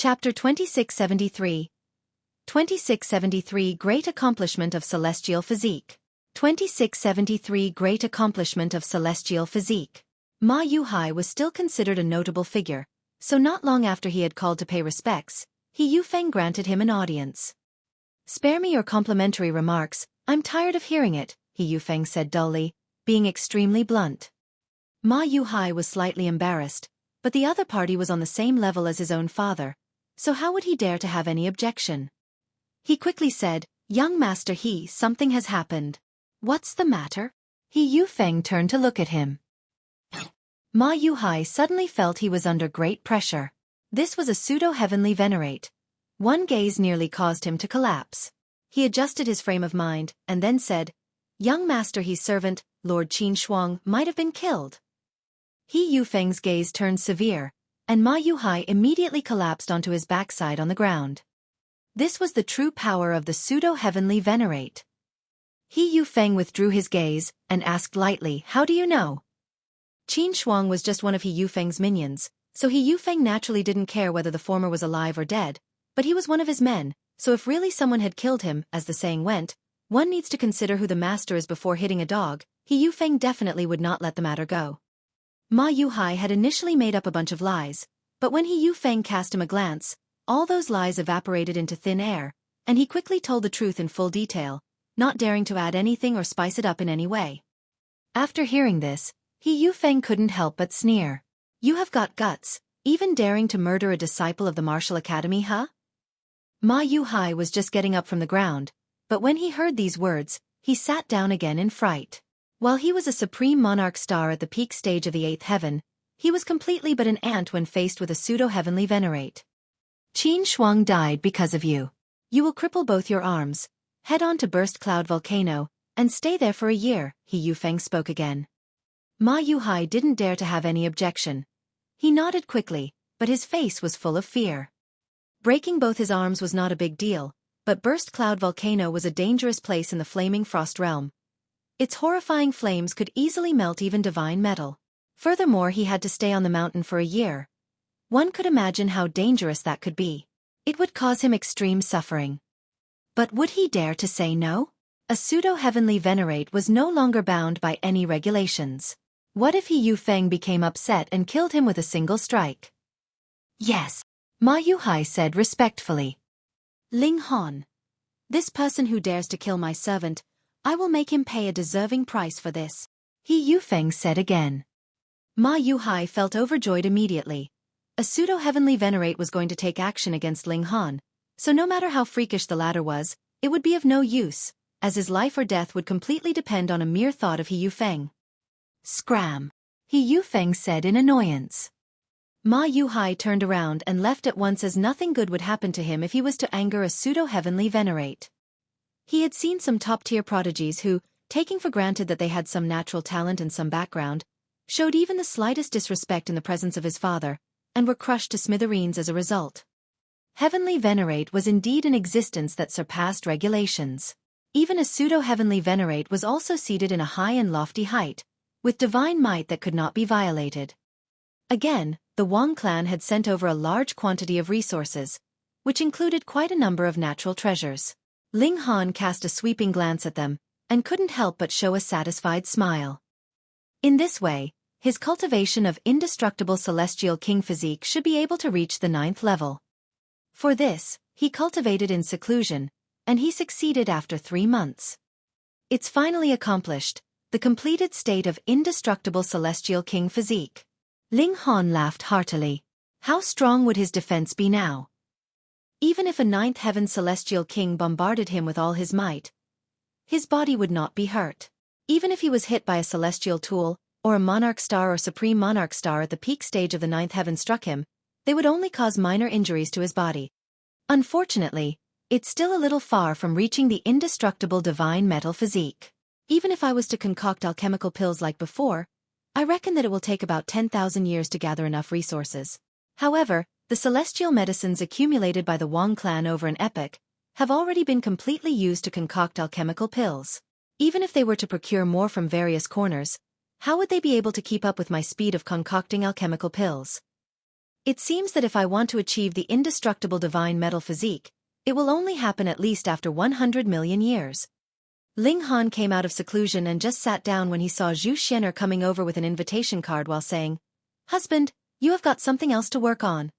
Chapter 2673. 2673 Great Accomplishment of Celestial Physique. 2673 Great Accomplishment of Celestial Physique. Ma Yuhai was still considered a notable figure, so not long after he had called to pay respects, He Yufeng granted him an audience. "Spare me your complimentary remarks, I'm tired of hearing it," He Yufeng said dully, being extremely blunt. Ma Yuhai was slightly embarrassed, but the other party was on the same level as his own father, so how would he dare to have any objection? He quickly said, "Young Master He, something has happened." "What's the matter?" He Yufeng turned to look at him. Ma Yuhai suddenly felt he was under great pressure. This was a pseudo-heavenly Venerate. One gaze nearly caused him to collapse. He adjusted his frame of mind, and then said, "Young Master He's servant, Lord Qin Shuang, might have been killed." He Yufeng's gaze turned severe, and Ma Yuhai immediately collapsed onto his backside on the ground. This was the true power of the pseudo-heavenly Venerate. He Yufeng withdrew his gaze, and asked lightly, "How do you know?" Qin Shuang was just one of He Yufeng's minions, so He Yufeng naturally didn't care whether the former was alive or dead, but he was one of his men, so if really someone had killed him, as the saying went, one needs to consider who the master is before hitting a dog. He Yufeng definitely would not let the matter go. Ma Yuhai had initially made up a bunch of lies, but when He Yufeng cast him a glance, all those lies evaporated into thin air, and he quickly told the truth in full detail, not daring to add anything or spice it up in any way. After hearing this, He Yufeng couldn't help but sneer. "You have got guts, even daring to murder a disciple of the martial academy, huh?" Ma Yuhai was just getting up from the ground, but when he heard these words, he sat down again in fright. While he was a supreme monarch star at the peak stage of the 8th heaven, he was completely but an ant when faced with a pseudo-heavenly Venerate. "Qin Shuang died because of you. You will cripple both your arms, head on to Burst Cloud Volcano, and stay there for a year," He Yufeng spoke again. Ma Yuhai didn't dare to have any objection. He nodded quickly, but his face was full of fear. Breaking both his arms was not a big deal, but Burst Cloud Volcano was a dangerous place in the flaming frost realm. Its horrifying flames could easily melt even divine metal. Furthermore, he had to stay on the mountain for a year. One could imagine how dangerous that could be. It would cause him extreme suffering. But would he dare to say no? A pseudo-heavenly Venerate was no longer bound by any regulations. What if He Yufeng became upset and killed him with a single strike? "Yes," Ma Yuhai said respectfully. "Ling Han. This person who dares to kill my servant, I will make him pay a deserving price for this," He Yufeng said again. Ma Yuhai felt overjoyed immediately. A pseudo-heavenly Venerate was going to take action against Ling Han, so no matter how freakish the latter was, it would be of no use, as his life or death would completely depend on a mere thought of He Yufeng. "Scram," He Yufeng said in annoyance. Ma Yuhai turned around and left at once, as nothing good would happen to him if he was to anger a pseudo-heavenly Venerate. He had seen some top-tier prodigies who, taking for granted that they had some natural talent and some background, showed even the slightest disrespect in the presence of his father, and were crushed to smithereens as a result. Heavenly Venerate was indeed an existence that surpassed regulations. Even a pseudo-heavenly Venerate was also seated in a high and lofty height, with divine might that could not be violated. Again, the Wang clan had sent over a large quantity of resources, which included quite a number of natural treasures. Ling Han cast a sweeping glance at them, and couldn't help but show a satisfied smile. In this way, his cultivation of indestructible celestial king physique should be able to reach the 9th level. For this, he cultivated in seclusion, and he succeeded after 3 months. It's finally accomplished, the completed state of indestructible celestial king physique. Ling Han laughed heartily. How strong would his defense be now? Even if a 9th heaven celestial king bombarded him with all his might, his body would not be hurt. Even if he was hit by a celestial tool, or a monarch star or supreme monarch star at the peak stage of the 9th heaven struck him, they would only cause minor injuries to his body. Unfortunately, it's still a little far from reaching the indestructible divine metal physique. Even if I was to concoct alchemical pills like before, I reckon that it will take about 10,000 years to gather enough resources. However, the celestial medicines accumulated by the Wang clan over an epoch have already been completely used to concoct alchemical pills. Even if they were to procure more from various corners, how would they be able to keep up with my speed of concocting alchemical pills? It seems that if I want to achieve the indestructible divine metal physique, it will only happen at least after 100 million years. Ling Han came out of seclusion and just sat down when he saw Xueqi coming over with an invitation card while saying, "Husband, you have got something else to work on."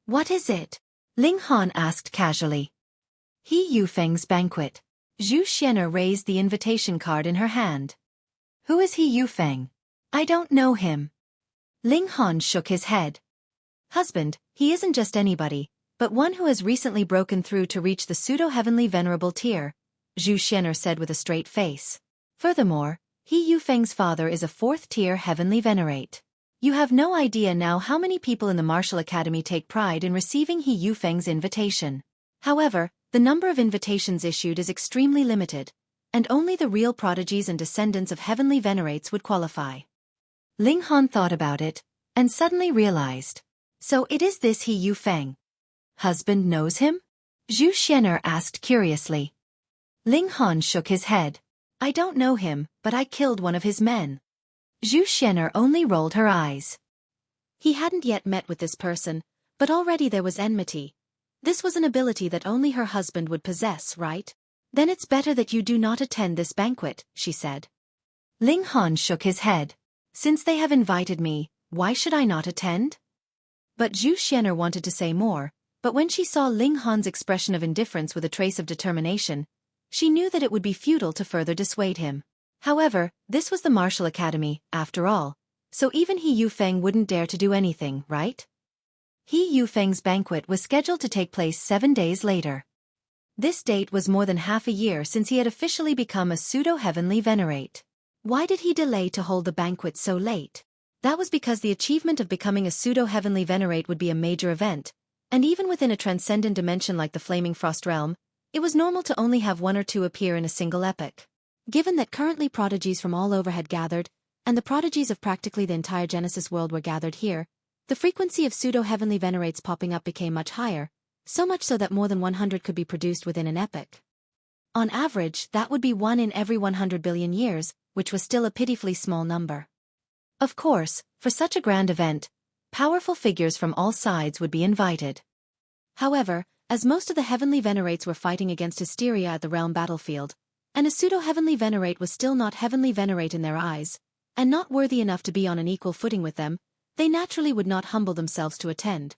"What is it?" Ling Han asked casually. "He Yufeng's banquet." Xueqi raised the invitation card in her hand. "Who is He Yufeng?" "I don't know him." Ling Han shook his head. "Husband, he isn't just anybody, but one who has recently broken through to reach the pseudo-heavenly venerable tier," Xueqi said with a straight face. "Furthermore, He Yufeng's father is a 4th-tier heavenly venerate. You have no idea now how many people in the martial academy take pride in receiving He Yufeng's invitation. However, the number of invitations issued is extremely limited, and only the real prodigies and descendants of heavenly venerates would qualify." Ling Han thought about it, and suddenly realized. "So it is this He Yufeng. Husband knows him?" Xueqi asked curiously. Ling Han shook his head. "I don't know him, but I killed one of his men." Xueqi only rolled her eyes. He hadn't yet met with this person, but already there was enmity. This was an ability that only her husband would possess, right? "Then it's better that you do not attend this banquet," she said. Ling Han shook his head. "Since they have invited me, why should I not attend?" But Xueqi wanted to say more, but when she saw Ling Han's expression of indifference with a trace of determination, she knew that it would be futile to further dissuade him. However, this was the martial academy, after all, so even He Yufeng wouldn't dare to do anything, right? He Yufeng's banquet was scheduled to take place 7 days later. This date was more than half a year since he had officially become a pseudo-heavenly venerate. Why did he delay to hold the banquet so late? That was because the achievement of becoming a pseudo-heavenly venerate would be a major event, and even within a transcendent dimension like the Flaming Frost Realm, it was normal to only have 1 or 2 appear in a single epoch. Given that currently prodigies from all over had gathered, and the prodigies of practically the entire Genesis world were gathered here, the frequency of pseudo-heavenly venerates popping up became much higher, so much so that more than 100 could be produced within an epoch. On average, that would be 1 in every 100 billion years, which was still a pitifully small number. Of course, for such a grand event, powerful figures from all sides would be invited. However, as most of the heavenly venerates were fighting against hysteria at the realm battlefield, and a pseudo-heavenly venerate was still not heavenly venerate in their eyes, and not worthy enough to be on an equal footing with them, they naturally would not humble themselves to attend.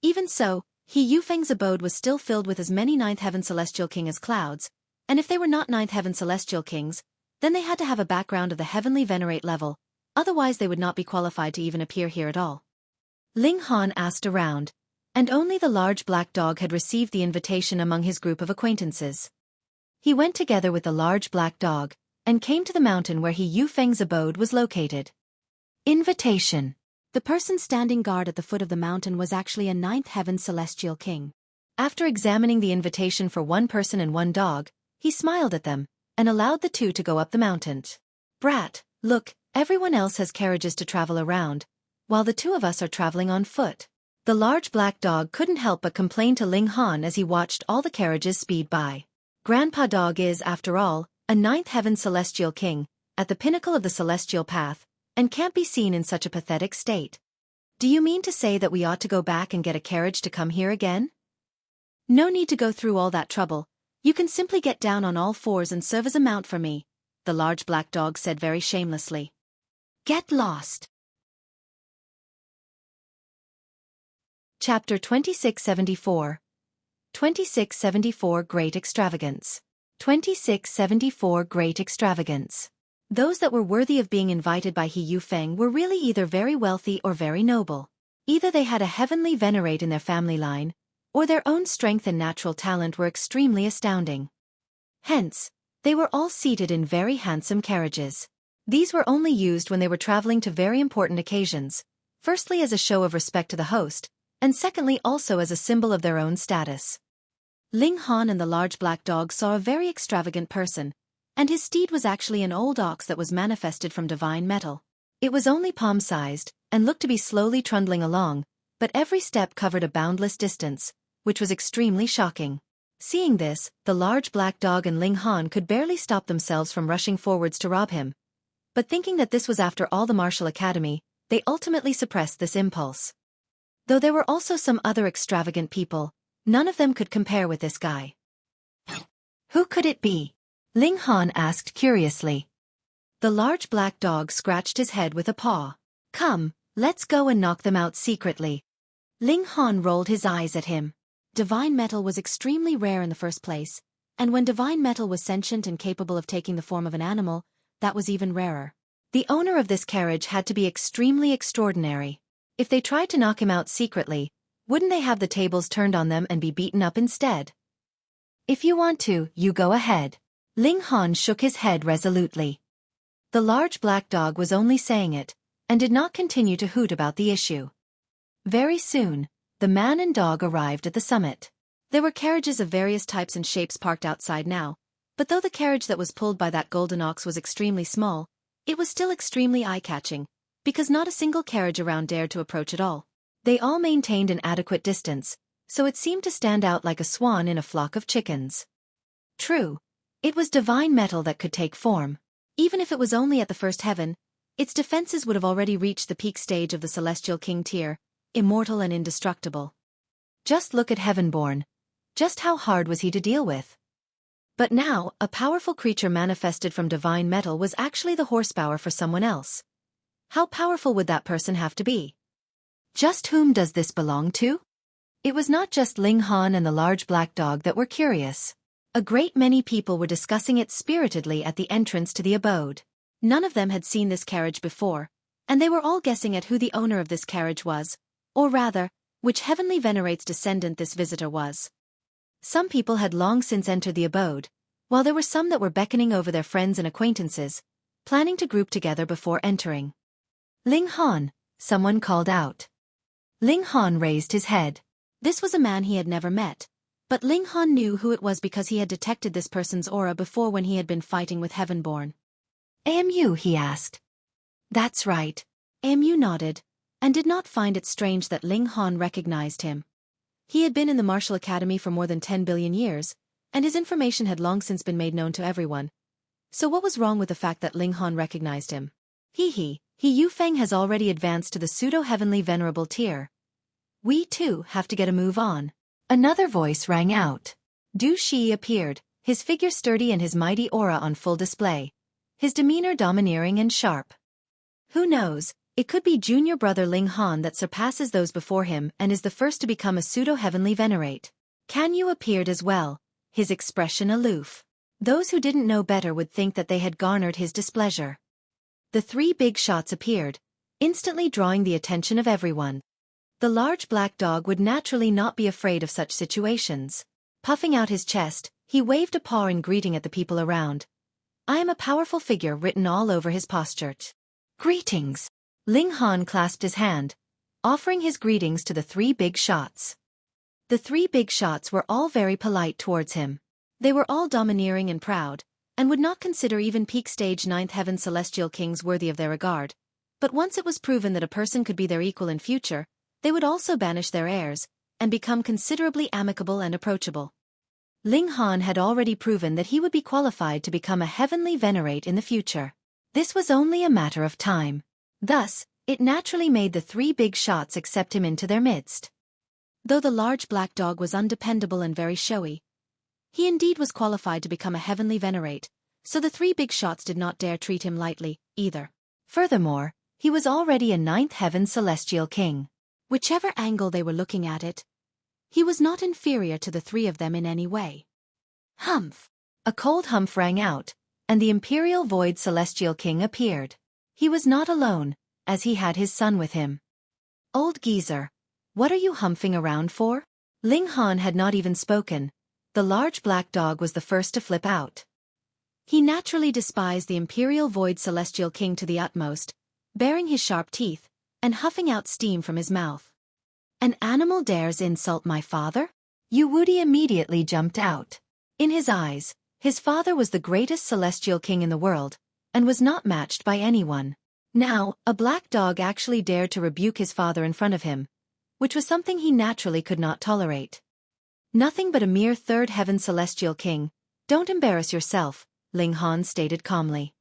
Even so, He Yufeng's abode was still filled with as many 9th Heaven Celestial King as clouds, and if they were not 9th Heaven Celestial Kings, then they had to have a background of the heavenly venerate level, otherwise they would not be qualified to even appear here at all. Ling Han asked around, and only the large black dog had received the invitation among his group of acquaintances. He went together with the large black dog, and came to the mountain where He Yufeng's abode was located. Invitation. The person standing guard at the foot of the mountain was actually a 9th Heaven Celestial King. After examining the invitation for 1 person and 1 dog, he smiled at them, and allowed the 2 to go up the mountain. "Brat, look, everyone else has carriages to travel around, while the 2 of us are traveling on foot." The large black dog couldn't help but complain to Ling Han as he watched all the carriages speed by. Grandpa Dog is, after all, a 9th Heaven Celestial King, at the pinnacle of the celestial path, and can't be seen in such a pathetic state. "Do you mean to say that we ought to go back and get a carriage to come here again?" "No need to go through all that trouble. You can simply get down on all 4s and serve as a mount for me," the large black dog said very shamelessly. Get lost. Chapter 2674. 2674 Great Extravagance. 2674 Great Extravagance. Those that were worthy of being invited by He Yufeng were really either very wealthy or very noble. Either they had a heavenly venerate in their family line, or their own strength and natural talent were extremely astounding. Hence, they were all seated in very handsome carriages. These were only used when they were traveling to very important occasions, firstly as a show of respect to the host, and secondly also as a symbol of their own status. Ling Han and the large black dog saw a very extravagant person, and his steed was actually an old ox that was manifested from divine metal. It was only palm-sized, and looked to be slowly trundling along, but every step covered a boundless distance, which was extremely shocking. Seeing this, the large black dog and Ling Han could barely stop themselves from rushing forwards to rob him. But thinking that this was after all the martial academy, they ultimately suppressed this impulse. Though there were also some other extravagant people, none of them could compare with this guy. Who could it be? Ling Han asked curiously. The large black dog scratched his head with a paw. Come, let's go and knock them out secretly. Ling Han rolled his eyes at him. Divine metal was extremely rare in the first place, and when divine metal was sentient and capable of taking the form of an animal, that was even rarer. The owner of this carriage had to be extremely extraordinary. If they tried to knock him out secretly, wouldn't they have the tables turned on them and be beaten up instead? If you want to, you go ahead. Ling Han shook his head resolutely. The large black dog was only saying it, and did not continue to hoot about the issue. Very soon, the man and dog arrived at the summit. There were carriages of various types and shapes parked outside now, but though the carriage that was pulled by that golden ox was extremely small, it was still extremely eye-catching, because not a single carriage around dared to approach at all. They all maintained an adequate distance, so it seemed to stand out like a swan in a flock of chickens. True, it was divine metal that could take form. Even if it was only at the first heaven, its defenses would have already reached the peak stage of the Celestial King tier, immortal and indestructible. Just look at Heavenborn. Just how hard was he to deal with? But now, a powerful creature manifested from divine metal was actually the horsepower for someone else. How powerful would that person have to be? Just whom does this belong to? It was not just Ling Han and the large black dog that were curious. A great many people were discussing it spiritedly at the entrance to the abode. None of them had seen this carriage before, and they were all guessing at who the owner of this carriage was, or rather, which heavenly Venerate's descendant this visitor was. Some people had long since entered the abode, while there were some that were beckoning over their friends and acquaintances, planning to group together before entering. Ling Han, someone called out. Ling Han raised his head. This was a man he had never met, but Ling Han knew who it was because he had detected this person's aura before when he had been fighting with Heavenborn. AMU, he asked. That's right. AMU nodded, and did not find it strange that Ling Han recognized him. He had been in the martial academy for more than 10 billion years, and his information had long since been made known to everyone. So what was wrong with the fact that Ling Han recognized him? He Yufeng has already advanced to the Pseudo-Heavenly Venerable tier. We too have to get a move on. Another voice rang out. Du Shi appeared, his figure sturdy and his mighty aura on full display. His demeanor domineering and sharp. Who knows, it could be junior brother Ling Han that surpasses those before him and is the first to become a Pseudo-Heavenly Venerate. Kan Yu appeared as well, his expression aloof. Those who didn't know better would think that they had garnered his displeasure. The three big shots appeared, instantly drawing the attention of everyone. The large black dog would naturally not be afraid of such situations. Puffing out his chest, he waved a paw in greeting at the people around. I am a powerful figure written all over his posture. Greetings. Ling Han clasped his hand, offering his greetings to the three big shots. The three big shots were all very polite towards him. They were all domineering and proud, and would not consider even peak stage 9th heaven celestial kings worthy of their regard. But once it was proven that a person could be their equal in future, they would also banish their heirs, and become considerably amicable and approachable. Ling Han had already proven that he would be qualified to become a heavenly venerate in the future. This was only a matter of time. Thus, it naturally made the three big shots accept him into their midst. Though the large black dog was undependable and very showy, he indeed was qualified to become a heavenly venerate, so the three big shots did not dare treat him lightly, either. Furthermore, he was already a 9th heaven celestial king. Whichever angle they were looking at it, he was not inferior to the three of them in any way. Humph! A cold humph rang out, and the imperial void celestial king appeared. He was not alone, as he had his son with him. Old geezer, what are you humphing around for? Ling Han had not even spoken. The large black dog was the first to flip out. He naturally despised the imperial void celestial king to the utmost, baring his sharp teeth, and huffing out steam from his mouth. An animal dares insult my father? Yu Wudi immediately jumped out. In his eyes, his father was the greatest celestial king in the world, and was not matched by anyone. Now, a black dog actually dared to rebuke his father in front of him, which was something he naturally could not tolerate. Nothing but a mere third heaven celestial king. Don't embarrass yourself, Ling Han stated calmly.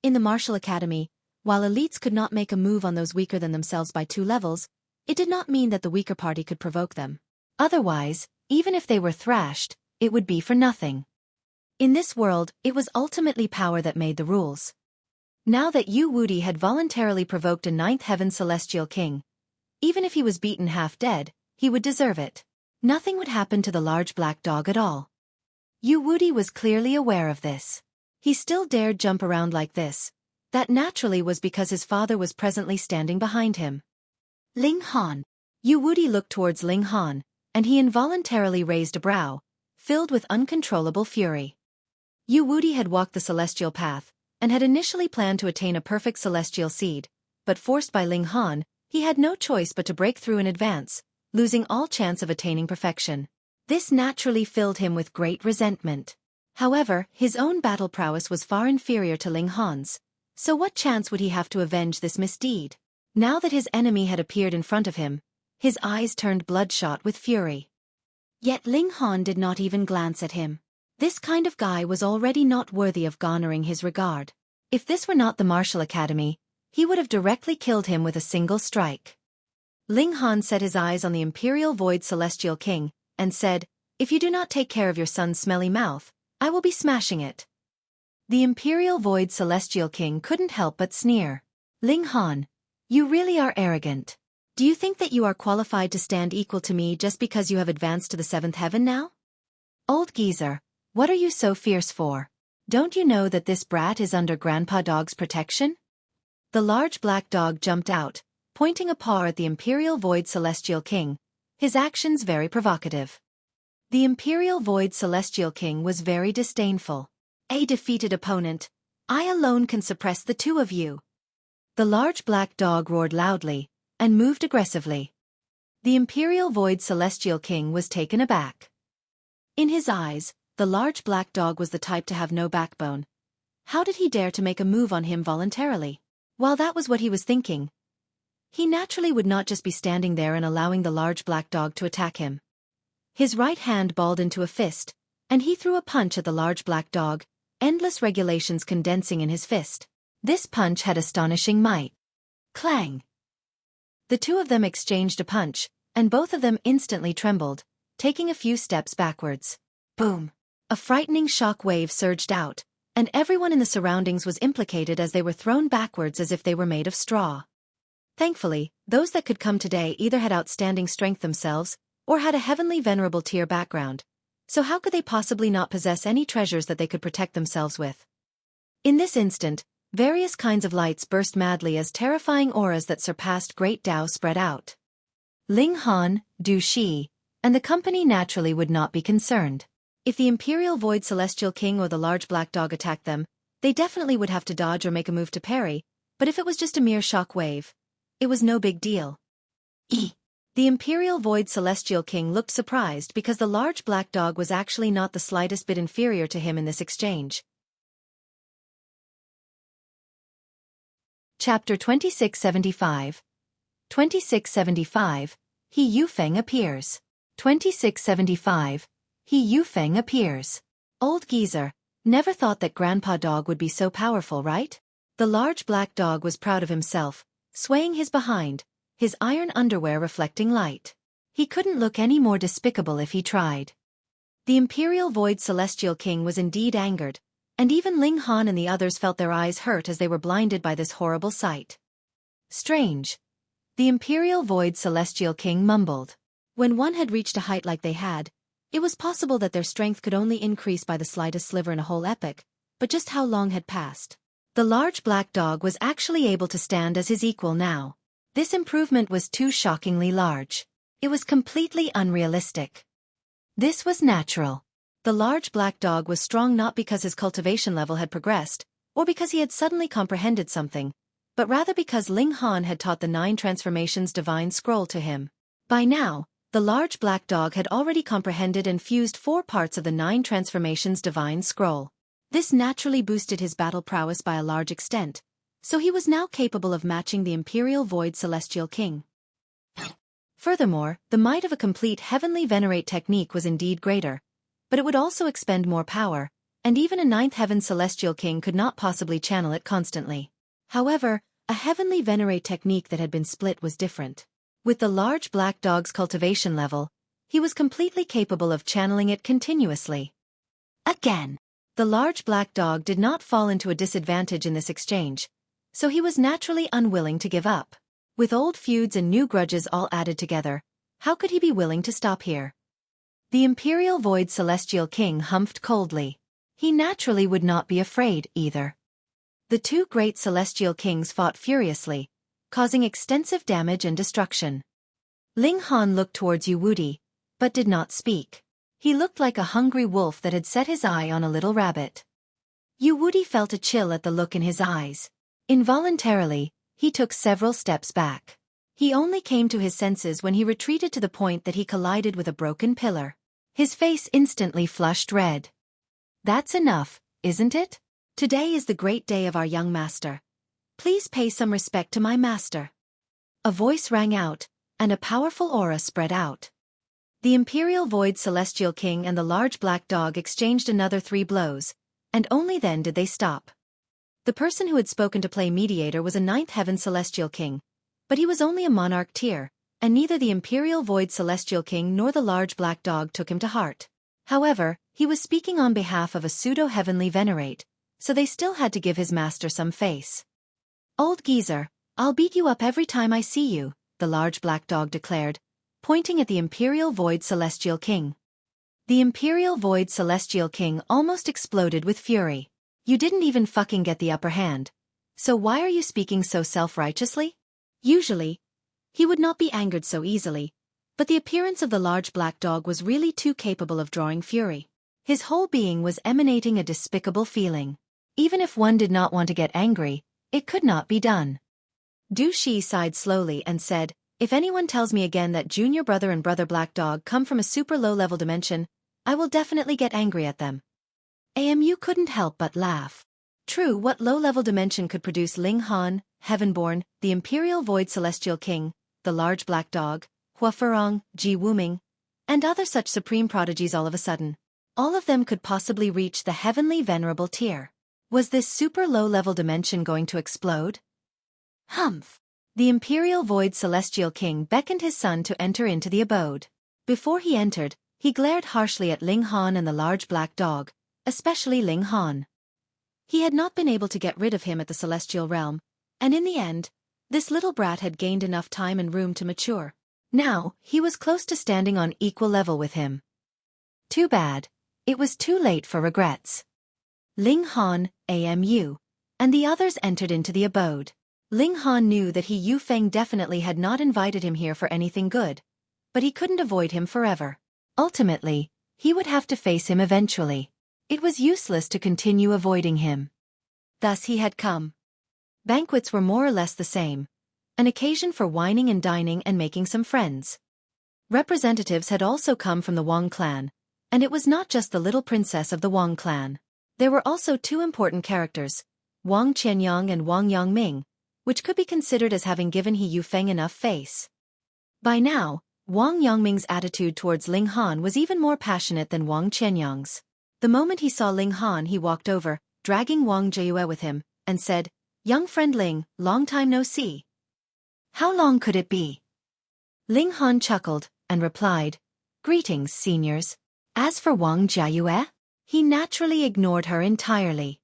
In the martial academy, while elites could not make a move on those weaker than themselves by 2 levels, It did not mean that the weaker party could provoke them. Otherwise, even if they were thrashed, it would be for nothing. In this world, it was ultimately power that made the rules. Now that Yu Wuti had voluntarily provoked a ninth heaven celestial king, even if he was beaten half dead, he would deserve it. Nothing would happen to the large black dog at all. Yu Wuti was clearly aware of this. He still dared jump around like this. That naturally was because his father was presently standing behind him. Ling Han. Yu Wuti looked towards Ling Han, and he involuntarily raised a brow, filled with uncontrollable fury. Yu Wuti had walked the celestial path, and had initially planned to attain a perfect celestial seed, but forced by Ling Han, he had no choice but to break through in advance, losing all chance of attaining perfection. This naturally filled him with great resentment. However, his own battle prowess was far inferior to Ling Han's, so what chance would he have to avenge this misdeed? Now that his enemy had appeared in front of him, his eyes turned bloodshot with fury. Yet Ling Han did not even glance at him. This kind of guy was already not worthy of garnering his regard. If this were not the Martial Academy, he would have directly killed him with a single strike. Ling Han set his eyes on the Imperial Void Celestial King, and said, "If you do not take care of your son's smelly mouth, I will be smashing it." The Imperial Void Celestial King couldn't help but sneer. "Ling Han, you really are arrogant. Do you think that you are qualified to stand equal to me just because you have advanced to the seventh heaven now? Old geezer, what are you so fierce for? Don't you know that this brat is under Grandpa Dog's protection?" The large black dog jumped out, pointing a paw at the Imperial Void Celestial King, his actions very provocative. The Imperial Void Celestial King was very disdainful. "A defeated opponent, I alone can suppress the two of you." The large black dog roared loudly, and moved aggressively. The Imperial Void Celestial King was taken aback. In his eyes, the large black dog was the type to have no backbone. How did he dare to make a move on him voluntarily? While that was what he was thinking, he naturally would not just be standing there and allowing the large black dog to attack him. His right hand balled into a fist, and he threw a punch at the large black dog, endless regulations condensing in his fist. This punch had astonishing might. Clang! The two of them exchanged a punch, and both of them instantly trembled, taking a few steps backwards. Boom! A frightening shock wave surged out, and everyone in the surroundings was implicated as they were thrown backwards as if they were made of straw. Thankfully, those that could come today either had outstanding strength themselves, or had a heavenly venerable tier background, so how could they possibly not possess any treasures that they could protect themselves with? In this instant, various kinds of lights burst madly as terrifying auras that surpassed Great Tao spread out. Ling Han, Du Shi, and the company naturally would not be concerned. If the Imperial Void Celestial King or the large black dog attacked them, they definitely would have to dodge or make a move to parry, but if it was just a mere shock wave, it was no big deal. The Imperial Void Celestial King looked surprised because the large black dog was actually not the slightest bit inferior to him in this exchange. Chapter 2675. 2675. He Yufeng appears. 2675. He Yufeng appears. Old geezer, never thought that Grandpa Dog would be so powerful, right? The large black dog was proud of himself, swaying his behind, his iron underwear reflecting light. He couldn't look any more despicable if he tried. The Imperial Void Celestial King was indeed angered, and even Ling Han and the others felt their eyes hurt as they were blinded by this horrible sight. Strange. The Imperial Void Celestial King mumbled. When one had reached a height like they had, it was possible that their strength could only increase by the slightest sliver in a whole epoch, but just how long had passed? The large black dog was actually able to stand as his equal now. This improvement was too shockingly large. It was completely unrealistic. This was natural. The large black dog was strong not because his cultivation level had progressed, or because he had suddenly comprehended something, but rather because Ling Han had taught the 9 transformations divine scroll to him. By now, the large black dog had already comprehended and fused 4 parts of the 9 transformations divine scroll. This naturally boosted his battle prowess by a large extent, so he was now capable of matching the Imperial Void Celestial King. Furthermore, the might of a complete heavenly Venerate technique was indeed greater, but it would also expend more power, and even a 9th heaven Celestial King could not possibly channel it constantly. However, a heavenly Venerate technique that had been split was different. With the large black dog's cultivation level, he was completely capable of channeling it continuously. Again, the large black dog did not fall into a disadvantage in this exchange, so he was naturally unwilling to give up. With old feuds and new grudges all added together, how could he be willing to stop here? The Imperial Void Celestial King humphed coldly. He naturally would not be afraid, either. The two great Celestial Kings fought furiously, causing extensive damage and destruction. Ling Han looked towards Yu Wuti, but did not speak. He looked like a hungry wolf that had set his eye on a little rabbit. Yu Wuti felt a chill at the look in his eyes. Involuntarily, he took several steps back. He only came to his senses when he retreated to the point that he collided with a broken pillar. His face instantly flushed red. That's enough, isn't it? Today is the great day of our young master. Please pay some respect to my master. A voice rang out, and a powerful aura spread out. The Imperial Void Celestial King and the large black dog exchanged another 3 blows, and only then did they stop. The person who had spoken to play mediator was a 9th Heaven Celestial King, but he was only a monarch tier, and neither the Imperial Void Celestial King nor the large black dog took him to heart. However, he was speaking on behalf of a Pseudo-Heavenly Venerate, so they still had to give his master some face. Old geezer, I'll beat you up every time I see you, the large black dog declared, pointing at the Imperial Void Celestial King. The Imperial Void Celestial King almost exploded with fury. You didn't even fucking get the upper hand. So why are you speaking so self-righteously? Usually, he would not be angered so easily, but the appearance of the large black dog was really too capable of drawing fury. His whole being was emanating a despicable feeling. Even if one did not want to get angry, it could not be done. Du Shi sighed slowly and said, if anyone tells me again that Junior Brother and Brother Black Dog come from a super low-level dimension, I will definitely get angry at them. AMU couldn't help but laugh. True, what low-level dimension could produce Ling Han, Heavenborn, the Imperial Void Celestial King, the large black dog, Hua Furong, Ji Wuming, and other such supreme prodigies all of a sudden? All of them could possibly reach the Heavenly Venerable tier. Was this super low-level dimension going to explode? Humph! The Imperial Void Celestial King beckoned his son to enter into the abode. Before he entered, he glared harshly at Ling Han and the large black dog, especially Ling Han. He had not been able to get rid of him at the Celestial Realm, and in the end, this little brat had gained enough time and room to mature. Now, he was close to standing on equal level with him. Too bad. It was too late for regrets. Ling Han, AMU, and the others entered into the abode. Ling Han knew that He Yufeng definitely had not invited him here for anything good, but he couldn't avoid him forever. Ultimately, he would have to face him eventually. It was useless to continue avoiding him. Thus he had come. Banquets were more or less the same, an occasion for wining and dining and making some friends. Representatives had also come from the Wang clan, and it was not just the little princess of the Wang clan. There were also 2 important characters, Wang Qianyang and Wang Yangming, which could be considered as having given He Yufeng enough face. By now, Wang Yangming's attitude towards Ling Han was even more passionate than Wang Qianyang's. The moment he saw Ling Han, he walked over, dragging Wang Jiayue with him, and said, "Young friend Ling, long time no see. How long could it be?" Ling Han chuckled, and replied, "Greetings, seniors." As for Wang Jiayue, he naturally ignored her entirely.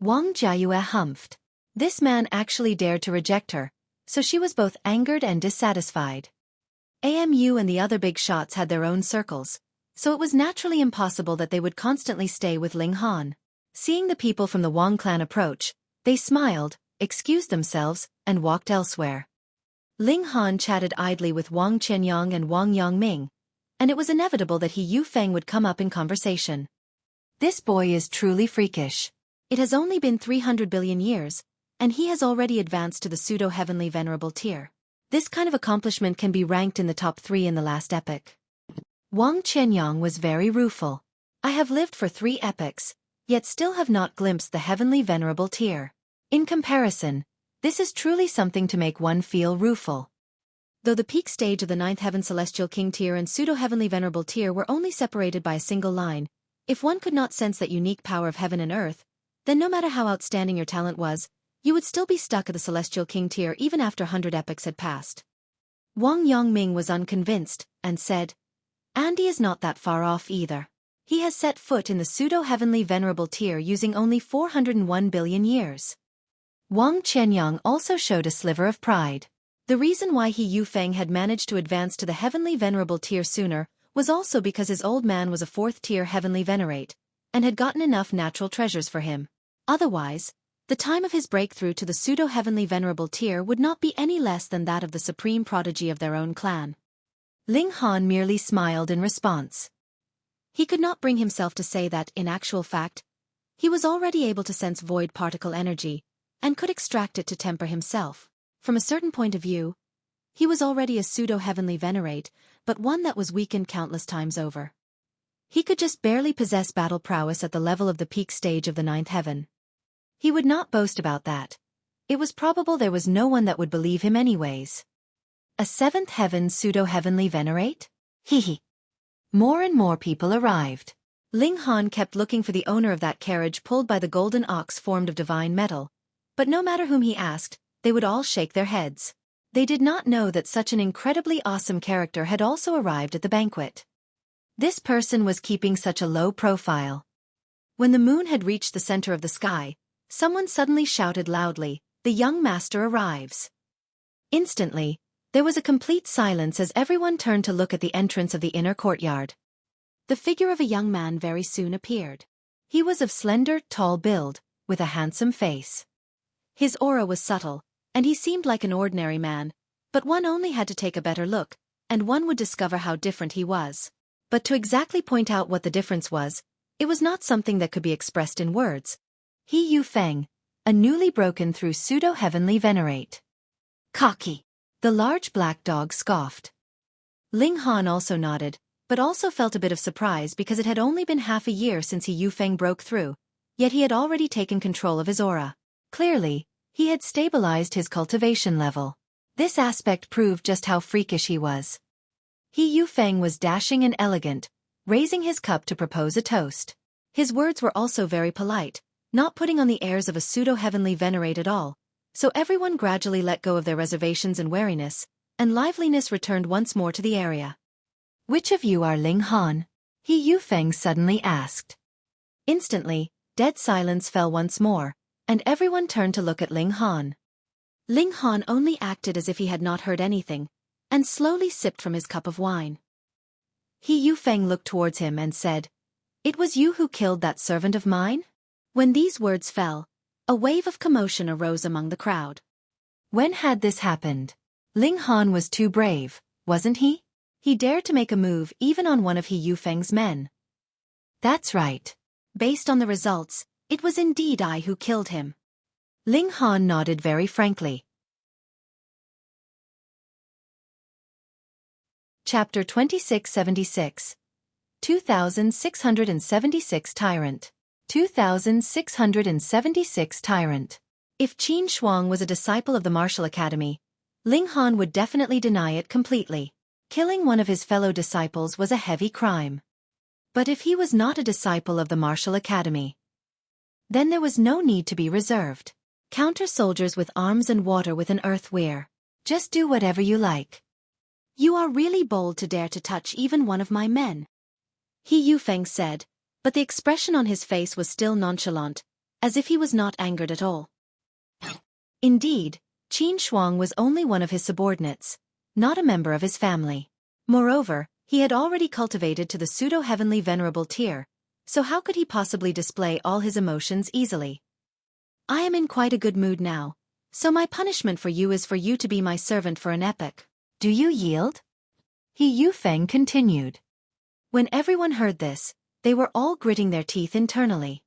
Wang Jiayue humphed. This man actually dared to reject her, so she was both angered and dissatisfied. AMU and the other big shots had their own circles, so it was naturally impossible that they would constantly stay with Ling Han. Seeing the people from the Wang clan approach, they smiled, excused themselves, and walked elsewhere. Ling Han chatted idly with Wang Qianyang and Wang Yangming, and it was inevitable that He Yufeng would come up in conversation. This boy is truly freakish. It has only been 300 billion years, and he has already advanced to the Pseudo-Heavenly Venerable tier. This kind of accomplishment can be ranked in the top 3 in the last epoch. Wang Qianyang was very rueful. I have lived for 3 epochs, yet still have not glimpsed the Heavenly Venerable tier. In comparison, this is truly something to make one feel rueful. Though the peak stage of the 9th Heaven Celestial King tier and Pseudo-Heavenly Venerable tier were only separated by a single line, if one could not sense that unique power of heaven and earth, then no matter how outstanding your talent was, you would still be stuck at the Celestial King tier even after 100 epochs had passed. Wang Yongming was unconvinced, and said, Andy is not that far off either. He has set foot in the pseudo-heavenly venerable tier using only 401 billion years. Wang Qianyang also showed a sliver of pride. The reason why He Yufeng had managed to advance to the heavenly venerable tier sooner was also because his old man was a 4th-tier heavenly venerate, and had gotten enough natural treasures for him. Otherwise, the time of his breakthrough to the pseudo-heavenly venerable tier would not be any less than that of the supreme prodigy of their own clan. Ling Han merely smiled in response. He could not bring himself to say that, in actual fact, he was already able to sense void particle energy, and could extract it to temper himself. From a certain point of view, he was already a pseudo-heavenly venerate, but one that was weakened countless times over. He could just barely possess battle prowess at the level of the peak stage of the 9th heaven. He would not boast about that. It was probable there was no one that would believe him anyways. A 7th heaven pseudo-heavenly venerate? Hehe. More and more people arrived. Ling Han kept looking for the owner of that carriage pulled by the golden ox formed of divine metal, but no matter whom he asked, they would all shake their heads. They did not know that such an incredibly awesome character had also arrived at the banquet. This person was keeping such a low profile. When the moon had reached the center of the sky, someone suddenly shouted loudly, "The young master arrives." Instantly, there was a complete silence as everyone turned to look at the entrance of the inner courtyard. The figure of a young man very soon appeared. He was of slender, tall build, with a handsome face. His aura was subtle, and he seemed like an ordinary man, but one only had to take a better look, and one would discover how different he was. But to exactly point out what the difference was, it was not something that could be expressed in words. He Yufeng, a newly broken through pseudo-heavenly venerate. Cocky. The large black dog scoffed. Ling Han also nodded, but also felt a bit of surprise because it had only been half a year since He Yufeng broke through, yet he had already taken control of his aura. Clearly, he had stabilized his cultivation level. This aspect proved just how freakish he was. He Yufeng was dashing and elegant, raising his cup to propose a toast. His words were also very polite, not putting on the airs of a pseudo-heavenly venerate at all, so everyone gradually let go of their reservations and wariness, and liveliness returned once more to the area. Which of you are Ling Han? He Yufeng suddenly asked. Instantly, dead silence fell once more, and everyone turned to look at Ling Han. Ling Han only acted as if he had not heard anything, and slowly sipped from his cup of wine. He Yufeng looked towards him and said, "It was you who killed that servant of mine?" When these words fell, a wave of commotion arose among the crowd. When had this happened? Ling Han was too brave, wasn't he? He dared to make a move even on one of He Yufeng's men. That's right. Based on the results, it was indeed I who killed him. Ling Han nodded very frankly. Chapter 2676. 2676 Tyrant. 2676 Tyrant. If Qin Shuang was a disciple of the martial academy, Ling Han would definitely deny it completely. Killing one of his fellow disciples was a heavy crime. But if he was not a disciple of the martial academy, then there was no need to be reserved. Counter soldiers with arms and water with an earthware. Just do whatever you like. You are really bold to dare to touch even one of my men, He Yufeng said, but the expression on his face was still nonchalant, as if he was not angered at all. Indeed, Qin Shuang was only one of his subordinates, not a member of his family. Moreover, he had already cultivated to the pseudo-heavenly venerable tier, so how could he possibly display all his emotions easily? I am in quite a good mood now, so my punishment for you is for you to be my servant for an epoch. Do you yield? He Yufeng continued. When everyone heard this, they were all gritting their teeth internally.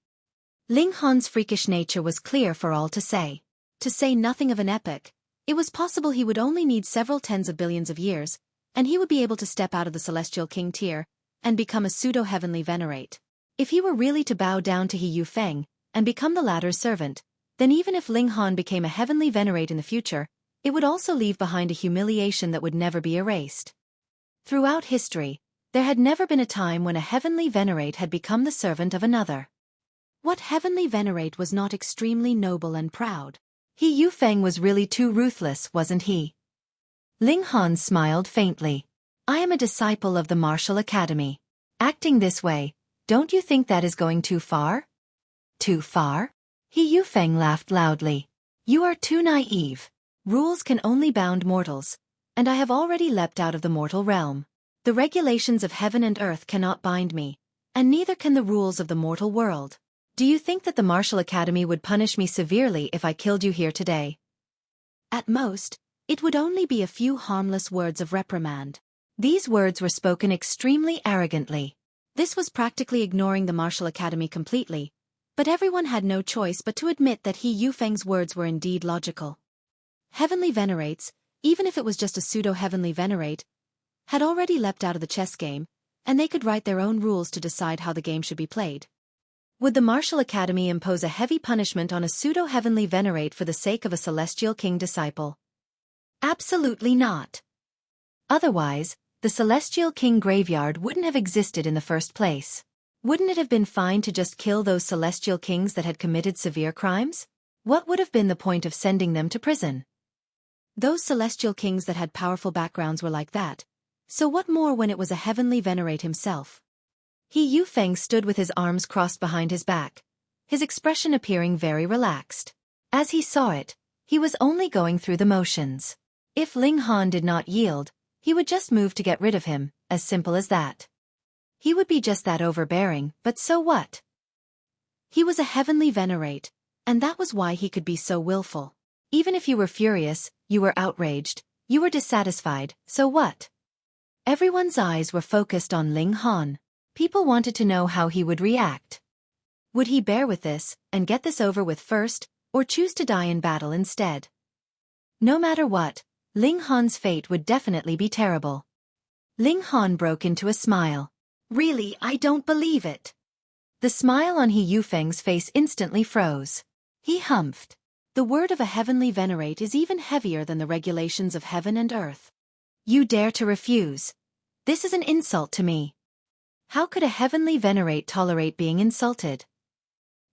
Ling Han's freakish nature was clear for all to say. To say nothing of an epoch, it was possible he would only need several tens of billions of years, and he would be able to step out of the celestial king tier and become a pseudo-heavenly venerate. If he were really to bow down to He Yufeng and become the latter's servant, then even if Ling Han became a heavenly venerate in the future, it would also leave behind a humiliation that would never be erased. Throughout history, there had never been a time when a heavenly venerate had become the servant of another. What heavenly venerate was not extremely noble and proud? He Yufeng was really too ruthless, wasn't he? Ling Han smiled faintly. I am a disciple of the martial academy. Acting this way, don't you think that is going too far? Too far? He Yufeng laughed loudly. You are too naive. Rules can only bound mortals, and I have already leapt out of the mortal realm. The regulations of heaven and earth cannot bind me, and neither can the rules of the mortal world. Do you think that the martial academy would punish me severely if I killed you here today? At most, it would only be a few harmless words of reprimand. These words were spoken extremely arrogantly. This was practically ignoring the martial academy completely, but everyone had no choice but to admit that He Yufeng's words were indeed logical. Heavenly Venerates, even if it was just a pseudo-heavenly Venerate, had already leapt out of the chess game, and they could write their own rules to decide how the game should be played. Would the martial academy impose a heavy punishment on a pseudo-heavenly Venerate for the sake of a celestial king disciple? Absolutely not. Otherwise, the celestial king graveyard wouldn't have existed in the first place. Wouldn't it have been fine to just kill those celestial kings that had committed severe crimes? What would have been the point of sending them to prison? Those celestial kings that had powerful backgrounds were like that, so what more when it was a heavenly Venerate himself? He Yufeng stood with his arms crossed behind his back, his expression appearing very relaxed. As he saw it, he was only going through the motions. If Ling Han did not yield, he would just move to get rid of him, as simple as that. He would be just that overbearing, but so what? He was a heavenly Venerate, and that was why he could be so willful. Even if you were furious, you were outraged, you were dissatisfied, so what? Everyone's eyes were focused on Ling Han. People wanted to know how he would react. Would he bear with this, and get this over with first, or choose to die in battle instead? No matter what, Ling Han's fate would definitely be terrible. Ling Han broke into a smile. Really, I don't believe it. The smile on He Yufeng's face instantly froze. He humphed. The word of a heavenly Venerate is even heavier than the regulations of heaven and earth. You dare to refuse. This is an insult to me. How could a heavenly Venerate tolerate being insulted?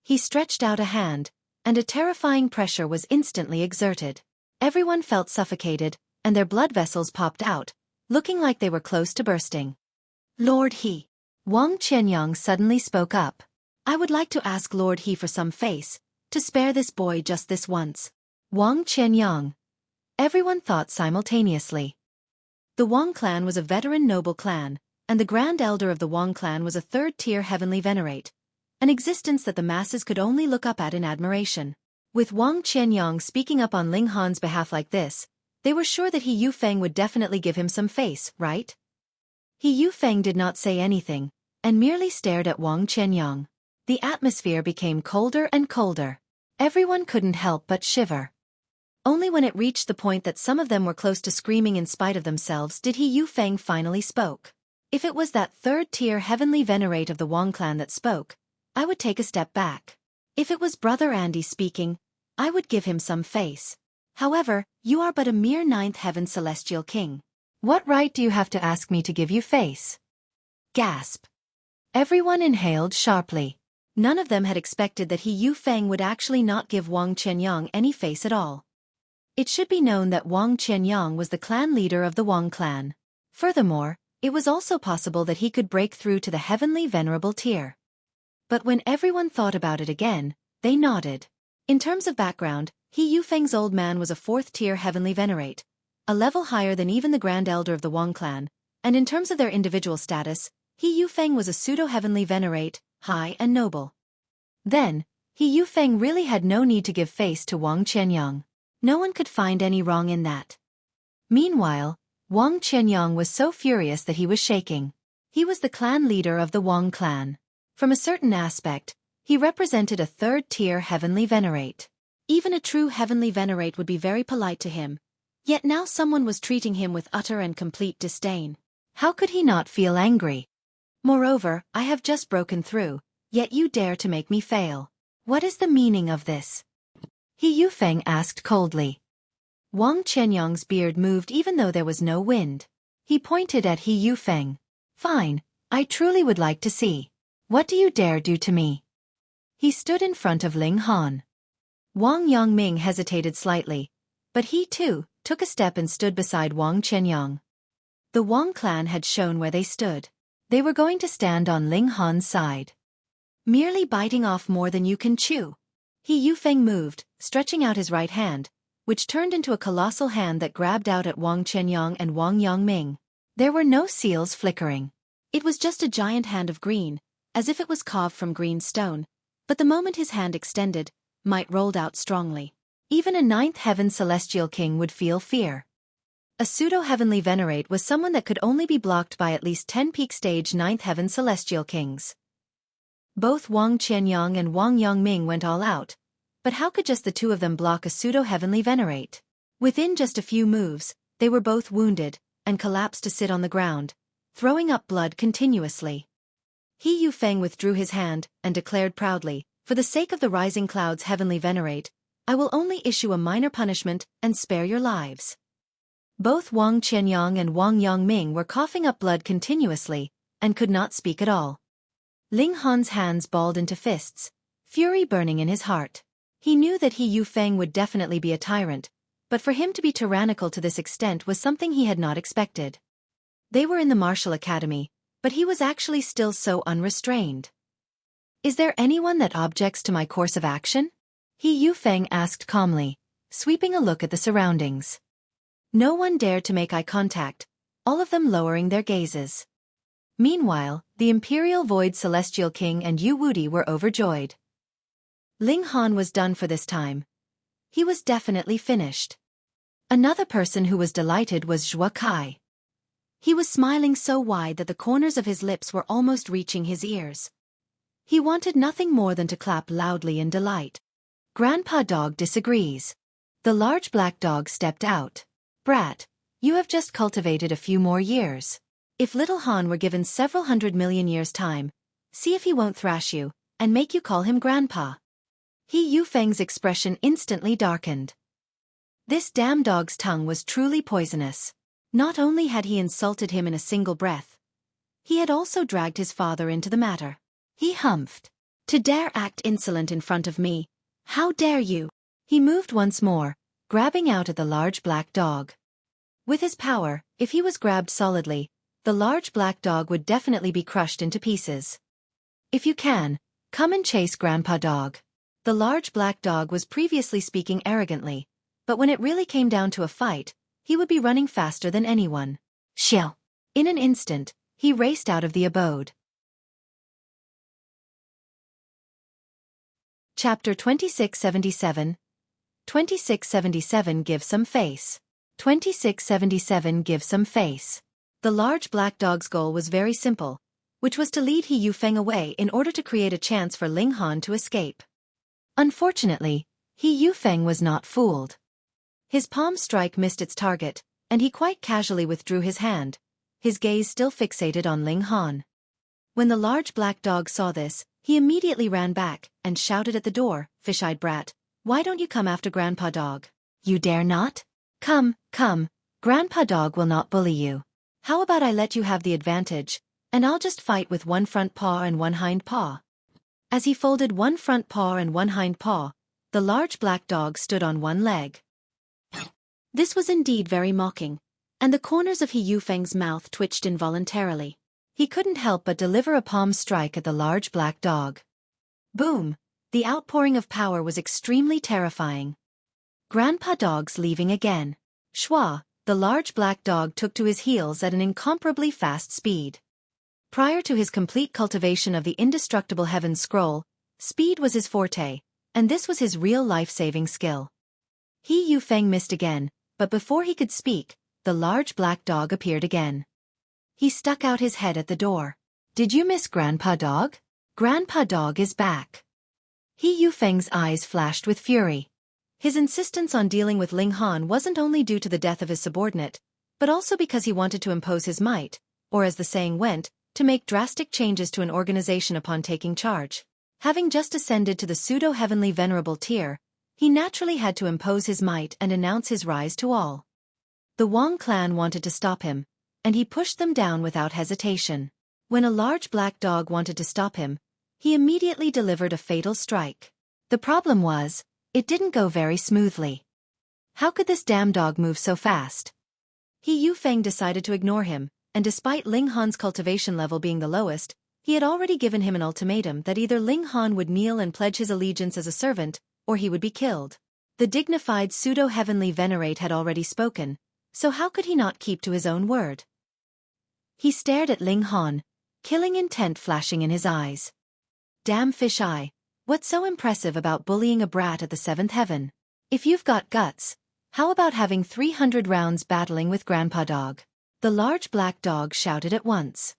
He stretched out a hand, and a terrifying pressure was instantly exerted. Everyone felt suffocated, and their blood vessels popped out, looking like they were close to bursting. Lord He. Wang Qianyang suddenly spoke up. I would like to ask Lord He for some face, to spare this boy just this once. Wang Qianyang. Everyone thought simultaneously. The Wang clan was a veteran noble clan, and the Grand Elder of the Wang clan was a third-tier heavenly Venerate, an existence that the masses could only look up at in admiration. With Wang Qianyang speaking up on Ling Han's behalf like this, they were sure that He Yufeng would definitely give him some face, right? He Yufeng did not say anything, and merely stared at Wang Qianyang. The atmosphere became colder and colder. Everyone couldn't help but shiver. Only when it reached the point that some of them were close to screaming in spite of themselves did He Yufeng finally spoke. If it was that third-tier heavenly Venerate of the Wang clan that spoke, I would take a step back. If it was Brother Andy speaking, I would give him some face. However, you are but a mere ninth heaven celestial king. What right do you have to ask me to give you face? Gasp. Everyone inhaled sharply. None of them had expected that He Yufeng would actually not give Wang Qianyang any face at all. It should be known that Wang Qianyang was the clan leader of the Wang clan. Furthermore, it was also possible that he could break through to the heavenly venerable tier. But when everyone thought about it again, they nodded. In terms of background, He Yufeng's old man was a fourth-tier heavenly Venerate, a level higher than even the Grand Elder of the Wang clan, and in terms of their individual status, He Yufeng was a pseudo-heavenly Venerate, high and noble. Then, He Yufeng really had no need to give face to Wang Qianyang. No one could find any wrong in that. Meanwhile, Wang Qianyang was so furious that he was shaking. He was the clan leader of the Wang clan. From a certain aspect, he represented a third-tier heavenly Venerate. Even a true heavenly Venerate would be very polite to him, yet now someone was treating him with utter and complete disdain. How could he not feel angry? Moreover, I have just broken through, yet you dare to make me fail. What is the meaning of this? He Yufeng asked coldly. Wang Qianyang's beard moved even though there was no wind. He pointed at He Yufeng. Fine, I truly would like to see. What do you dare do to me? He stood in front of Ling Han. Wang Yongming hesitated slightly, but he too took a step and stood beside Wang Qianyang. The Wang clan had shown where they stood. They were going to stand on Ling Han's side. Merely biting off more than you can chew. He Yufeng moved, stretching out his right hand, which turned into a colossal hand that grabbed out at Wang Qianyang and Wang Yangming. There were no seals flickering. It was just a giant hand of green, as if it was carved from green stone, but the moment his hand extended, might rolled out strongly. Even a ninth heaven celestial king would feel fear. A pseudo-heavenly Venerate was someone that could only be blocked by at least 10 peak stage ninth heaven celestial kings. Both Wang Qianyang and Wang Yangming went all out, but how could just the two of them block a pseudo-heavenly Venerate? Within just a few moves, they were both wounded, and collapsed to sit on the ground, throwing up blood continuously. He Yufeng withdrew his hand, and declared proudly, "For the sake of the rising cloud's heavenly Venerate, I will only issue a minor punishment and spare your lives." Both Wang Qianyang and Wang Yangming were coughing up blood continuously, and could not speak at all. Ling Han's hands balled into fists, fury burning in his heart. He knew that He Yufeng would definitely be a tyrant, but for him to be tyrannical to this extent was something he had not expected. They were in the martial academy, but he was actually still so unrestrained. "Is there anyone that objects to my course of action?" He Yufeng asked calmly, sweeping a look at the surroundings. No one dared to make eye contact, all of them lowering their gazes. Meanwhile, the Imperial Void Celestial King and Yu Wudi were overjoyed. Ling Han was done for this time. He was definitely finished. Another person who was delighted was Xueqi. He was smiling so wide that the corners of his lips were almost reaching his ears. He wanted nothing more than to clap loudly in delight. Grandpa Dog disagrees. The large black dog stepped out. "Brat, you have just cultivated a few more years. If little Han were given several 100 million years' time, see if he won't thrash you, and make you call him Grandpa." He Yufeng's expression instantly darkened. This damn dog's tongue was truly poisonous. Not only had he insulted him in a single breath, he had also dragged his father into the matter. He humphed. "To dare act insolent in front of me, how dare you?" He moved once more, grabbing out at the large black dog. With his power, if he was grabbed solidly, the large black dog would definitely be crushed into pieces. "If you can, come and chase Grandpa Dog." The large black dog was previously speaking arrogantly, but when it really came down to a fight, he would be running faster than anyone. Shill! In an instant, he raced out of the abode. Chapter 2677. 2677 Give Some Face. 2677 Give Some Face. The large black dog's goal was very simple, which was to lead He Yufeng away in order to create a chance for Ling Han to escape. Unfortunately, He Yufeng was not fooled. His palm strike missed its target, and he quite casually withdrew his hand, his gaze still fixated on Ling Han. When the large black dog saw this, he immediately ran back and shouted at the door, "Fish-eyed brat, why don't you come after Grandpa Dog? You dare not? Come, come, Grandpa Dog will not bully you. How about I let you have the advantage, and I'll just fight with one front paw and one hind paw." As he folded one front paw and one hind paw, the large black dog stood on one leg. This was indeed very mocking, and the corners of He Yufeng's mouth twitched involuntarily. He couldn't help but deliver a palm strike at the large black dog. Boom! The outpouring of power was extremely terrifying. Grandpa Dog's leaving again. Schwa, the large black dog took to his heels at an incomparably fast speed. Prior to his complete cultivation of the indestructible Heaven Scroll, speed was his forte, and this was his real life-saving skill. He Yufeng missed again, but before he could speak, the large black dog appeared again. He stuck out his head at the door. "Did you miss Grandpa Dog? Grandpa Dog is back." He Yufeng's eyes flashed with fury. His insistence on dealing with Ling Han wasn't only due to the death of his subordinate, but also because he wanted to impose his might, or as the saying went, to make drastic changes to an organization upon taking charge. Having just ascended to the pseudo-heavenly venerable tier, he naturally had to impose his might and announce his rise to all. The Wang clan wanted to stop him, and he pushed them down without hesitation. When a large black dog wanted to stop him, he immediately delivered a fatal strike. The problem was, it didn't go very smoothly. How could this damn dog move so fast? He Yufeng decided to ignore him, and despite Ling Han's cultivation level being the lowest, he had already given him an ultimatum that either Ling Han would kneel and pledge his allegiance as a servant, or he would be killed. The dignified Pseudo-Heavenly Venerate had already spoken, so how could he not keep to his own word? He stared at Ling Han, killing intent flashing in his eyes. Damn fish eye, what's so impressive about bullying a brat at the 7th heaven? If you've got guts, how about having 300 rounds battling with Grandpa Dog? The large black dog shouted at once.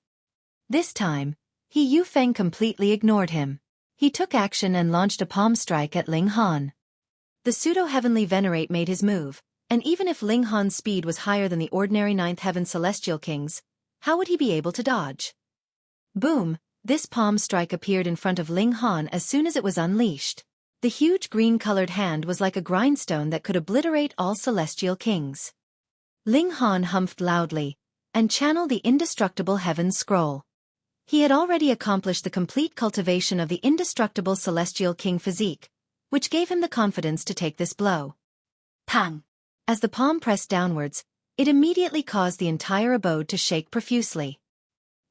This time, He Yufeng completely ignored him. He took action and launched a palm strike at Ling Han. The Pseudo-Heavenly Venerate made his move, and even if Ling Han's speed was higher than the ordinary 9th heaven celestial kings, how would he be able to dodge? Boom! This palm strike appeared in front of Ling Han as soon as it was unleashed. The huge green-colored hand was like a grindstone that could obliterate all celestial kings. Ling Han humphed loudly, and channeled the indestructible heaven scroll. He had already accomplished the complete cultivation of the indestructible celestial king Physique, which gave him the confidence to take this blow. Pang! As the palm pressed downwards, it immediately caused the entire abode to shake profusely.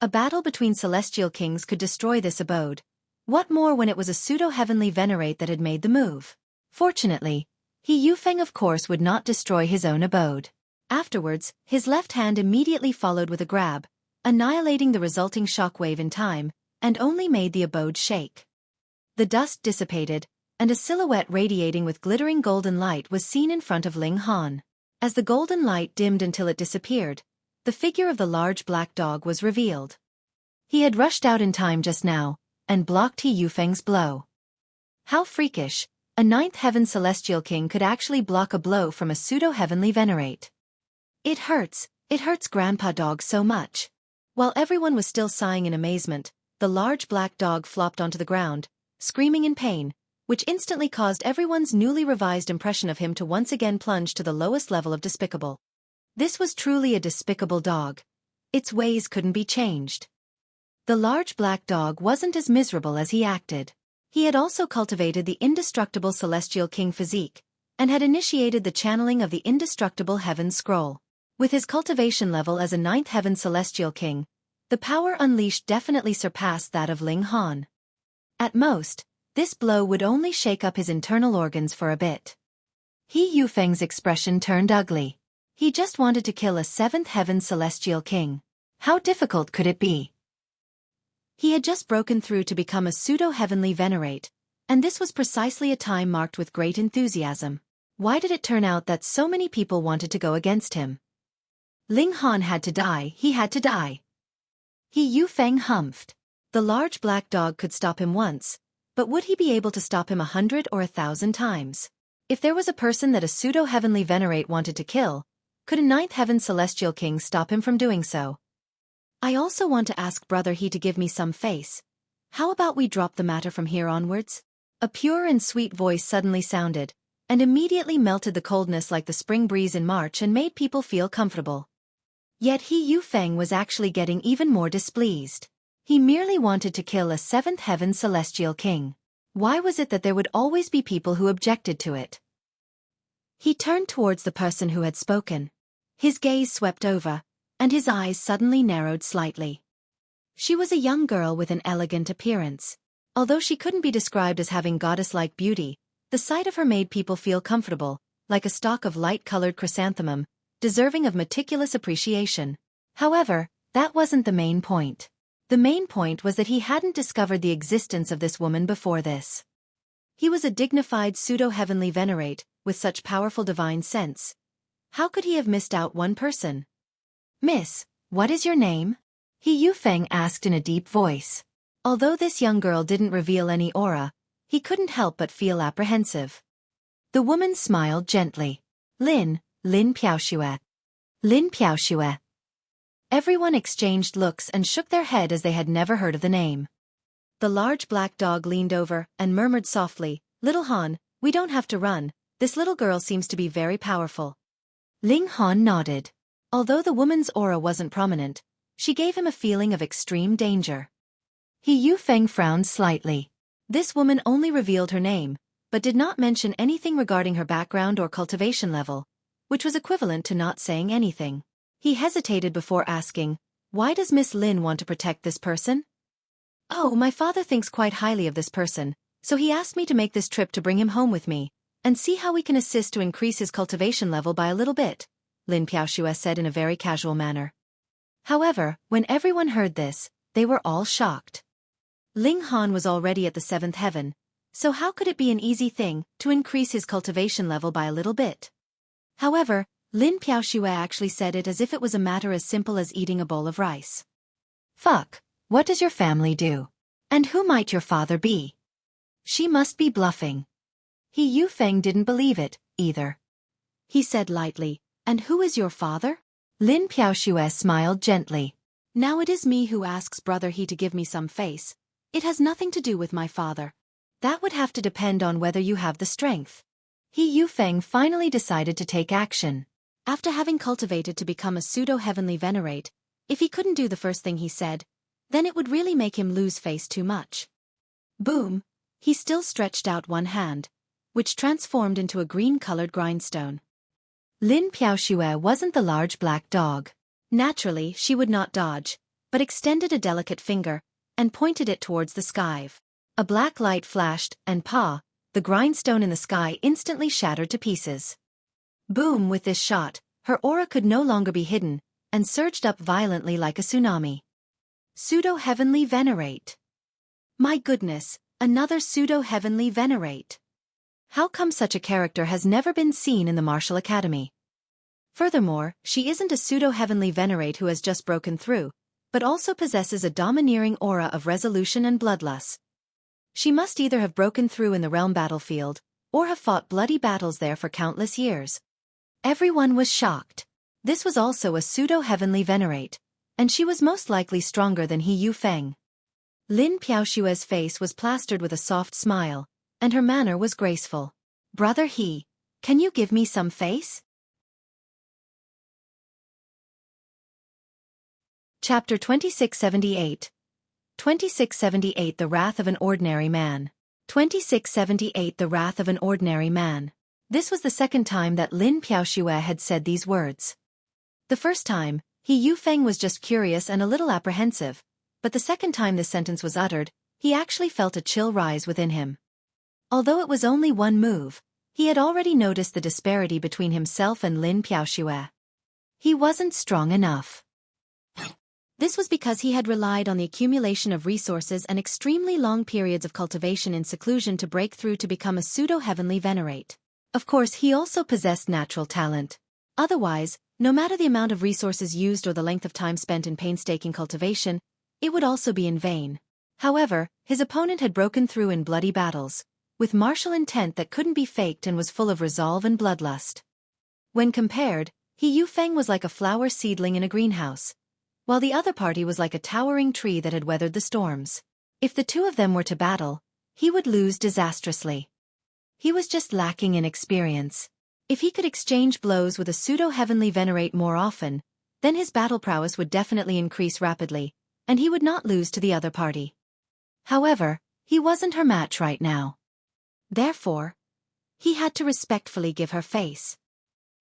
A battle between celestial kings could destroy this abode. What more when it was a Pseudo-Heavenly Venerate that had made the move? Fortunately, He Yufeng of course would not destroy his own abode. Afterwards, his left hand immediately followed with a grab, annihilating the resulting shockwave in time, and only made the abode shake. The dust dissipated, and a silhouette radiating with glittering golden light was seen in front of Ling Han. As the golden light dimmed until it disappeared, the figure of the large black dog was revealed. He had rushed out in time just now, and blocked He Yufeng's blow. How freakish, a 9th heaven celestial king could actually block a blow from a Pseudo-Heavenly Venerate. It hurts Grandpa Dog so much. While everyone was still sighing in amazement, the large black dog flopped onto the ground, screaming in pain, which instantly caused everyone's newly revised impression of him to once again plunge to the lowest level of despicable. This was truly a despicable dog. Its ways couldn't be changed. The large black dog wasn't as miserable as he acted. He had also cultivated the indestructible celestial king Physique, and had initiated the channeling of the indestructible heaven scroll. With his cultivation level as a 9th heaven celestial king, the power unleashed definitely surpassed that of Ling Han. At most, this blow would only shake up his internal organs for a bit. He Yufeng's expression turned ugly. He just wanted to kill a 7th heaven celestial king. How difficult could it be? He had just broken through to become a Pseudo-Heavenly Venerate, and this was precisely a time marked with great enthusiasm. Why did it turn out that so many people wanted to go against him? Ling Han had to die, he had to die. He Yufeng humphed. The large black dog could stop him once, but would he be able to stop him 100 or 1,000 times? If there was a person that a Pseudo-Heavenly Venerate wanted to kill, could a 9th heaven celestial king stop him from doing so? I also want to ask Brother He to give me some face. How about we drop the matter from here onwards? A pure and sweet voice suddenly sounded, and immediately melted the coldness like the spring breeze in March and made people feel comfortable. Yet He Yufeng was actually getting even more displeased. He merely wanted to kill a 7th heaven celestial king. Why was it that there would always be people who objected to it? He turned towards the person who had spoken. His gaze swept over, and his eyes suddenly narrowed slightly. She was a young girl with an elegant appearance. Although she couldn't be described as having goddess-like beauty, the sight of her made people feel comfortable, like a stalk of light-colored chrysanthemum, deserving of meticulous appreciation. However, that wasn't the main point. The main point was that he hadn't discovered the existence of this woman before this. He was a dignified Pseudo-Heavenly Venerate, with such powerful divine sense. How could he have missed out one person? Miss, what is your name? He Yufeng asked in a deep voice. Although this young girl didn't reveal any aura, he couldn't help but feel apprehensive. The woman smiled gently. Lin Piaoxue. Lin Piaoxue. Everyone exchanged looks and shook their head as they had never heard of the name. The large black dog leaned over and murmured softly, Little Han, we don't have to run, this little girl seems to be very powerful. Ling Han nodded. Although the woman's aura wasn't prominent, she gave him a feeling of extreme danger. He Yufeng frowned slightly. This woman only revealed her name, but did not mention anything regarding her background or cultivation level, which was equivalent to not saying anything. He hesitated before asking, "Why does Miss Lin want to protect this person?" "Oh, my father thinks quite highly of this person, so he asked me to make this trip to bring him home with me, and see how we can assist to increase his cultivation level by a little bit," Lin Piaoxue said in a very casual manner. However, when everyone heard this, they were all shocked. Ling Han was already at the 7th heaven, so how could it be an easy thing to increase his cultivation level by a little bit? However, Lin Piaoxue actually said it as if it was a matter as simple as eating a bowl of rice. "Fuck, what does your family do? And who might your father be? She must be bluffing." He Yufeng didn't believe it, either. He said lightly, "And who is your father?" Lin Piaoxue smiled gently. "Now it is me who asks Brother He to give me some face. It has nothing to do with my father. That would have to depend on whether you have the strength." He Yufeng finally decided to take action. After having cultivated to become a pseudo-heavenly venerate, if he couldn't do the first thing he said, then it would really make him lose face too much. Boom! He still stretched out one hand, which transformed into a green-colored grindstone. Lin Piaoxue wasn't the large black dog. Naturally, she would not dodge, but extended a delicate finger and pointed it towards the sky. A black light flashed, and the grindstone in the sky instantly shattered to pieces. Boom! With this shot, her aura could no longer be hidden, and surged up violently like a tsunami. Pseudo-Heavenly Venerate. My goodness, another Pseudo-Heavenly Venerate. How come such a character has never been seen in the martial academy? Furthermore, she isn't a Pseudo-Heavenly Venerate who has just broken through, but also possesses a domineering aura of resolution and bloodlust. She must either have broken through in the realm battlefield, or have fought bloody battles there for countless years. Everyone was shocked. This was also a Pseudo-Heavenly Venerate, and she was most likely stronger than He Yufeng. Lin Piaoxue's face was plastered with a soft smile, and her manner was graceful. "Brother He, can you give me some face?" Chapter 2678. 2678 The Wrath of an Ordinary Man. 2678 The Wrath of an Ordinary Man. This was the second time that Lin Piaoxue had said these words. The first time, He Yufeng was just curious and a little apprehensive, but the second time this sentence was uttered, he actually felt a chill rise within him. Although it was only one move, he had already noticed the disparity between himself and Lin Piaoxue. He wasn't strong enough. This was because he had relied on the accumulation of resources and extremely long periods of cultivation in seclusion to break through to become a pseudo-heavenly venerate. Of course, he also possessed natural talent. Otherwise, no matter the amount of resources used or the length of time spent in painstaking cultivation, it would also be in vain. However, his opponent had broken through in bloody battles, with martial intent that couldn't be faked and was full of resolve and bloodlust. When compared, He Yufeng was like a flower seedling in a greenhouse, while the other party was like a towering tree that had weathered the storms. If the two of them were to battle, he would lose disastrously. He was just lacking in experience. If he could exchange blows with a pseudo-heavenly venerate more often, then his battle prowess would definitely increase rapidly, and he would not lose to the other party. However, he wasn't her match right now. Therefore, he had to respectfully give her face.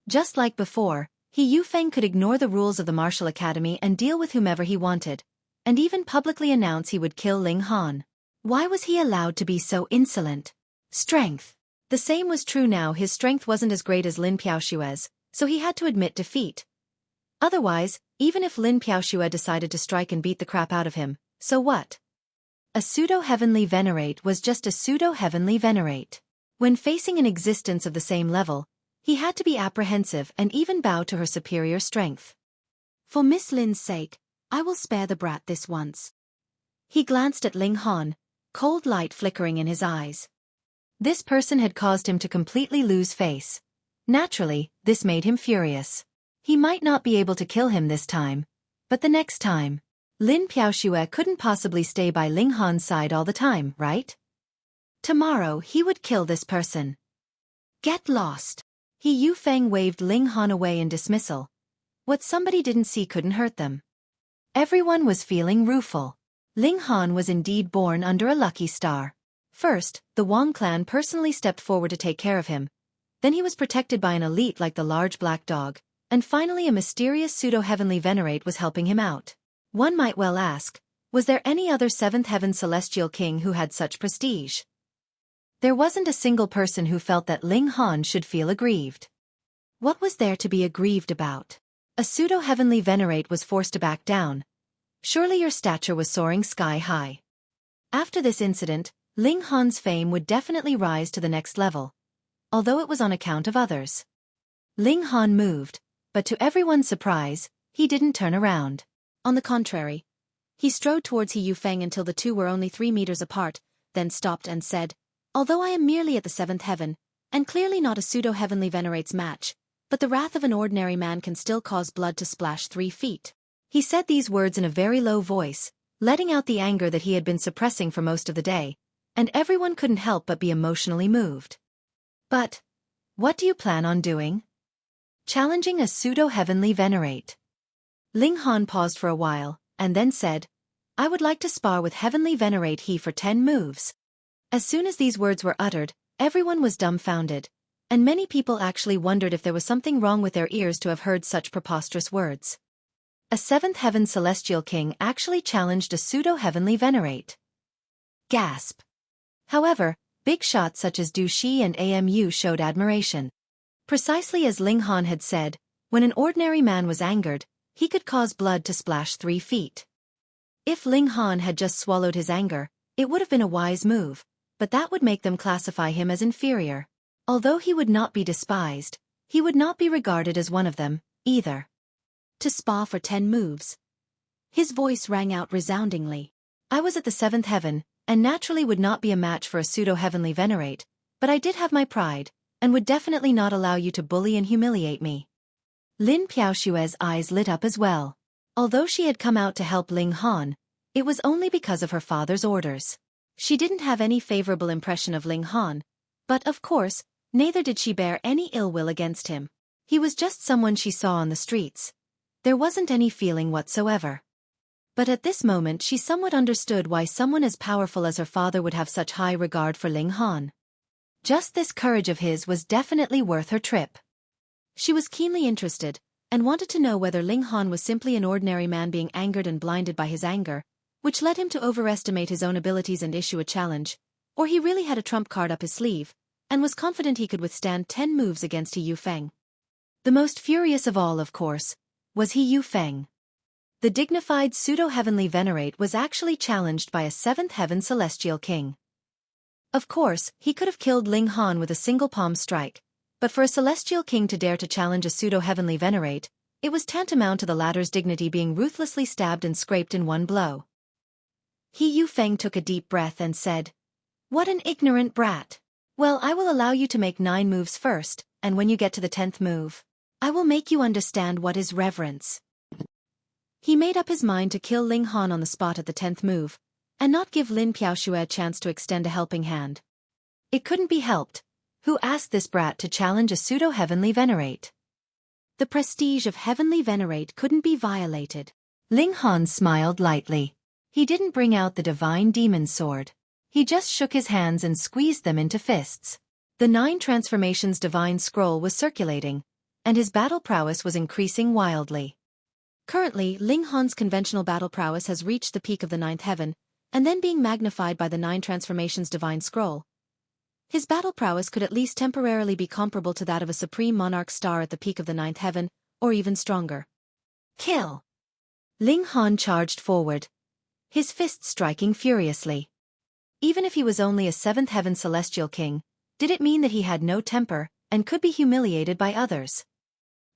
Just like before, He Yufeng could ignore the rules of the martial academy and deal with whomever he wanted, and even publicly announce he would kill Ling Han. Why was he allowed to be so insolent? Strength. The same was true now. His strength wasn't as great as Lin Piaoxue's, so he had to admit defeat. Otherwise, even if Lin Piaoxue decided to strike and beat the crap out of him, so what? A pseudo-heavenly venerate was just a pseudo-heavenly venerate. When facing an existence of the same level, he had to be apprehensive and even bow to her superior strength. For Miss Lin's sake, I will spare the brat this once. He glanced at Ling Han, cold light flickering in his eyes. This person had caused him to completely lose face. Naturally, this made him furious. He might not be able to kill him this time, but the next time. Lin Piaoxue couldn't possibly stay by Ling Han's side all the time, right? Tomorrow he would kill this person. Get lost. He Yufeng waved Ling Han away in dismissal. What somebody didn't see couldn't hurt them. Everyone was feeling rueful. Ling Han was indeed born under a lucky star. First, the Wang clan personally stepped forward to take care of him. Then he was protected by an elite like the large black dog, and finally a mysterious pseudo-heavenly Venerate was helping him out. One might well ask, was there any other seventh heaven celestial king who had such prestige? There wasn't a single person who felt that Ling Han should feel aggrieved. What was there to be aggrieved about? A pseudo-heavenly Venerate was forced to back down. Surely your stature was soaring sky high. After this incident, Ling Han's fame would definitely rise to the next level, although it was on account of others. Ling Han moved, but to everyone's surprise, he didn't turn around. On the contrary, he strode towards He Yufeng until the two were only 3 meters apart, then stopped and said, "Although I am merely at the 7th heaven, and clearly not a pseudo-heavenly Venerate's match, but the wrath of an ordinary man can still cause blood to splash 3 feet. He said these words in a very low voice, letting out the anger that he had been suppressing for most of the day, and everyone couldn't help but be emotionally moved. But, what do you plan on doing? Challenging a pseudo-heavenly Venerate. Ling Han paused for a while, and then said, I would like to spar with Heavenly Venerate He for 10 moves. As soon as these words were uttered, everyone was dumbfounded, and many people actually wondered if there was something wrong with their ears to have heard such preposterous words. A 7th heaven celestial king actually challenged a pseudo-heavenly Venerate. Gasp. However, big shots such as Du Shi and AMU showed admiration. Precisely as Ling Han had said, when an ordinary man was angered, he could cause blood to splash 3 feet. If Ling Han had just swallowed his anger, it would have been a wise move, but that would make them classify him as inferior. Although he would not be despised, he would not be regarded as one of them, either. To spa for 10 moves. His voice rang out resoundingly. I was at the 7th heaven, and naturally would not be a match for a pseudo-heavenly Venerate, but I did have my pride, and would definitely not allow you to bully and humiliate me. Lin Piaoshue's eyes lit up as well. Although she had come out to help Ling Han, it was only because of her father's orders. She didn't have any favorable impression of Ling Han, but of course, neither did she bear any ill will against him. He was just someone she saw on the streets. There wasn't any feeling whatsoever. But at this moment she somewhat understood why someone as powerful as her father would have such high regard for Ling Han. Just this courage of his was definitely worth her trip. She was keenly interested, and wanted to know whether Ling Han was simply an ordinary man being angered and blinded by his anger, which led him to overestimate his own abilities and issue a challenge, or he really had a trump card up his sleeve, and was confident he could withstand 10 moves against He Yufeng. The most furious of all, of course, was He Yufeng. The dignified pseudo-heavenly Venerate was actually challenged by a 7th heaven celestial king. Of course, he could have killed Ling Han with a single palm strike, but for a celestial king to dare to challenge a pseudo-heavenly Venerate, it was tantamount to the latter's dignity being ruthlessly stabbed and scraped in one blow. He Yufeng took a deep breath and said, What an ignorant brat. Well, I will allow you to make 9 moves first, and when you get to the 10th move, I will make you understand what is reverence. He made up his mind to kill Ling Han on the spot at the 10th move, and not give Lin Piaoshue a chance to extend a helping hand. It couldn't be helped. Who asked this brat to challenge a pseudo-heavenly Venerate? The prestige of heavenly Venerate couldn't be violated. Ling Han smiled lightly. He didn't bring out the divine demon sword. He just shook his hands and squeezed them into fists. The 9 transformations divine scroll was circulating, and his battle prowess was increasing wildly. Currently, Ling Han's conventional battle prowess has reached the peak of the 9th heaven, and then being magnified by the 9 transformations divine scroll. His battle prowess could at least temporarily be comparable to that of a supreme monarch star at the peak of the 9th heaven, or even stronger. Kill! Ling Han charged forward, his fists striking furiously. Even if he was only a 7th heaven celestial king, did it mean that he had no temper, and could be humiliated by others?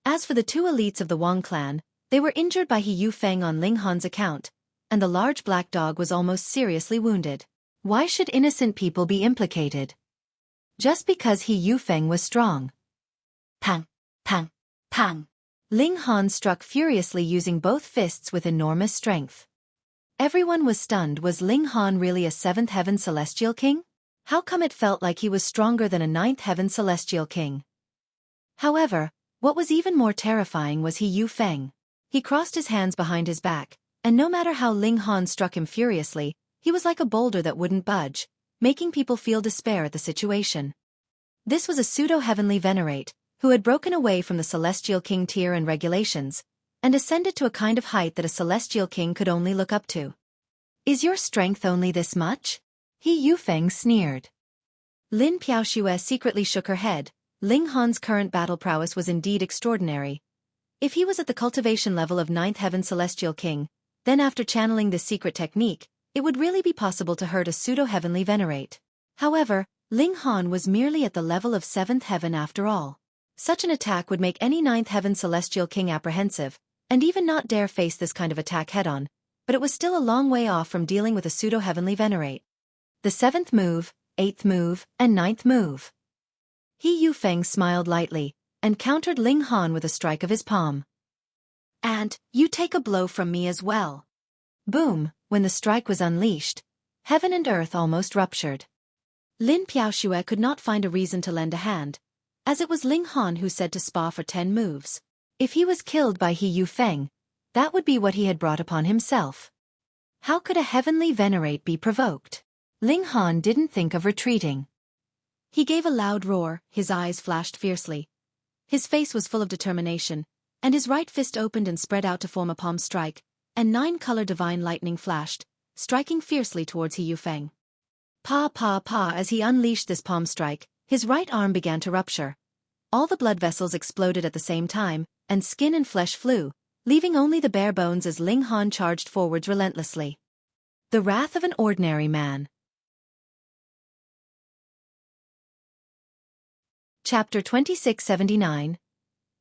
As for the 2 elites of the Wang clan, they were injured by He Yufeng on Ling Han's account, and the large black dog was almost seriously wounded. Why should innocent people be implicated? Just because He Yufeng was strong. Pang, pang, pang. Ling Han struck furiously using both fists with enormous strength. Everyone was stunned. Was Ling Han really a 7th heaven celestial king? How come it felt like he was stronger than a 9th heaven celestial king? However, what was even more terrifying was He Yufeng. He crossed his hands behind his back, and no matter how Ling Han struck him furiously, he was like a boulder that wouldn't budge, making people feel despair at the situation. This was a pseudo-heavenly Venerate, who had broken away from the Celestial King tier and regulations, and ascended to a kind of height that a Celestial King could only look up to. "Is your strength only this much?" He Yufeng sneered. Lin Piaoxue secretly shook her head. Ling Han's current battle prowess was indeed extraordinary. If he was at the cultivation level of 9th Heaven Celestial King, then after channeling this secret technique, it would really be possible to hurt a pseudo-heavenly Venerate. However, Ling Han was merely at the level of 7th Heaven after all. Such an attack would make any 9th Heaven Celestial King apprehensive, and even not dare face this kind of attack head-on, but it was still a long way off from dealing with a pseudo-heavenly Venerate. The 7th move, 8th move, and 9th move. He Yufeng smiled lightly, and countered Ling Han with a strike of his palm. "And, you take a blow from me as well." Boom, when the strike was unleashed, heaven and earth almost ruptured. Lin Piaoxue could not find a reason to lend a hand, as it was Ling Han who said to spa for 10 moves. If he was killed by He Yufeng, that would be what he had brought upon himself. How could a heavenly Venerate be provoked? Ling Han didn't think of retreating. He gave a loud roar, his eyes flashed fiercely. His face was full of determination, and his right fist opened and spread out to form a palm strike, and 9-color divine lightning flashed, striking fiercely towards He Yufeng. Pa pa pa. As he unleashed this palm strike, his right arm began to rupture. All the blood vessels exploded at the same time, and skin and flesh flew, leaving only the bare bones as Ling Han charged forwards relentlessly. The wrath of an ordinary man. Chapter 2679.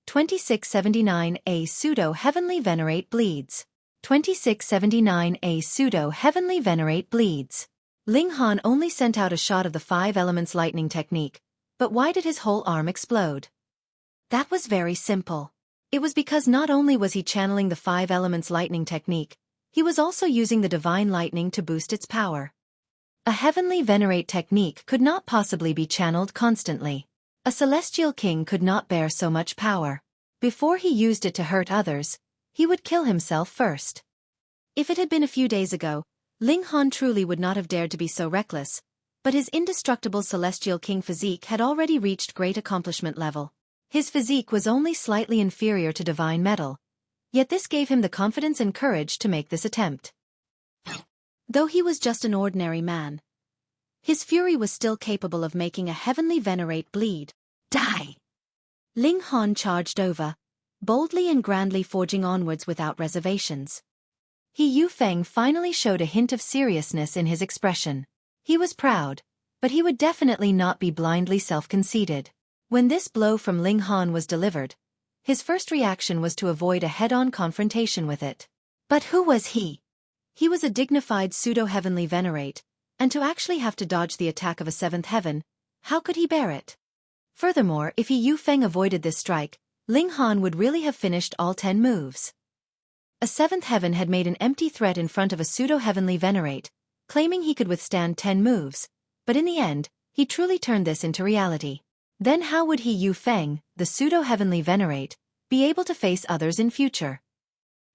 2679. A Pseudo-Heavenly Venerate bleeds. 2679. A Pseudo-Heavenly Venerate bleeds. Ling Han only sent out a shot of the 5 elements lightning technique, but why did his whole arm explode? That was very simple. It was because not only was he channeling the 5 elements lightning technique, he was also using the divine lightning to boost its power. A heavenly Venerate technique could not possibly be channeled constantly. A celestial king could not bear so much power. Before he used it to hurt others, he would kill himself first. If it had been a few days ago, Ling Han truly would not have dared to be so reckless, but his indestructible celestial king physique had already reached great accomplishment level. His physique was only slightly inferior to divine metal, yet this gave him the confidence and courage to make this attempt. Though he was just an ordinary man, his fury was still capable of making a heavenly Venerate bleed. Die! Ling Han charged over, boldly and grandly forging onwards without reservations. He Yufeng finally showed a hint of seriousness in his expression. He was proud, but he would definitely not be blindly self-conceited. When this blow from Ling Han was delivered, his first reaction was to avoid a head-on confrontation with it. But who was he? He was a dignified pseudo-heavenly Venerate, and to actually have to dodge the attack of a 7th heaven, how could he bear it? Furthermore, if He Yufeng avoided this strike, Ling Han would really have finished all 10 moves. A 7th heaven had made an empty threat in front of a pseudo-heavenly Venerate, claiming he could withstand 10 moves, but in the end, he truly turned this into reality. Then how would He Yufeng, the pseudo-heavenly Venerate, be able to face others in future?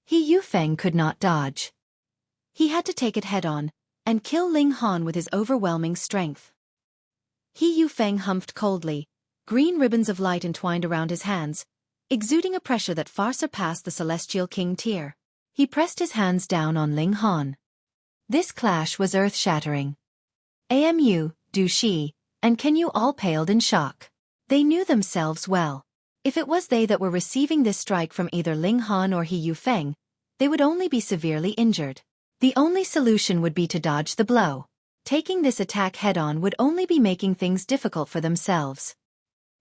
He Yufeng could not dodge. He had to take it head-on, and kill Ling Han with his overwhelming strength. He Yufeng humphed coldly, green ribbons of light entwined around his hands, exuding a pressure that far surpassed the Celestial King tier. He pressed his hands down on Ling Han. This clash was earth-shattering. Amu, Du Shi, and Can You all paled in shock. They knew themselves well. If it was they that were receiving this strike from either Ling Han or He Yufeng, they would only be severely injured. The only solution would be to dodge the blow. Taking this attack head-on would only be making things difficult for themselves.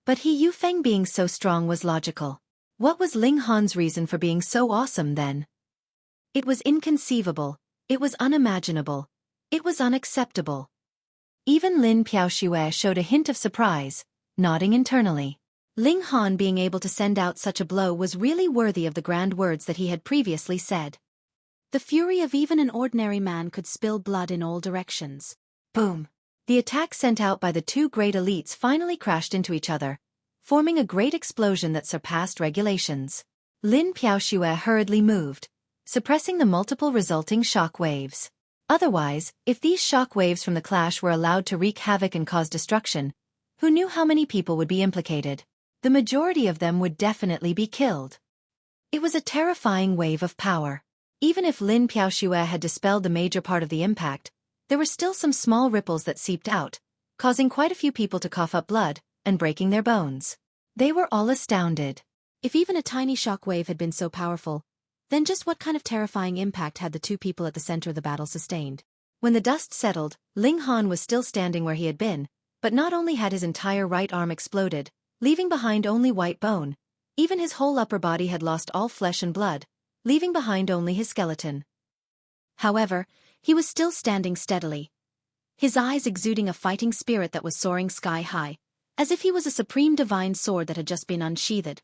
But He Yufeng being so strong was logical. What was Ling Han's reason for being so awesome then? It was inconceivable, it was unimaginable, it was unacceptable. Even Lin Piaoxue showed a hint of surprise, nodding internally. Ling Han being able to send out such a blow was really worthy of the grand words that he had previously said. The fury of even an ordinary man could spill blood in all directions. Boom! The attack sent out by the 2 great elites finally crashed into each other, forming a great explosion that surpassed regulations. Lin Piaoxue hurriedly moved, suppressing the multiple resulting shock waves. Otherwise, if these shock waves from the clash were allowed to wreak havoc and cause destruction, who knew how many people would be implicated? The majority of them would definitely be killed. It was a terrifying wave of power. Even if Lin Piaoxue had dispelled the major part of the impact, there were still some small ripples that seeped out, causing quite a few people to cough up blood and breaking their bones. They were all astounded. If even a tiny shock wave had been so powerful, then just what kind of terrifying impact had the two people at the center of the battle sustained? When the dust settled, Ling Han was still standing where he had been, but not only had his entire right arm exploded, leaving behind only white bone, even his whole upper body had lost all flesh and blood, leaving behind only his skeleton. However, he was still standing steadily, his eyes exuding a fighting spirit that was soaring sky high, as if he was a supreme divine sword that had just been unsheathed.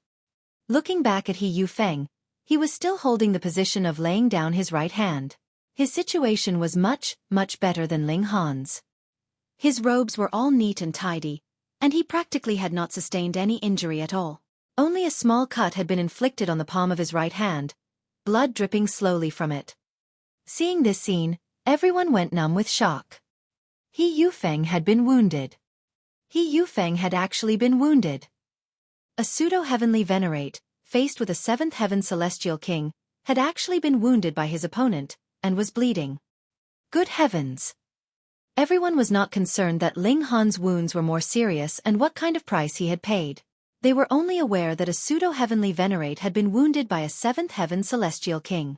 Looking back at He Yufeng, he was still holding the position of laying down his right hand. His situation was much, much better than Ling Han's. His robes were all neat and tidy, and he practically had not sustained any injury at all. Only a small cut had been inflicted on the palm of his right hand, blood dripping slowly from it. Seeing this scene, everyone went numb with shock. He Yufeng had been wounded. He Yufeng had actually been wounded. A pseudo-heavenly Venerate, faced with a seventh heaven celestial king, had actually been wounded by his opponent, and was bleeding. Good heavens! Everyone was not concerned that Ling Han's wounds were more serious and what kind of price he had paid. They were only aware that a pseudo-heavenly Venerate had been wounded by a seventh heaven celestial king.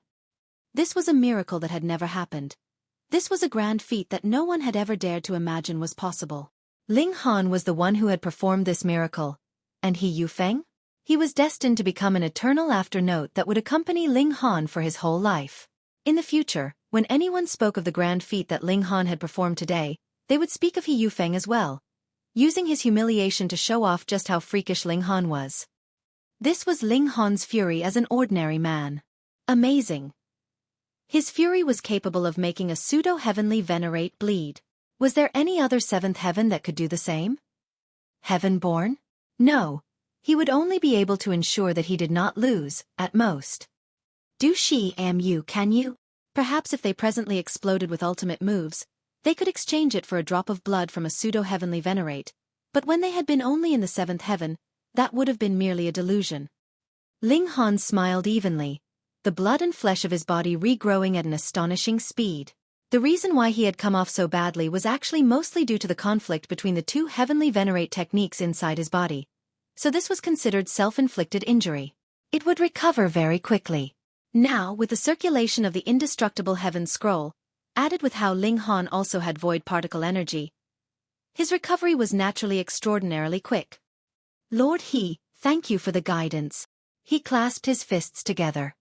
This was a miracle that had never happened. This was a grand feat that no one had ever dared to imagine was possible. Ling Han was the one who had performed this miracle. And He Yufeng? He was destined to become an eternal afternote that would accompany Ling Han for his whole life. In the future, when anyone spoke of the grand feat that Ling Han had performed today, they would speak of He Yufeng as well, using his humiliation to show off just how freakish Ling Han was. This was Ling Han's fury as an ordinary man. Amazing. His fury was capable of making a pseudo-heavenly Venerate bleed. Was there any other seventh heaven that could do the same? Heaven-born? No. He would only be able to ensure that he did not lose, at most. Do she you can you? Perhaps if they presently exploded with ultimate moves, they could exchange it for a drop of blood from a pseudo-heavenly Venerate, but when they had been only in the seventh heaven, that would have been merely a delusion. Ling Han smiled evenly, the blood and flesh of his body regrowing at an astonishing speed. The reason why he had come off so badly was actually mostly due to the conflict between the two heavenly Venerate techniques inside his body, so this was considered self-inflicted injury. It would recover very quickly. Now, with the circulation of the indestructible heaven scroll, added with how Ling Han also had void particle energy, his recovery was naturally extraordinarily quick. Lord He, thank you for the guidance. He clasped his fists together.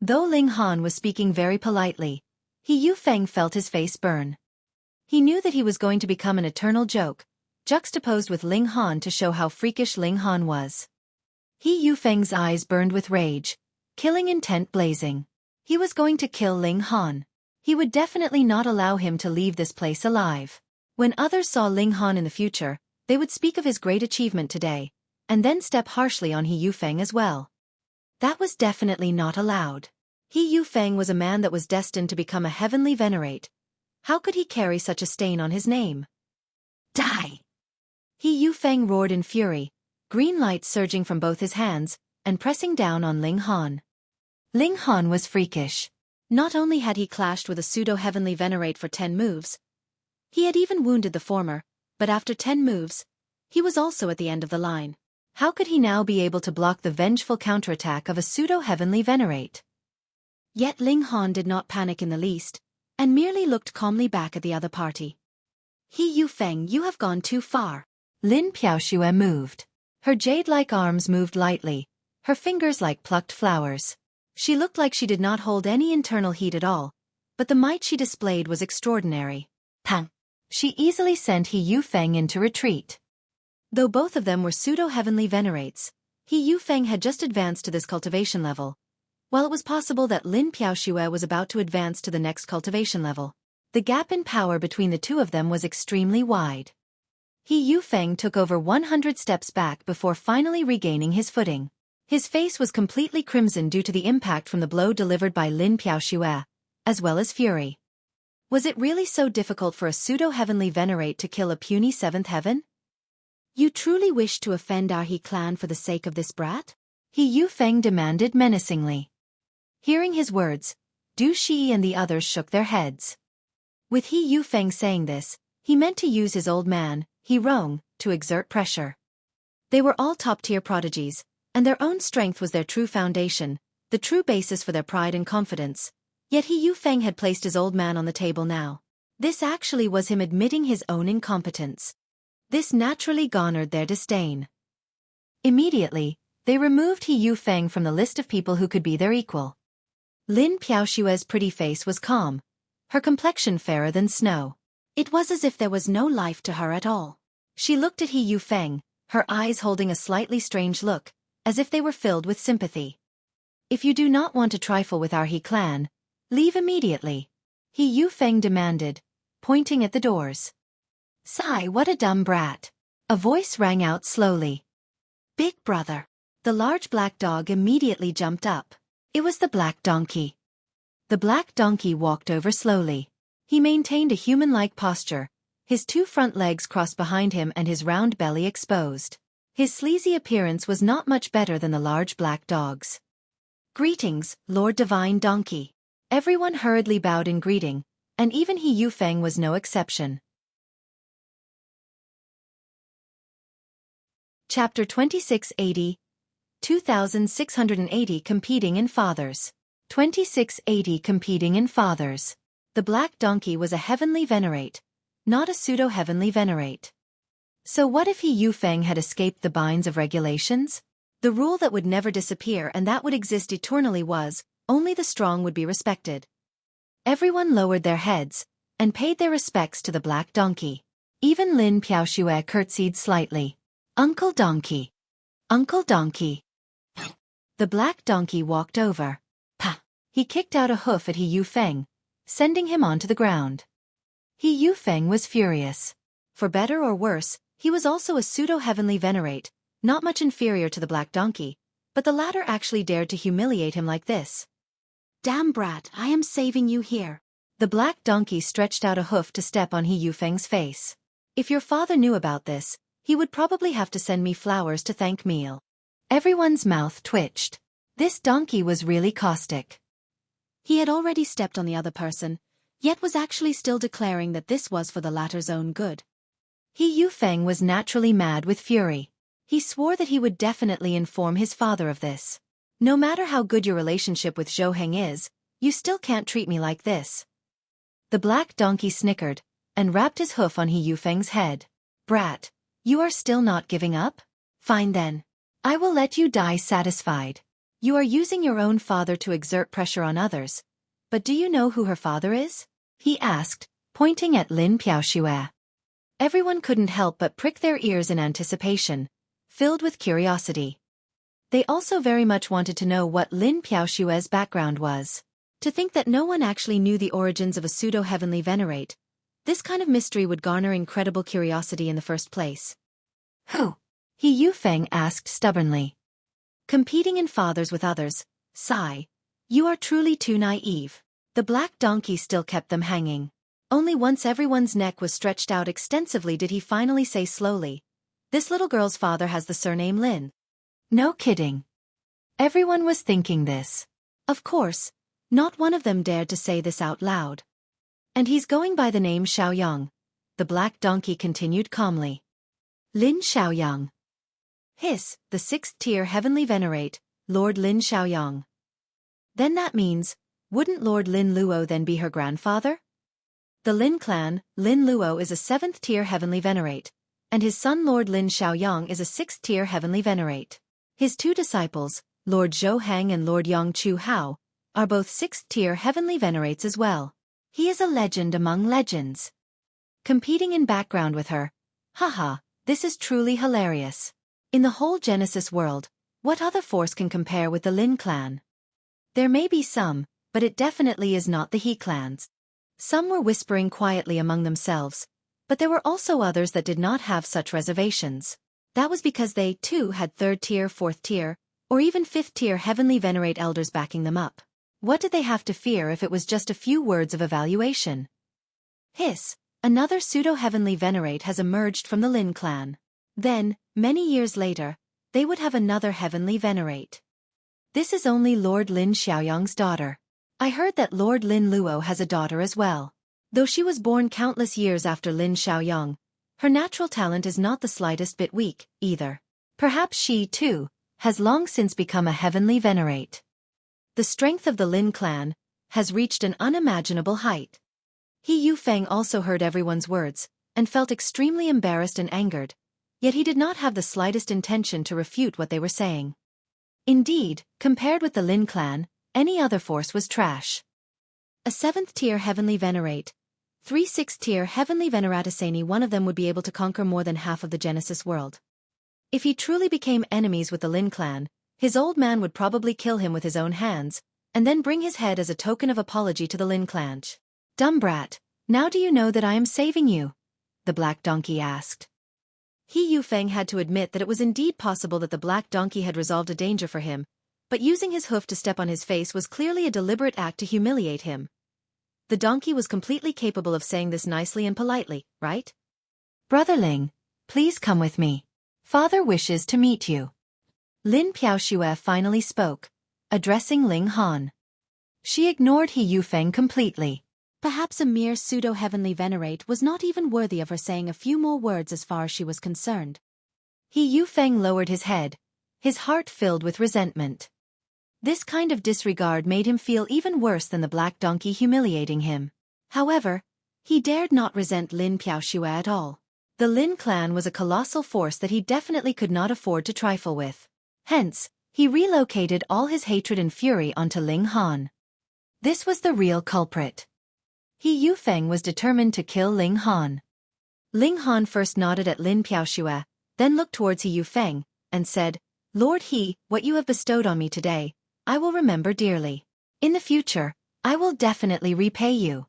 Though Ling Han was speaking very politely, He Yufeng felt his face burn. He knew that he was going to become an eternal joke, juxtaposed with Ling Han to show how freakish Ling Han was. He Yufeng's eyes burned with rage, killing intent blazing. He was going to kill Ling Han. He would definitely not allow him to leave this place alive. When others saw Ling Han in the future, they would speak of his great achievement today, and then step harshly on He Yufeng as well. That was definitely not allowed. He Yufeng was a man that was destined to become a heavenly Venerate. How could he carry such a stain on his name? Die! He Yufeng roared in fury, green light surging from both his hands, and pressing down on Ling Han. Ling Han was freakish. Not only had he clashed with a pseudo-heavenly Venerate for 10 moves, he had even wounded the former, but after 10 moves, he was also at the end of the line. How could he now be able to block the vengeful counterattack of a pseudo-heavenly Venerate? Yet Ling Han did not panic in the least, and merely looked calmly back at the other party. He Yufeng, you have gone too far. Lin Piaoxue moved. Her jade-like arms moved lightly, her fingers like plucked flowers. She looked like she did not hold any internal heat at all, but the might she displayed was extraordinary. Pang! She easily sent He Yufeng into retreat. Though both of them were pseudo-heavenly Venerates, He Yufeng had just advanced to this cultivation level, while it was possible that Lin Piaoxue was about to advance to the next cultivation level. The gap in power between the two of them was extremely wide. He Yufeng took over 100 steps back before finally regaining his footing. His face was completely crimson due to the impact from the blow delivered by Lin Piaoxue, as well as fury. Was it really so difficult for a pseudo-heavenly Venerate to kill a puny seventh heaven? You truly wish to offend our He clan for the sake of this brat? He Yufeng demanded menacingly. Hearing his words, Du Shi and the others shook their heads. With He Yufeng saying this, he meant to use his old man, He Rong, to exert pressure. They were all top-tier prodigies, and their own strength was their true foundation, the true basis for their pride and confidence. Yet He Yufeng had placed his old man on the table now. This actually was him admitting his own incompetence. This naturally garnered their disdain. Immediately, they removed He Yufeng from the list of people who could be their equal. Lin Piaoshue's pretty face was calm, her complexion fairer than snow. It was as if there was no life to her at all. She looked at He Yufeng, her eyes holding a slightly strange look, as if they were filled with sympathy. If you do not want to trifle with our He clan, leave immediately, He Yufeng demanded, pointing at the doors. Sigh, what a dumb brat. A voice rang out slowly. Big brother. The large black dog immediately jumped up. It was the black donkey. The black donkey walked over slowly. He maintained a human-like posture, his two front legs crossed behind him and his round belly exposed. His sleazy appearance was not much better than the large black dog's. Greetings, Lord Divine Donkey. Everyone hurriedly bowed in greeting, and even He Yufeng was no exception. Chapter 2680, 2680 Competing in Fathers. 2680 Competing in Fathers. The black donkey was a heavenly Venerate, not a pseudo-heavenly Venerate. So what if He Yufeng had escaped the binds of regulations? The rule that would never disappear and that would exist eternally was, only the strong would be respected. Everyone lowered their heads, and paid their respects to the black donkey. Even Lin Piaoshue curtsied slightly. Uncle Donkey. Uncle Donkey. The black donkey walked over. Pah! He kicked out a hoof at He Yufeng, sending him onto the ground. He Yufeng was furious. For better or worse, he was also a pseudo-heavenly Venerate, not much inferior to the black donkey, but the latter actually dared to humiliate him like this. Damn brat, I am saving you here. The black donkey stretched out a hoof to step on He Yufeng's face. If your father knew about this, he would probably have to send me flowers to thank me. Everyone's mouth twitched. This donkey was really caustic. He had already stepped on the other person, yet was actually still declaring that this was for the latter's own good. He Yufeng was naturally mad with fury. He swore that he would definitely inform his father of this. No matter how good your relationship with Xueqi is, you still can't treat me like this. The black donkey snickered, and rapped his hoof on He Yufeng's head. Brat, you are still not giving up? Fine then. I will let you die satisfied. You are using your own father to exert pressure on others. But do you know who her father is? He asked, pointing at Lin Piaoshue. Everyone couldn't help but prick their ears in anticipation, filled with curiosity. They also very much wanted to know what Lin Piaoshue's background was. To think that no one actually knew the origins of a pseudo-heavenly Venerate, this kind of mystery would garner incredible curiosity in the first place. Who? He Yufeng asked stubbornly. Competing in fathers with others, sigh. You are truly too naive. The black donkey still kept them hanging. Only once everyone's neck was stretched out extensively did he finally say slowly, this little girl's father has the surname Lin. No kidding. Everyone was thinking this. Of course, not one of them dared to say this out loud. And he's going by the name Xiaoyang, the black donkey continued calmly. Lin Xiaoyang. Hiss, the 6th-tier heavenly Venerate, Lord Lin Xiaoyang. Then that means, wouldn't Lord Lin Luo then be her grandfather? The Lin clan, Lin Luo is a 7th-tier heavenly Venerate, and his son Lord Lin Xiaoyang is a 6th-tier heavenly Venerate. His two disciples, Lord Zhou Heng and Lord Yang Chu Hao, are both 6th-tier heavenly Venerates as well. He is a legend among legends. Competing in background with her. Haha, this is truly hilarious. In the whole Genesis world, what other force can compare with the Lin clan? There may be some, but it definitely is not the He clans. Some were whispering quietly among themselves, but there were also others that did not have such reservations. That was because they, too, had 3rd-tier, 4th-tier, or even 5th-tier heavenly Venerate elders backing them up. What did they have to fear if it was just a few words of evaluation? Hiss, another pseudo-heavenly Venerate has emerged from the Lin clan. Then, many years later, they would have another heavenly Venerate. This is only Lord Lin Xiaoyang's daughter. I heard that Lord Lin Luo has a daughter as well. Though she was born countless years after Lin Xiaoyang, her natural talent is not the slightest bit weak, either. Perhaps she, too, has long since become a heavenly Venerate. The strength of the Lin clan has reached an unimaginable height. He Yufeng also heard everyone's words, and felt extremely embarrassed and angered, yet he did not have the slightest intention to refute what they were saying. Indeed, compared with the Lin clan, any other force was trash. A 7th-tier heavenly Venerate, 3 6th-tier heavenly Venerates, any one of them would be able to conquer more than half of the Genesis world. If he truly became enemies with the Lin clan, his old man would probably kill him with his own hands, and then bring his head as a token of apology to the Lin clan. Dumb brat, now do you know that I am saving you? The black donkey asked. He Yufeng had to admit that it was indeed possible that the black donkey had resolved a danger for him, but using his hoof to step on his face was clearly a deliberate act to humiliate him. The donkey was completely capable of saying this nicely and politely, right? Brother Ling, please come with me. Father wishes to meet you. Lin Piaoxue finally spoke, addressing Ling Han. She ignored He Yufeng completely. Perhaps a mere pseudo-heavenly Venerate was not even worthy of her saying a few more words as far as she was concerned. He Yufeng lowered his head, his heart filled with resentment. This kind of disregard made him feel even worse than the black donkey humiliating him. However, he dared not resent Lin Piaoxue at all. The Lin clan was a colossal force that he definitely could not afford to trifle with. Hence, he relocated all his hatred and fury onto Ling Han. This was the real culprit. He Yufeng was determined to kill Ling Han. Ling Han first nodded at Lin Piaoxue, then looked towards He Yufeng, and said, Lord He, what you have bestowed on me today, I will remember dearly. In the future, I will definitely repay you.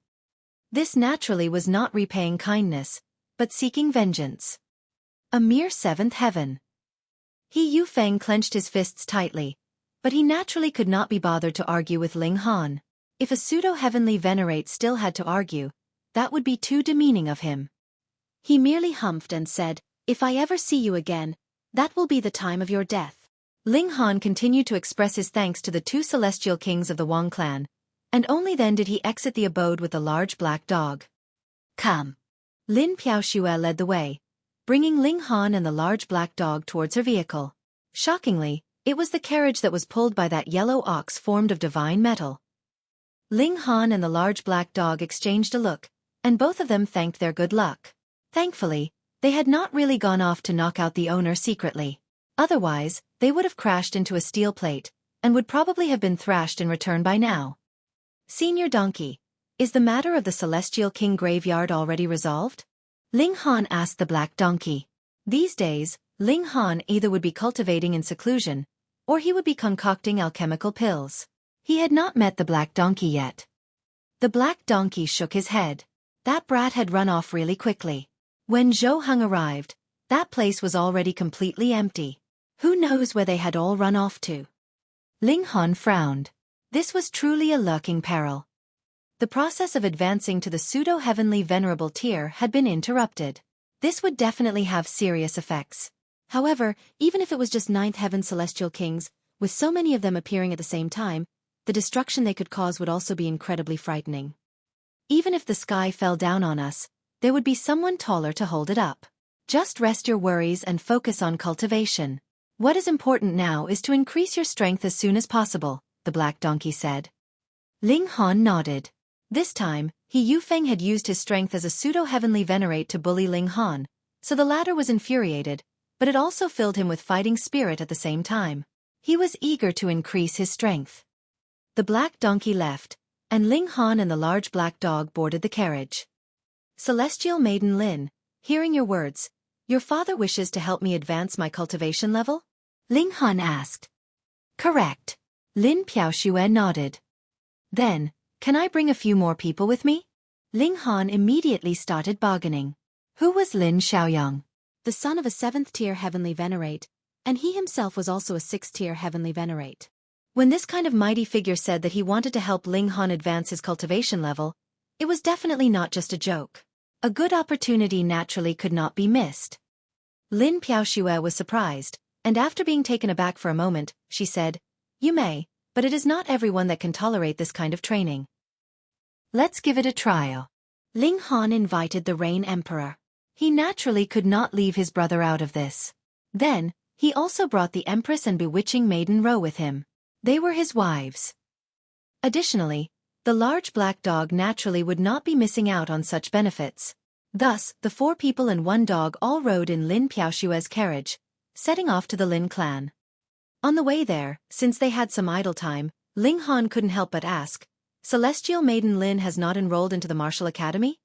This naturally was not repaying kindness, but seeking vengeance. A mere 7th heaven. He Yufeng clenched his fists tightly, but he naturally could not be bothered to argue with Ling Han. If a pseudo-heavenly Venerate still had to argue, that would be too demeaning of him. He merely humphed and said, If I ever see you again, that will be the time of your death. Ling Han continued to express his thanks to the 2 celestial kings of the Wang clan, and only then did he exit the abode with the large black dog. Come. Lin Piaoxue led the way, bringing Ling Han and the large black dog towards her vehicle. Shockingly, it was the carriage that was pulled by that yellow ox formed of divine metal. Ling Han and the large black dog exchanged a look, and both of them thanked their good luck. Thankfully, they had not really gone off to knock out the owner secretly. Otherwise, they would have crashed into a steel plate, and would probably have been thrashed in return by now. Senior Donkey, is the matter of the Celestial King graveyard already resolved? Ling Han asked the black donkey. These days, Ling Han either would be cultivating in seclusion, or he would be concocting alchemical pills. He had not met the black donkey yet. The black donkey shook his head. That brat had run off really quickly. When Zhou Heng arrived, that place was already completely empty. Who knows where they had all run off to? Ling Han frowned. This was truly a lurking peril. The process of advancing to the pseudo-heavenly venerable tier had been interrupted. This would definitely have serious effects. However, even if it was just 9th heaven celestial kings, with so many of them appearing at the same time, the destruction they could cause would also be incredibly frightening. Even if the sky fell down on us, there would be someone taller to hold it up. Just rest your worries and focus on cultivation. What is important now is to increase your strength as soon as possible, the black donkey said. Ling Han nodded. This time, He Yufeng had used his strength as a pseudo-heavenly Venerate to bully Ling Han, so the latter was infuriated, but it also filled him with fighting spirit at the same time. He was eager to increase his strength. The black donkey left, and Ling Han and the large black dog boarded the carriage. Celestial Maiden Lin, hearing your words, your father wishes to help me advance my cultivation level? Ling Han asked. Correct. Lin Piaoxue nodded. Then, can I bring a few more people with me? Ling Han immediately started bargaining. Who was Lin Xiaoyang? The son of a 7th-tier heavenly Venerate, and he himself was also a 6th-tier heavenly Venerate. When this kind of mighty figure said that he wanted to help Ling Han advance his cultivation level, It was definitely not just a joke. A good opportunity naturally could not be missed. Lin Piaoxue was surprised, and after being taken aback for a moment, she said, "You may, but it is not everyone that can tolerate this kind of training. Let's give it a trial." Ling Han invited the Rain Emperor. He naturally could not leave his brother out of this. Then, he also brought the Empress and bewitching Maiden Ro with him. They were his wives. Additionally, the large black dog naturally would not be missing out on such benefits. Thus, the 4 people and 1 dog all rode in Lin Piaoxue's carriage, setting off to the Lin clan. On the way there, since they had some idle time, Ling Han couldn't help but ask, "Celestial Maiden Lin has not enrolled into the martial academy?"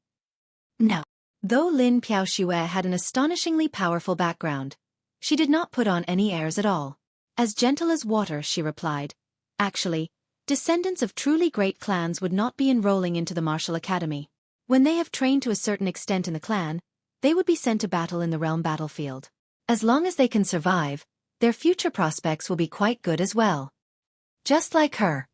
No. Though Lin Piaoxue had an astonishingly powerful background, she did not put on any airs at all. As gentle as water, she replied, "Actually, descendants of truly great clans would not be enrolling into the martial academy. When they have trained to a certain extent in the clan, they would be sent to battle in the realm battlefield. As long as they can survive, their future prospects will be quite good as well." Just like her.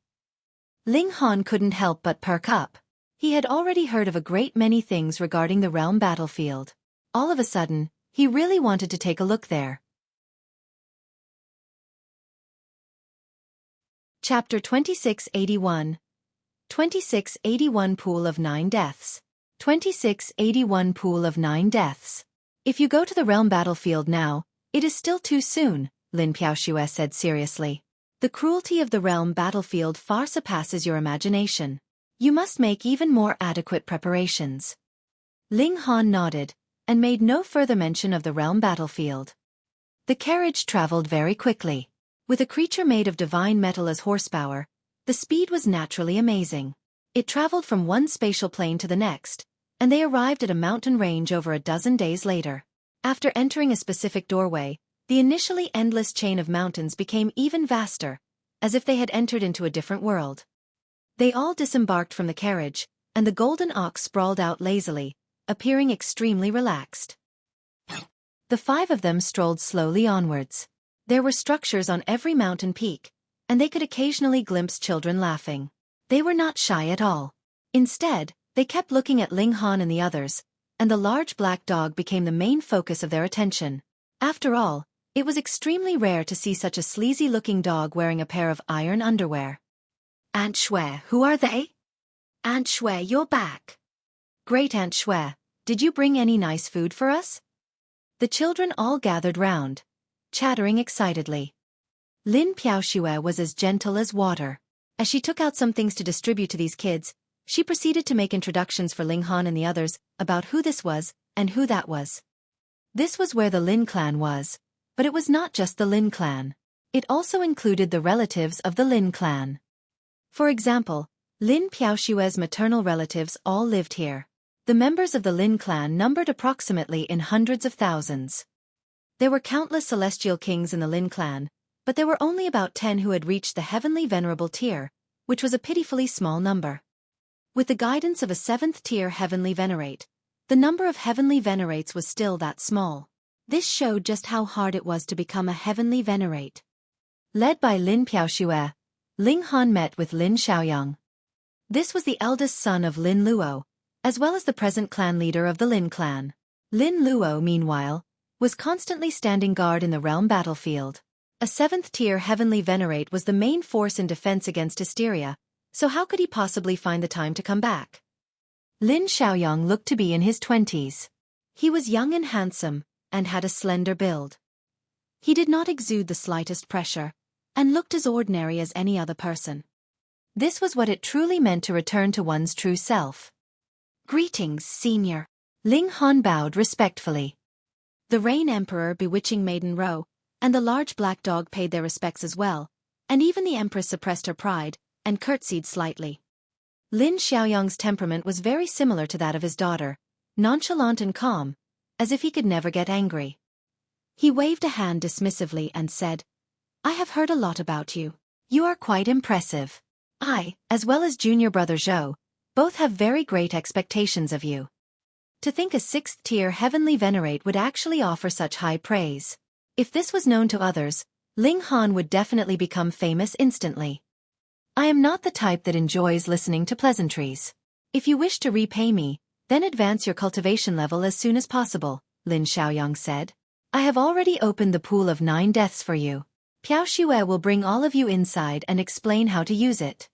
Ling Han couldn't help but perk up. He had already heard of a great many things regarding the realm battlefield. All of a sudden, he really wanted to take a look there. Chapter 2681. 2681 Pool of 9 Deaths. 2681 Pool of 9 Deaths. If you go to the realm battlefield now, it is still too soon, Lin Piaoxue said seriously. The cruelty of the realm battlefield far surpasses your imagination. You must make even more adequate preparations. Ling Han nodded, and made no further mention of the realm battlefield. The carriage traveled very quickly. With a creature made of divine metal as horsepower, the speed was naturally amazing. It traveled from one spatial plane to the next, and they arrived at a mountain range over a dozen days later. After entering a specific doorway, the initially endless chain of mountains became even vaster, as if they had entered into a different world. They all disembarked from the carriage, and the golden ox sprawled out lazily, appearing extremely relaxed. The 5 of them strolled slowly onwards. There were structures on every mountain peak, and they could occasionally glimpse children laughing. They were not shy at all. Instead, they kept looking at Ling Han and the others, and the large black dog became the main focus of their attention. After all, it was extremely rare to see such a sleazy-looking dog wearing a pair of iron underwear. "Aunt Xue, who are they?" "Aunt Xue, you're back." "Great Aunt Xue, did you bring any nice food for us?" The children all gathered round, chattering excitedly. Lin Piaoxue was as gentle as water. As she took out some things to distribute to these kids, she proceeded to make introductions for Ling Han and the others about who this was and who that was. This was where the Lin clan was, but it was not just the Lin clan. It also included the relatives of the Lin clan. For example, Lin Piaoxue's maternal relatives all lived here. The members of the Lin clan numbered approximately in hundreds of thousands. There were countless celestial kings in the Lin clan, but there were only about 10 who had reached the heavenly venerable tier, which was a pitifully small number. With the guidance of a 7th-tier heavenly venerate, the number of heavenly venerates was still that small. This showed just how hard it was to become a heavenly venerate. Led by Lin Piaoxue, Ling Han met with Lin Xiaoyang. This was the eldest son of Lin Luo, as well as the present clan leader of the Lin clan. Lin Luo, meanwhile, was constantly standing guard in the realm battlefield. A 7th-tier heavenly venerate was the main force in defense against hysteria, so how could he possibly find the time to come back? Lin Xiaoyang looked to be in his 20s. He was young and handsome, and had a slender build. He did not exude the slightest pressure, and looked as ordinary as any other person. This was what it truly meant to return to one's true self. "Greetings, senior." Ling Han bowed respectfully. The Rain Emperor, bewitching Maiden Ro, and the large black dog paid their respects as well, and even the Empress suppressed her pride, and curtsied slightly. Lin Xiaoyang's temperament was very similar to that of his daughter, nonchalant and calm, as if he could never get angry. He waved a hand dismissively and said, "I have heard a lot about you. You are quite impressive. I, as well as junior brother Zhou, both have very great expectations of you." To think a 6th-tier heavenly venerate would actually offer such high praise. If this was known to others, Ling Han would definitely become famous instantly. "I am not the type that enjoys listening to pleasantries. If you wish to repay me, then advance your cultivation level as soon as possible, Lin Xiaoyang said. I have already opened the pool of 9 deaths for you. Piao Xue will bring all of you inside and explain how to use it.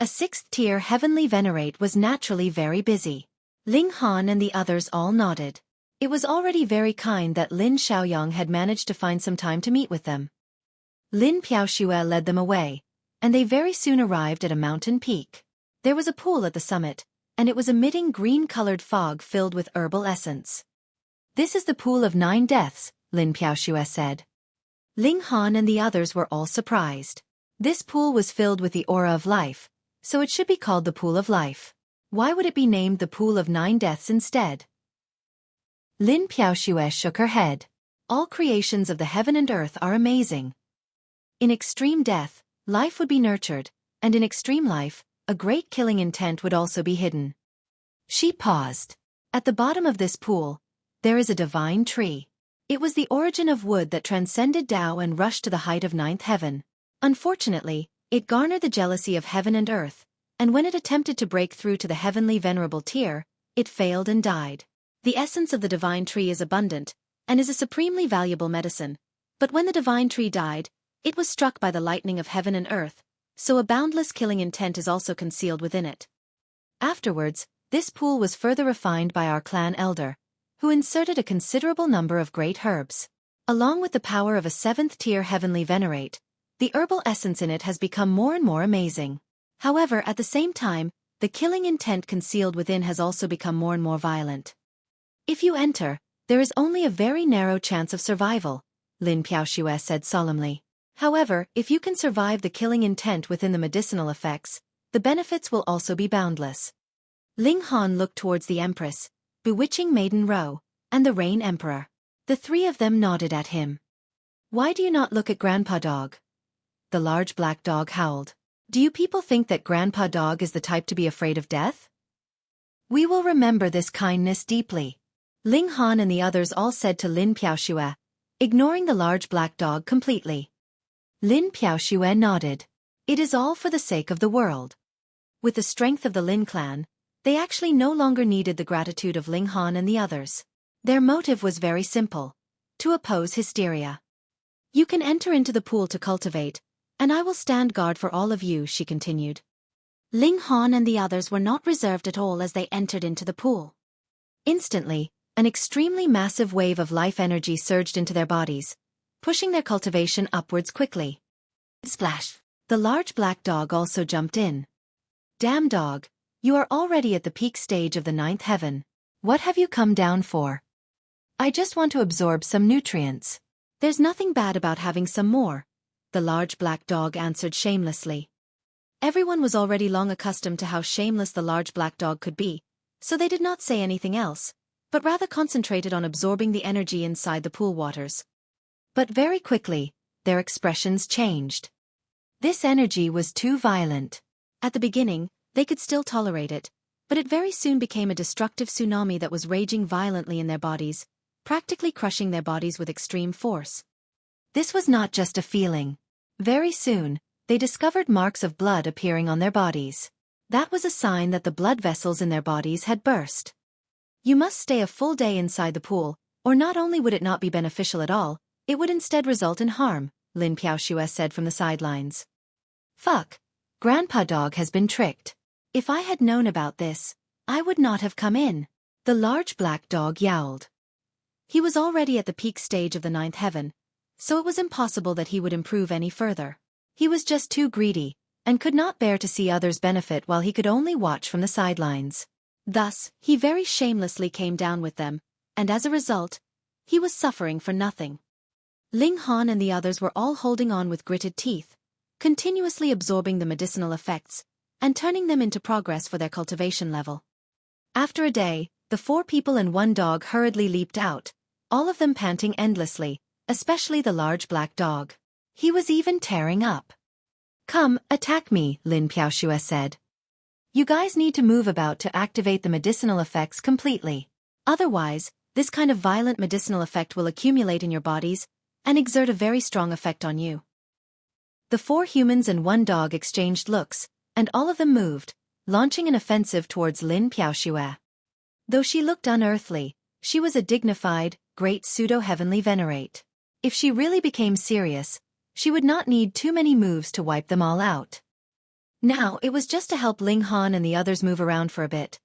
A 6th-tier Heavenly Venerate was naturally very busy. Ling Han and the others all nodded. It was already very kind that Lin Xiaoyang had managed to find some time to meet with them. Lin Piaoxue led them away, and they very soon arrived at a mountain peak. There was a pool at the summit, and it was emitting green-colored fog filled with herbal essence. This is the pool of 9 deaths, Lin Piaoxue said. Ling Han and the others were all surprised. This pool was filled with the aura of life, so it should be called the Pool of Life. Why would it be named the Pool of 9 Deaths instead? Lin Piaoxue shook her head. All creations of the heaven and earth are amazing. In extreme death, life would be nurtured, and in extreme life, a great killing intent would also be hidden. She paused. At the bottom of this pool, there is a divine tree. It was the origin of wood that transcended Tao and rushed to the height of 9th heaven. Unfortunately, it garnered the jealousy of heaven and earth, and when it attempted to break through to the heavenly venerable tier, it failed and died. The essence of the divine tree is abundant, and is a supremely valuable medicine, but when the divine tree died, it was struck by the lightning of heaven and earth, so a boundless killing intent is also concealed within it. Afterwards, this pool was further refined by our clan elder, who inserted a considerable number of great herbs. Along with the power of a 7th-tier Heavenly Venerate, the herbal essence in it has become more and more amazing. However, at the same time, the killing intent concealed within has also become more and more violent. If you enter, there is only a very narrow chance of survival, Lin Piaoxue said solemnly. However, if you can survive the killing intent within the medicinal effects, the benefits will also be boundless. Ling Han looked towards the Empress, Bewitching Maiden Ro, and the Rain Emperor. The 3 of them nodded at him. Why do you not look at Grandpa Dog? The large black dog howled. Do you people think that Grandpa Dog is the type to be afraid of death? We will remember this kindness deeply. Ling Han and the others all said to Lin Piaoxue, ignoring the large black dog completely. Lin Piaoxue nodded. It is all for the sake of the world. With the strength of the Lin clan, they actually no longer needed the gratitude of Ling Han and the others. Their motive was very simple: to oppose hysteria. You can enter into the pool to cultivate, and I will stand guard for all of you, she continued. Ling Han and the others were not reserved at all as they entered into the pool. Instantly, an extremely massive wave of life energy surged into their bodies, pushing their cultivation upwards quickly. Splash! The large black dog also jumped in. Damn dog, you are already at the peak stage of the 9th heaven. What have you come down for? I just want to absorb some nutrients. There's nothing bad about having some more, the large black dog answered shamelessly. Everyone was already long accustomed to how shameless the large black dog could be, so they did not say anything else, but rather concentrated on absorbing the energy inside the pool waters. But very quickly, their expressions changed. This energy was too violent. At the beginning, they could still tolerate it, but it very soon became a destructive tsunami that was raging violently in their bodies, practically crushing their bodies with extreme force. This was not just a feeling. Very soon, they discovered marks of blood appearing on their bodies. That was a sign that the blood vessels in their bodies had burst. You must stay a full day inside the pool, or not only would it not be beneficial at all, it would instead result in harm, Lin Piaoxue said from the sidelines. Fuck. Grandpa Dog has been tricked. If I had known about this, I would not have come in. The large black dog yowled. He was already at the peak stage of the 9th heaven, so it was impossible that he would improve any further. He was just too greedy, and could not bear to see others benefit while he could only watch from the sidelines. Thus, he very shamelessly came down with them, and as a result, he was suffering for nothing. Ling Han and the others were all holding on with gritted teeth, continuously absorbing the medicinal effects, and turning them into progress for their cultivation level. After a day, the 4 people and 1 dog hurriedly leaped out, all of them panting endlessly, especially the large black dog. He was even tearing up. Come, attack me, Lin Piaoxue said. You guys need to move about to activate the medicinal effects completely. Otherwise, this kind of violent medicinal effect will accumulate in your bodies and exert a very strong effect on you. The 4 humans and 1 dog exchanged looks, and all of them moved, launching an offensive towards Lin Piaoxue. Though she looked unearthly, she was a dignified, great pseudo-heavenly Venerate. If she really became serious, she would not need too many moves to wipe them all out. Now it was just to help Ling Han and the others move around for a bit,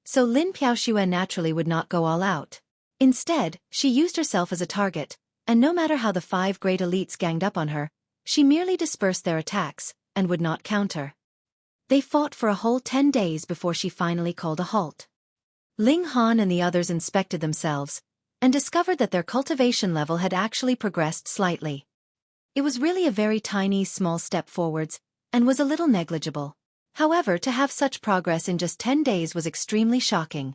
so Lin Piaoxue naturally would not go all out. Instead, she used herself as a target, and no matter how the 5 great elites ganged up on her, she merely dispersed their attacks, and would not counter. They fought for a whole 10 days before she finally called a halt. Ling Han and the others inspected themselves, and discovered that their cultivation level had actually progressed slightly. It was really a very tiny small step forwards, and was a little negligible. However, to have such progress in just 10 days was extremely shocking.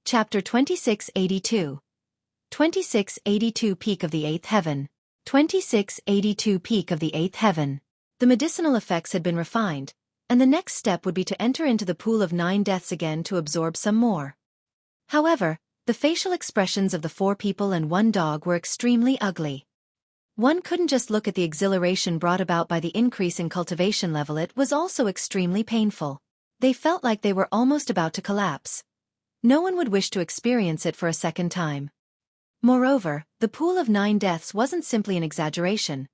Chapter 2682. 2682 Peak of the 8th Heaven. 2682 Peak of the 8th Heaven. The medicinal effects had been refined, and the next step would be to enter into the pool of 9 deaths again to absorb some more. However, the facial expressions of the 4 people and 1 dog were extremely ugly. One couldn't just look at the exhilaration brought about by the increase in cultivation level, it was also extremely painful. They felt like they were almost about to collapse. No one would wish to experience it for a second time. Moreover, the pool of 9 deaths wasn't simply an exaggeration.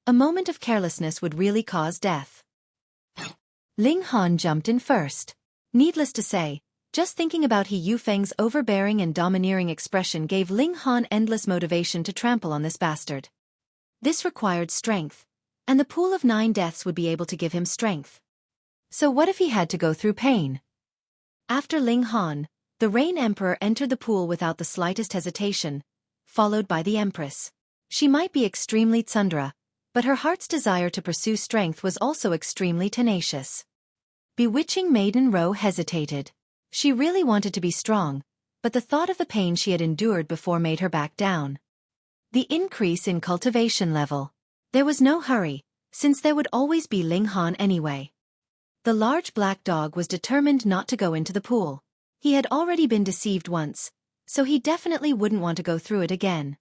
A moment of carelessness would really cause death. Ling Han jumped in first. Needless to say, just thinking about He Yufeng's overbearing and domineering expression gave Ling Han endless motivation to trample on this bastard. This required strength, and the pool of 9 deaths would be able to give him strength. So what if he had to go through pain? After Ling Han, the Rain Emperor entered the pool without the slightest hesitation, followed by the Empress. She might be extremely tsundere, but her heart's desire to pursue strength was also extremely tenacious. Bewitching Maiden Ro hesitated. She really wanted to be strong, but the thought of the pain she had endured before made her back down. The increase in cultivation level. There was no hurry, since there would always be Ling Han anyway. The large black dog was determined not to go into the pool. He had already been deceived once, so he definitely wouldn't want to go through it again.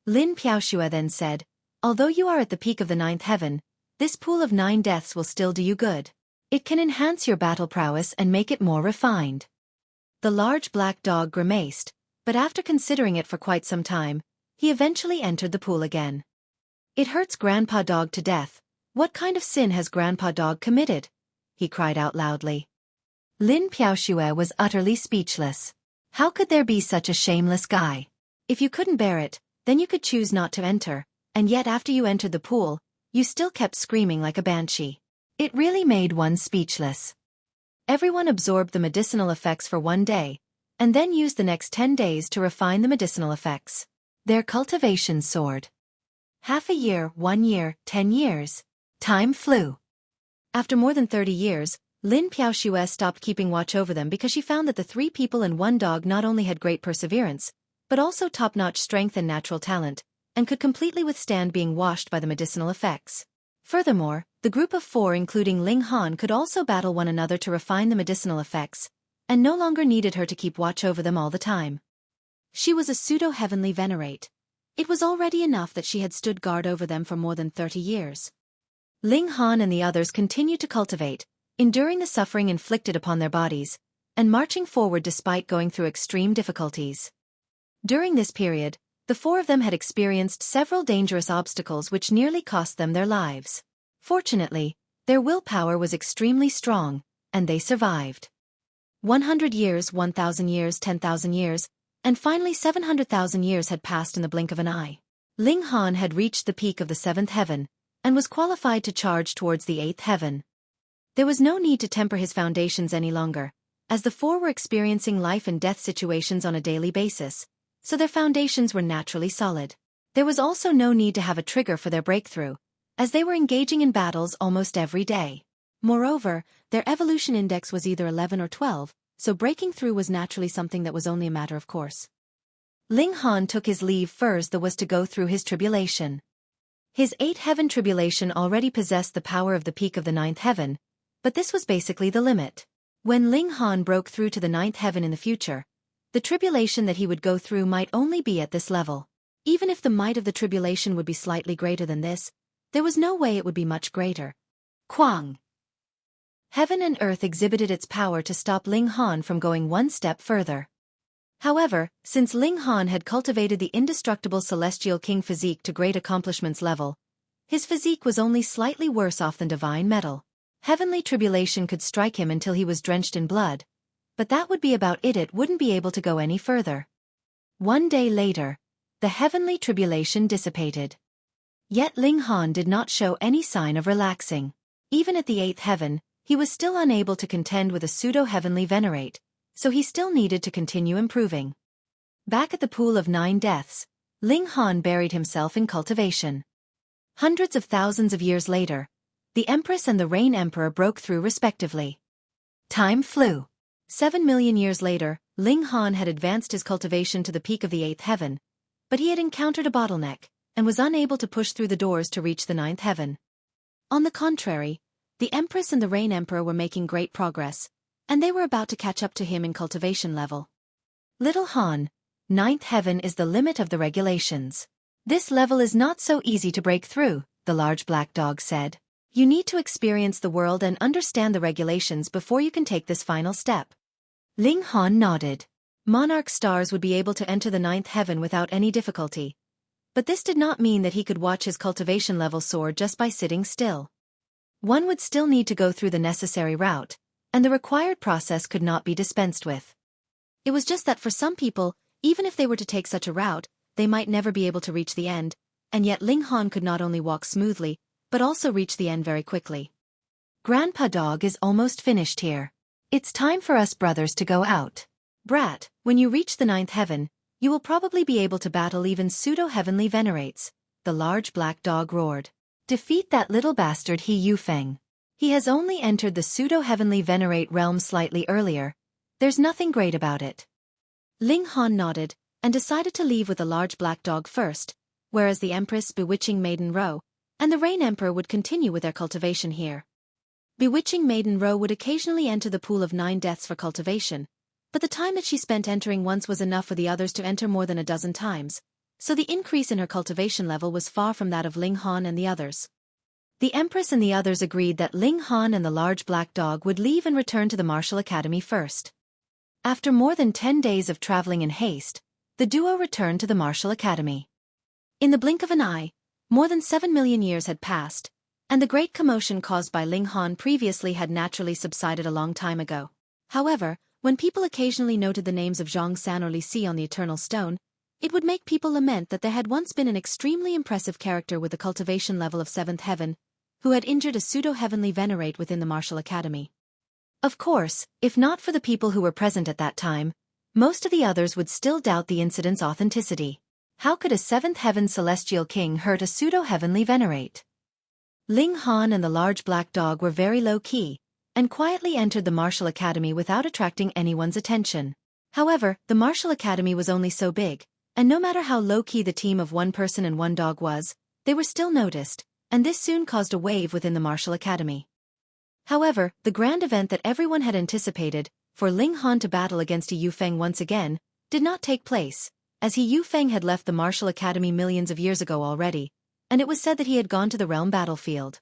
Lin Piaoxue then said, "Although you are at the peak of the 9th heaven, this pool of 9 deaths will still do you good. It can enhance your battle prowess and make it more refined." The large black dog grimaced, but after considering it for quite some time, he eventually entered the pool again. "It hurts Grandpa Dog to death. What kind of sin has Grandpa Dog committed?" he cried out loudly. Lin Piaoxue was utterly speechless. How could there be such a shameless guy? If you couldn't bear it, then you could choose not to enter, and yet after you entered the pool, you still kept screaming like a banshee. It really made one speechless. Everyone absorbed the medicinal effects for 1 day, and then used the next 10 days to refine the medicinal effects. Their cultivation soared. Half a year, 1 year, 10 years. Time flew. After more than 30 years, Lin Piaoxue stopped keeping watch over them because she found that the 3 people and 1 dog not only had great perseverance, but also top-notch strength and natural talent, and could completely withstand being washed by the medicinal effects. Furthermore, the group of 4 including Ling Han could also battle one another to refine the medicinal effects, and no longer needed her to keep watch over them all the time. She was a pseudo-heavenly Venerate. It was already enough that she had stood guard over them for more than 30 years. Ling Han and the others continued to cultivate, enduring the suffering inflicted upon their bodies, and marching forward despite going through extreme difficulties. During this period, the 4 of them had experienced several dangerous obstacles which nearly cost them their lives. Fortunately, their willpower was extremely strong, and they survived. 100 years, 1,000 years, 10,000 years, and finally 700,000 years had passed in the blink of an eye. Ling Han had reached the peak of the 7th heaven, and was qualified to charge towards the 8th heaven. There was no need to temper his foundations any longer, as the 4 were experiencing life and death situations on a daily basis, so their foundations were naturally solid. There was also no need to have a trigger for their breakthrough, as they were engaging in battles almost every day. Moreover, their evolution index was either 11 or 12, so breaking through was naturally something that was only a matter of course. Ling Han took his leave first, that was to go through his tribulation. His 8th heaven tribulation already possessed the power of the peak of the 9th heaven, but this was basically the limit. When Ling Han broke through to the 9th heaven in the future, the tribulation that he would go through might only be at this level. Even if the might of the tribulation would be slightly greater than this, There was no way it would be much greater. Quang. Heaven and earth exhibited its power to stop Ling Han from going one step further. However, since Ling Han had cultivated the indestructible Celestial King physique to great accomplishments level, his physique was only slightly worse off than divine metal. Heavenly tribulation could strike him until he was drenched in blood, but that would be about it. It wouldn't be able to go any further. One day later, the heavenly tribulation dissipated. Yet Ling Han did not show any sign of relaxing. Even at the 8th heaven, he was still unable to contend with a pseudo-heavenly Venerate, so he still needed to continue improving. Back at the Pool of 9 Deaths, Ling Han buried himself in cultivation. Hundreds of thousands of years later, the Empress and the Rain Emperor broke through respectively. Time flew. 7 million years later, Ling Han had advanced his cultivation to the peak of the 8th heaven, but he had encountered a bottleneck, and was unable to push through the doors to reach the 9th heaven. On the contrary, the Empress and the Rain Emperor were making great progress, and they were about to catch up to him in cultivation level. Little Han, 9th heaven is the limit of the regulations. This level is not so easy to break through, the large black dog said. You need to experience the world and understand the regulations before you can take this final step. Ling Han nodded. Monarch stars would be able to enter the 9th heaven without any difficulty. But this did not mean that he could watch his cultivation level soar just by sitting still. One would still need to go through the necessary route, and the required process could not be dispensed with. It was just that for some people, even if they were to take such a route, they might never be able to reach the end, and yet Ling Han could not only walk smoothly, but also reach the end very quickly. Grandpa Dog is almost finished here. It's time for us brothers to go out. Brat, when you reach the 9th heaven, you will probably be able to battle even pseudo-heavenly venerates, the large black dog roared. Defeat that little bastard He Yufeng. He has only entered the pseudo-heavenly venerate realm slightly earlier. There's nothing great about it. Ling Han nodded, and decided to leave with the large black dog first, whereas the Empress, Bewitching Maiden Ro, and the Rain Emperor would continue with their cultivation here. Bewitching Maiden Ro would occasionally enter the Pool of 9 Deaths for cultivation, but the time that she spent entering once was enough for the others to enter more than a dozen times, so the increase in her cultivation level was far from that of Ling Han and the others. The Empress and the others agreed that Ling Han and the large black dog would leave and return to the Martial Academy first. After more than 10 days of traveling in haste, the duo returned to the Martial Academy. In the blink of an eye, more than 7 million years had passed, and the great commotion caused by Ling Han previously had naturally subsided a long time ago. However, when people occasionally noted the names of Zhang San or Li Si on the Eternal Stone, it would make people lament that there had once been an extremely impressive character with the cultivation level of 7th heaven, who had injured a pseudo-heavenly venerate within the Martial Academy. Of course, if not for the people who were present at that time, most of the others would still doubt the incident's authenticity. How could a 7th heaven celestial king hurt a pseudo-heavenly venerate? Ling Han and the large black dog were very low-key, and quietly entered the Martial Academy without attracting anyone's attention. However, the Martial Academy was only so big, and no matter how low-key the team of one person and one dog was, they were still noticed, and this soon caused a wave within the Martial Academy. However, the grand event that everyone had anticipated, for Ling Han to battle against He Yufeng once again, did not take place, as He Yufeng had left the Martial Academy millions of years ago already, and it was said that he had gone to the realm battlefield.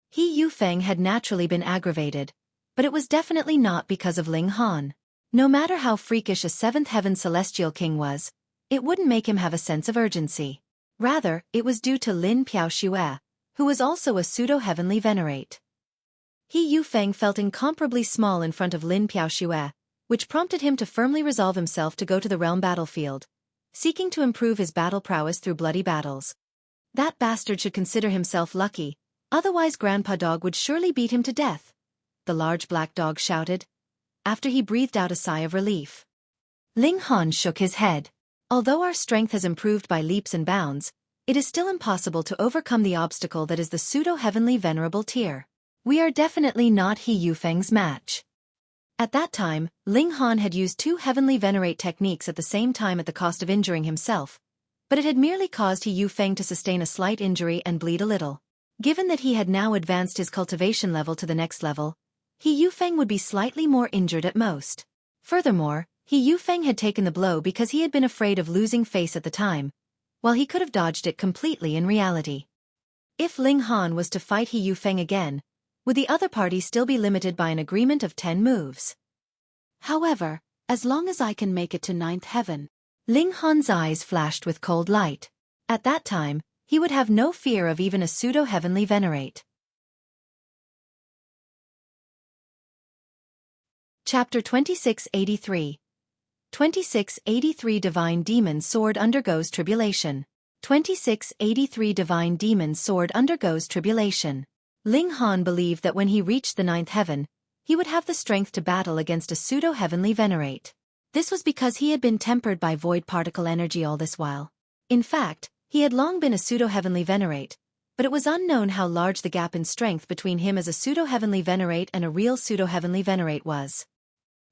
He Yufeng had naturally been aggravated, but it was definitely not because of Ling Han. No matter how freakish a 7th heaven celestial king was, it wouldn't make him have a sense of urgency. Rather, it was due to Lin Piaoxue, who was also a pseudo-heavenly venerate. He Yufeng felt incomparably small in front of Lin Piaoxue, which prompted him to firmly resolve himself to go to the realm battlefield, seeking to improve his battle prowess through bloody battles. That bastard should consider himself lucky, otherwise Grandpa Dog would surely beat him to death, the large black dog shouted, after he breathed out a sigh of relief. Ling Han shook his head. Although our strength has improved by leaps and bounds, it is still impossible to overcome the obstacle that is the pseudo-heavenly venerable tier. We are definitely not He Yufeng's match. At that time, Ling Han had used 2 heavenly venerate techniques at the same time at the cost of injuring himself, but it had merely caused He Yufeng to sustain a slight injury and bleed a little. Given that he had now advanced his cultivation level to the next level, He Yufeng would be slightly more injured at most. Furthermore, He Yufeng had taken the blow because he had been afraid of losing face at the time, while he could have dodged it completely in reality. If Ling Han was to fight He Yufeng again, would the other party still be limited by an agreement of 10 moves? However, as long as I can make it to 9th heaven. Ling Han's eyes flashed with cold light. At that time, he would have no fear of even a pseudo-heavenly Venerate. Chapter 2683. 2683 Divine Demon's Sword undergoes tribulation. 2683 Divine Demon's Sword undergoes tribulation. Ling Han believed that when he reached the 9th heaven, he would have the strength to battle against a pseudo-heavenly Venerate. This was because he had been tempered by void particle energy all this while. In fact, he had long been a pseudo-heavenly Venerate, but it was unknown how large the gap in strength between him as a pseudo-heavenly Venerate and a real pseudo-heavenly Venerate was.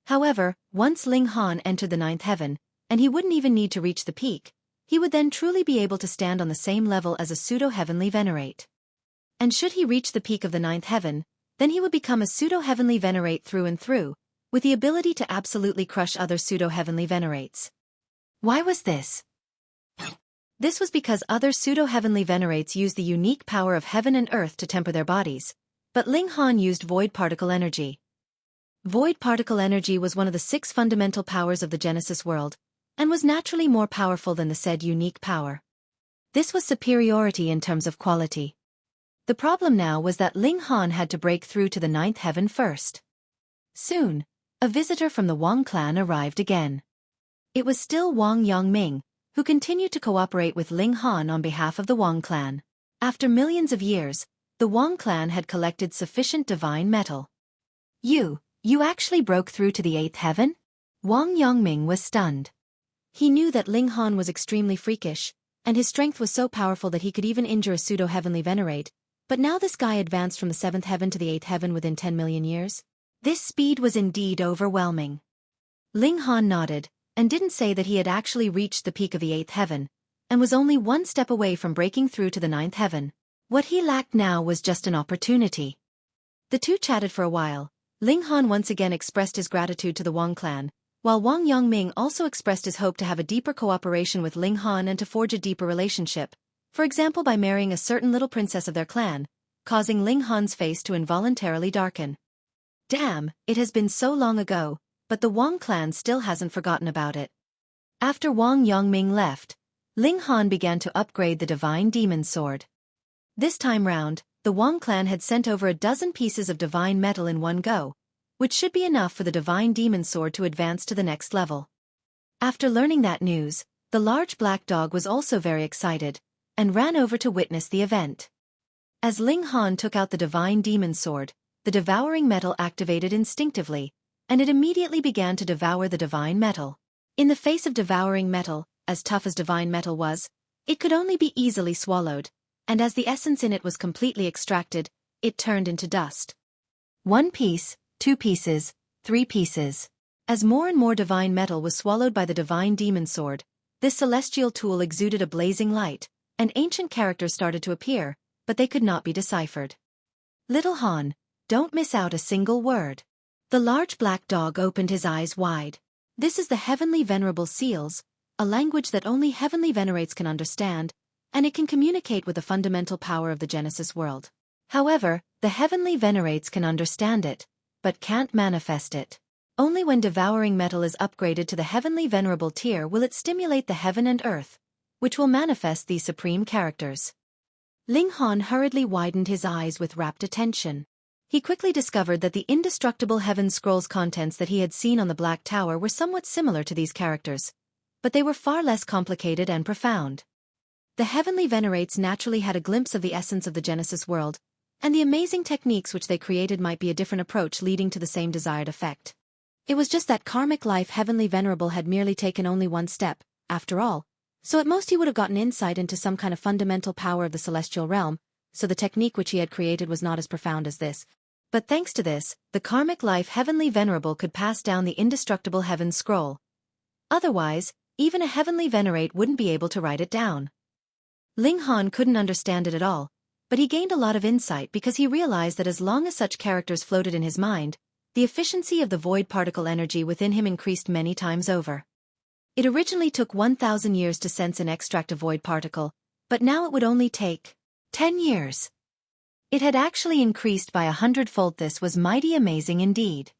However, once Ling Han entered the 9th heaven, and he wouldn't even need to reach the peak, he would then truly be able to stand on the same level as a pseudo-heavenly Venerate. And should he reach the peak of the 9th heaven, then he would become a pseudo-heavenly Venerate through and through, with the ability to absolutely crush other pseudo-heavenly Venerates. Why was this? This was because other pseudo-heavenly Venerates used the unique power of heaven and earth to temper their bodies, but Ling Han used void particle energy. Void particle energy was one of the 6 fundamental powers of the Genesis world, and was naturally more powerful than the said unique power. This was superiority in terms of quality. The problem now was that Ling Han had to break through to the 9th heaven first. Soon, a visitor from the Wang clan arrived again. It was still Wang Yongming, who continued to cooperate with Ling Han on behalf of the Wang clan. After millions of years, the Wang clan had collected sufficient divine metal. You actually broke through to the 8th heaven? Wang Yongming was stunned. He knew that Ling Han was extremely freakish, and his strength was so powerful that he could even injure a pseudo-heavenly Venerate, but now this guy advanced from the 7th heaven to the 8th heaven within 10 million years? This speed was indeed overwhelming. Ling Han nodded, and didn't say that he had actually reached the peak of the 8th heaven, and was only one step away from breaking through to the 9th heaven. What he lacked now was just an opportunity. The two chatted for a while. Ling Han once again expressed his gratitude to the Wang clan, while Wang Yongming also expressed his hope to have a deeper cooperation with Ling Han and to forge a deeper relationship, for example by marrying a certain little princess of their clan, causing Ling Han's face to involuntarily darken. Damn, it has been so long ago, but the Wang clan still hasn't forgotten about it. After Wang Yongming left, Ling Han began to upgrade the Divine Demon's Sword. This time round, the Wang clan had sent over a dozen pieces of divine metal in one go, which should be enough for the Divine Demon's Sword to advance to the next level. After learning that news, the large black dog was also very excited, and ran over to witness the event. As Ling Han took out the Divine Demon's Sword, the devouring metal activated instinctively, and it immediately began to devour the divine metal. In the face of devouring metal, as tough as divine metal was, it could only be easily swallowed, and as the essence in it was completely extracted, it turned into dust. 1 piece, 2 pieces, 3 pieces. As more and more divine metal was swallowed by the Divine Demon's Sword, this celestial tool exuded a blazing light, and ancient characters started to appear, but they could not be deciphered. Little Han, don't miss out a single word. The large black dog opened his eyes wide. This is the Heavenly Venerable Seals, a language that only Heavenly Venerates can understand, and it can communicate with the fundamental power of the Genesis world. However, the Heavenly Venerates can understand it, but can't manifest it. Only when devouring metal is upgraded to the Heavenly Venerable tier will it stimulate the heaven and earth, which will manifest these supreme characters. Ling Han hurriedly widened his eyes with rapt attention. He quickly discovered that the indestructible Heaven Scrolls contents that he had seen on the Black Tower were somewhat similar to these characters, but they were far less complicated and profound. The Heavenly Venerates naturally had a glimpse of the essence of the Genesis world, and the amazing techniques which they created might be a different approach leading to the same desired effect. It was just that karmic life Heavenly Venerable had merely taken only one step, after all, so at most he would have gotten insight into some kind of fundamental power of the celestial realm, so the technique which he had created was not as profound as this. But thanks to this, the karmic life Heavenly Venerable could pass down the indestructible Heaven Scroll. Otherwise, even a Heavenly Venerate wouldn't be able to write it down. Ling Han couldn't understand it at all, but he gained a lot of insight because he realized that as long as such characters floated in his mind, the efficiency of the void particle energy within him increased many times over. It originally took 1,000 years to sense and extract a void particle, but now it would only take 10 years. It had actually increased by 100-fold. This was mighty amazing indeed.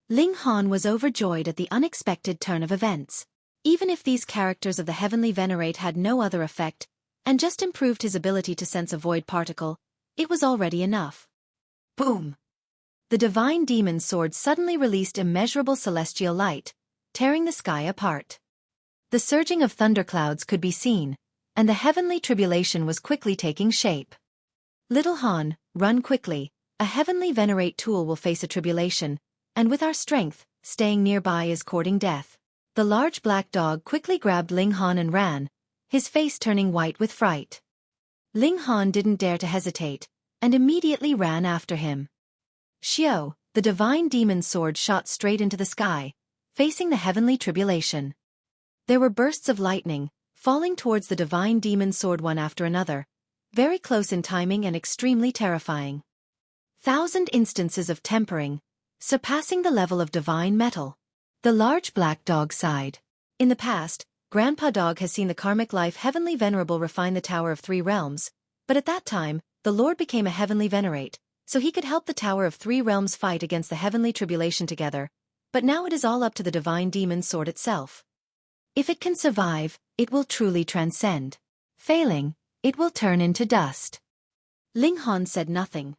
Ling Han was overjoyed at the unexpected turn of events. Even if these characters of the Heavenly Venerate had no other effect, and just improved his ability to sense a void particle, it was already enough. Boom! The divine demon's sword suddenly released immeasurable celestial light, tearing the sky apart. The surging of thunderclouds could be seen, and the heavenly tribulation was quickly taking shape. Little Han, run quickly, a Heavenly Venerate tool will face a tribulation, and with our strength, staying nearby is courting death. The large black dog quickly grabbed Ling Han and ran, his face turning white with fright. Ling Han didn't dare to hesitate, and immediately ran after him. Xiao, the divine demon's sword shot straight into the sky, facing the heavenly tribulation. There were bursts of lightning, falling towards the divine demon's sword one after another, very close in timing and extremely terrifying. 1,000 instances of tempering, surpassing the level of divine metal. The large black dog sighed. In the past, Grandpa Dog has seen the karmic life Heavenly Venerable refine the Tower of Three Realms, but at that time, the Lord became a Heavenly Venerate, so he could help the Tower of Three Realms fight against the heavenly tribulation together, but now it is all up to the divine demon's sword itself. If it can survive, it will truly transcend. Failing, it will turn into dust. Ling Han said nothing.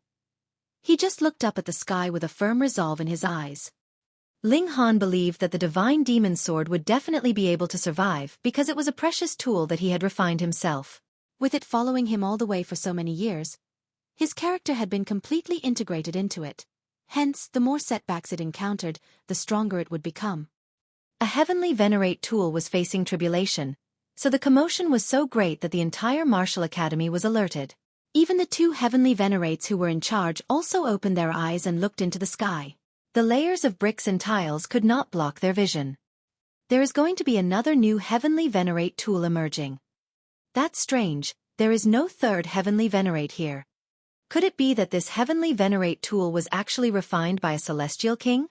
He just looked up at the sky with a firm resolve in his eyes. Ling Han believed that the divine demon's sword would definitely be able to survive because it was a precious tool that he had refined himself. With it following him all the way for so many years, his character had been completely integrated into it. Hence, the more setbacks it encountered, the stronger it would become. A Heavenly Venerate tool was facing tribulation, so the commotion was so great that the entire martial academy was alerted. Even the two Heavenly Venerates who were in charge also opened their eyes and looked into the sky. The layers of bricks and tiles could not block their vision. There is going to be another new Heavenly Venerate tool emerging. That's strange, there is no third Heavenly Venerate here. Could it be that this Heavenly Venerate tool was actually refined by a celestial king?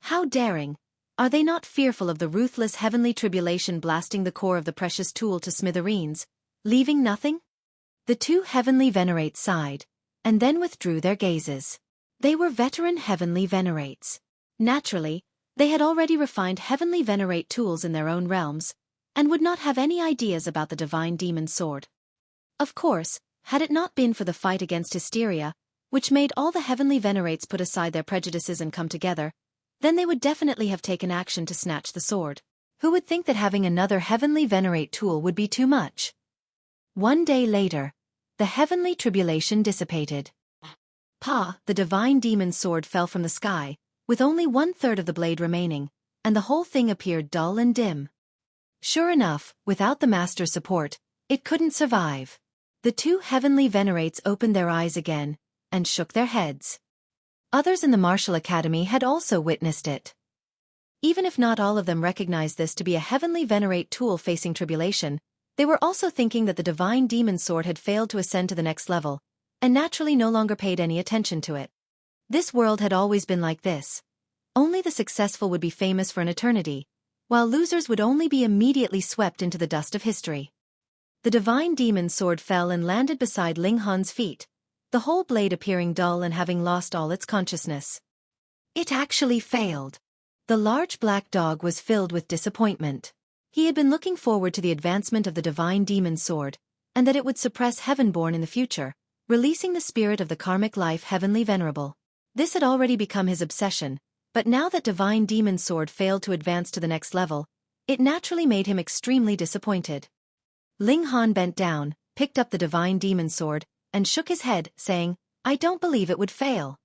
How daring! Are they not fearful of the ruthless heavenly tribulation blasting the core of the precious tool to smithereens, leaving nothing? The two Heavenly Venerates sighed, and then withdrew their gazes. They were veteran Heavenly Venerates. Naturally, they had already refined Heavenly Venerate tools in their own realms, and would not have any ideas about the divine demon's sword. Of course, had it not been for the fight against hysteria, which made all the Heavenly Venerates put aside their prejudices and come together, then they would definitely have taken action to snatch the sword. Who would think that having another Heavenly Venerate tool would be too much? One day later, the heavenly tribulation dissipated. The divine demon's sword fell from the sky, with only 1/3 of the blade remaining, and the whole thing appeared dull and dim. Sure enough, without the master's support, it couldn't survive. The two Heavenly Venerates opened their eyes again, and shook their heads. Others in the martial academy had also witnessed it. Even if not all of them recognized this to be a Heavenly Venerate tool facing tribulation, they were also thinking that the divine demon's sword had failed to ascend to the next level, and naturally no longer paid any attention to it. This world had always been like this. Only the successful would be famous for an eternity, while losers would only be immediately swept into the dust of history. The divine demon's sword fell and landed beside Ling Han's feet, the whole blade appearing dull and having lost all its consciousness. It actually failed. The large black dog was filled with disappointment. He had been looking forward to the advancement of the divine demon's sword, and that it would suppress Heavenborn in the future, releasing the spirit of the karmic life Heavenly Venerable. This had already become his obsession, but now that divine demon's sword failed to advance to the next level, it naturally made him extremely disappointed. Ling Han bent down, picked up the divine demon's sword, and shook his head, saying, "I don't believe it would fail."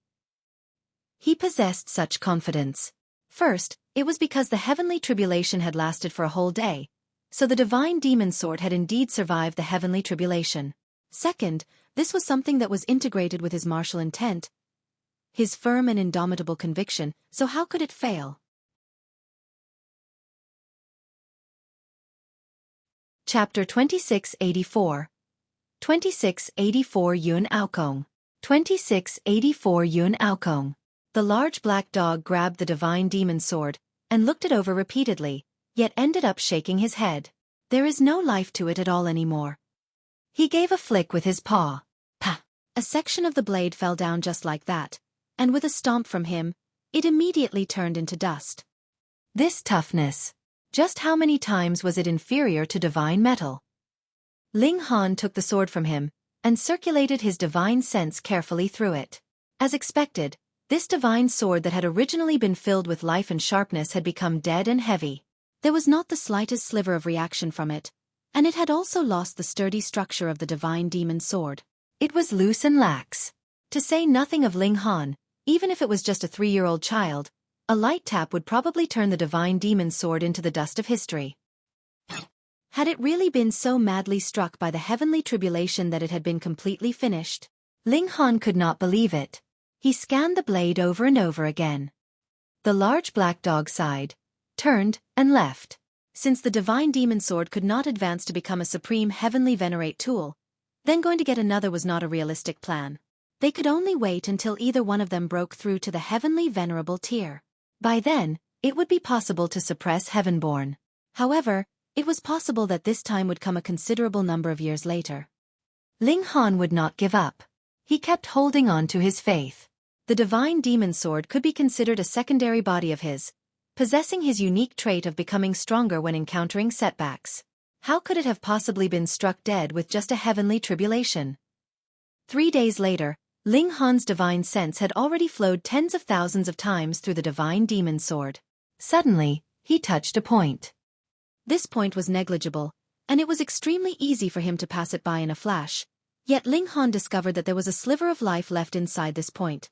He possessed such confidence. First, it was because the heavenly tribulation had lasted for a whole day, so the divine demon's sword had indeed survived the heavenly tribulation. Second, this was something that was integrated with his martial intent, his firm and indomitable conviction, so how could it fail? Chapter 2684. 2684 Yun Aokong. 2684 Yun Aokong. The large black dog grabbed the divine demon's sword, and looked it over repeatedly, yet ended up shaking his head. There is no life to it at all anymore. He gave a flick with his paw. Pa! A section of the blade fell down just like that, and with a stomp from him, it immediately turned into dust. This toughness. Just how many times was it inferior to divine metal? Ling Han took the sword from him, and circulated his divine sense carefully through it. As expected, this divine sword that had originally been filled with life and sharpness had become dead and heavy. There was not the slightest sliver of reaction from it, and it had also lost the sturdy structure of the divine demon sword. It was loose and lax. To say nothing of Ling Han, even if it was just a 3-year-old child, a light tap would probably turn the divine demon sword into the dust of history. Had it really been so madly struck by the heavenly tribulation that it had been completely finished? Ling Han could not believe it. He scanned the blade over and over again. The large black dog sighed, turned, and left. Since the divine demon sword could not advance to become a supreme heavenly venerate tool, then going to get another was not a realistic plan. They could only wait until either one of them broke through to the heavenly venerable tier. By then, it would be possible to suppress Heavenborn. However, it was possible that this time would come a considerable number of years later. Ling Han would not give up. He kept holding on to his faith. The divine demon sword could be considered a secondary body of his, possessing his unique trait of becoming stronger when encountering setbacks. How could it have possibly been struck dead with just a heavenly tribulation? 3 days later, Ling Han's divine sense had already flowed tens of thousands of times through the divine demon sword. Suddenly, he touched a point. This point was negligible, and it was extremely easy for him to pass it by in a flash, yet Ling Han discovered that there was a sliver of life left inside this point.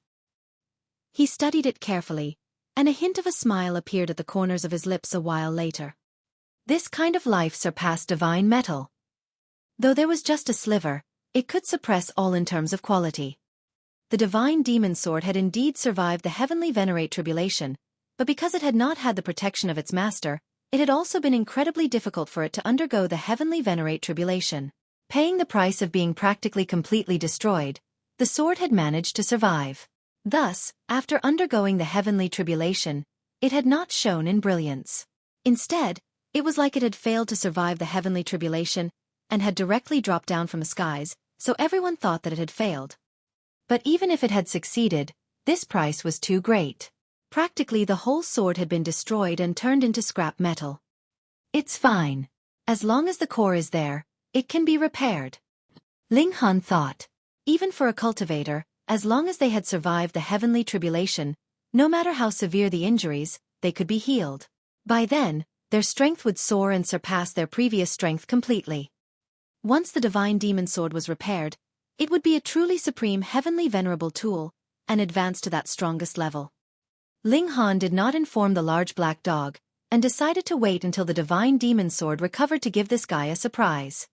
He studied it carefully, and a hint of a smile appeared at the corners of his lips a while later. This kind of life surpassed divine metal. Though there was just a sliver, it could suppress all in terms of quality. The divine demon sword had indeed survived the heavenly venerate tribulation, but because it had not had the protection of its master, it had also been incredibly difficult for it to undergo the heavenly venerate tribulation. Paying the price of being practically completely destroyed, the sword had managed to survive. Thus, after undergoing the heavenly tribulation, it had not shone in brilliance. Instead, it was like it had failed to survive the heavenly tribulation and had directly dropped down from the skies, so everyone thought that it had failed. But even if it had succeeded, this price was too great. Practically the whole sword had been destroyed and turned into scrap metal. It's fine. As long as the core is there, it can be repaired. Ling Han thought. Even for a cultivator, as long as they had survived the heavenly tribulation, no matter how severe the injuries, they could be healed. By then, their strength would soar and surpass their previous strength completely. Once the divine demon sword was repaired, it would be a truly supreme heavenly venerable tool, and advance to that strongest level. Ling Han did not inform the large black dog, and decided to wait until the divine demon sword recovered to give this guy a surprise.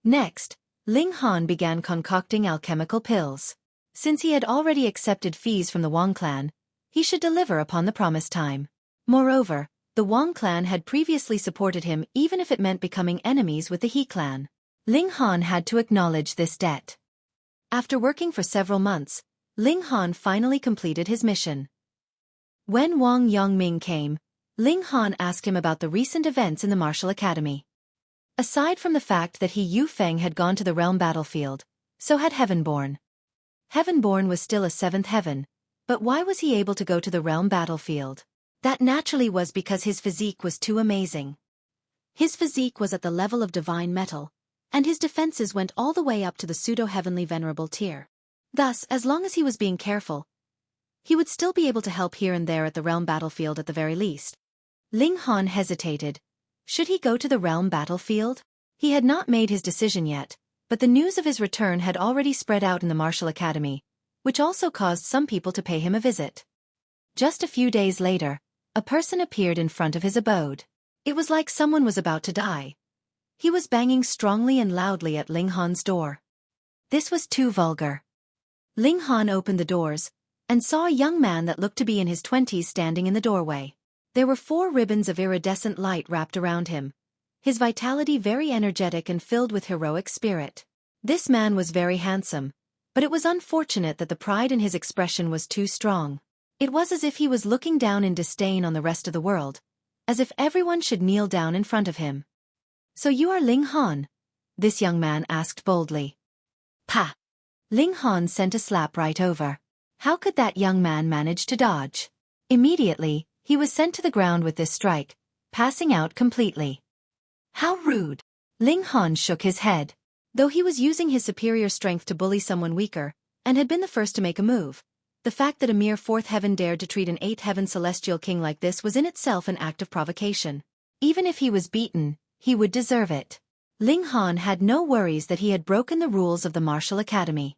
Next, Ling Han began concocting alchemical pills. Since he had already accepted fees from the Wang clan, he should deliver upon the promised time. Moreover, the Wang clan had previously supported him even if it meant becoming enemies with the He clan. Ling Han had to acknowledge this debt. After working for several months, Ling Han finally completed his mission. When Wang Yongming came, Ling Han asked him about the recent events in the martial academy. Aside from the fact that He Yufeng had gone to the realm battlefield, so had Heavenborn. Heavenborn was still a 7th heaven, but why was he able to go to the realm battlefield? That naturally was because his physique was too amazing. His physique was at the level of divine metal, and his defenses went all the way up to the pseudo-heavenly venerable tier. Thus, as long as he was being careful, he would still be able to help here and there at the realm battlefield at the very least. Ling Han hesitated. Should he go to the realm battlefield? He had not made his decision yet, but the news of his return had already spread out in the martial academy, which also caused some people to pay him a visit. Just a few days later, a person appeared in front of his abode. It was like someone was about to die. He was banging strongly and loudly at Ling Han's door. This was too vulgar. Ling Han opened the doors, and saw a young man that looked to be in his 20s standing in the doorway. There were 4 ribbons of iridescent light wrapped around him, his vitality very energetic and filled with heroic spirit. This man was very handsome, but it was unfortunate that the pride in his expression was too strong. It was as if he was looking down in disdain on the rest of the world, as if everyone should kneel down in front of him. So you are Ling Han? this young man asked boldly. "Pah!" Ling Han sent a slap right over. How could that young man manage to dodge? Immediately, he was sent to the ground with this strike, passing out completely. How rude! Ling Han shook his head. Though he was using his superior strength to bully someone weaker, and had been the first to make a move, the fact that a mere fourth heaven dared to treat an eighth heaven celestial king like this was in itself an act of provocation. Even if he was beaten, he would deserve it. Ling Han had no worries that he had broken the rules of the martial academy.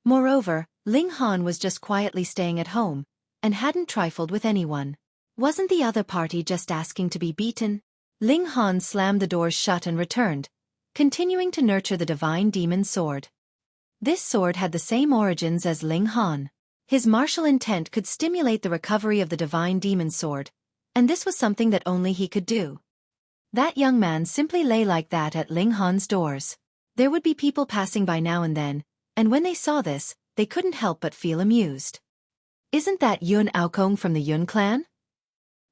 Moreover, Ling Han was just quietly staying at home, and hadn't trifled with anyone. Wasn't the other party just asking to be beaten? Ling Han slammed the doors shut and returned, continuing to nurture the divine demon sword. This sword had the same origins as Ling Han. His martial intent could stimulate the recovery of the divine demon sword, and this was something that only he could do. That young man simply lay like that at Ling Han's doors. There would be people passing by now and then, and when they saw this, they couldn't help but feel amused. Isn't that Yun Aokong from the Yun clan?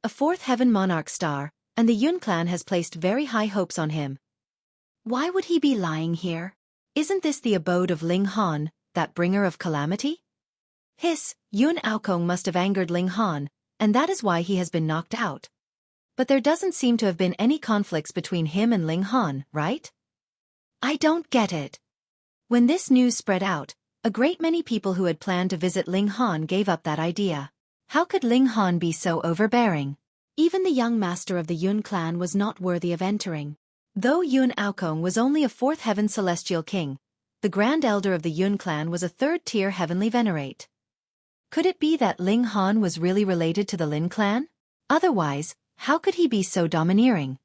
A fourth heaven monarch star, and the Yun clan has placed very high hopes on him. Why would he be lying here? Isn't this the abode of Ling Han, that bringer of calamity? Hiss, Yun Aokong must have angered Ling Han, and that is why he has been knocked out. But there doesn't seem to have been any conflicts between him and Ling Han, right? I don't get it. When this news spread out, a great many people who had planned to visit Ling Han gave up that idea. How could Ling Han be so overbearing? Even the young master of the Yun clan was not worthy of entering. Though Yun Aokong was only a fourth heaven celestial king, the grand elder of the Yun clan was a third-tier heavenly venerate. Could it be that Ling Han was really related to the Lin clan? Otherwise, how could he be so domineering?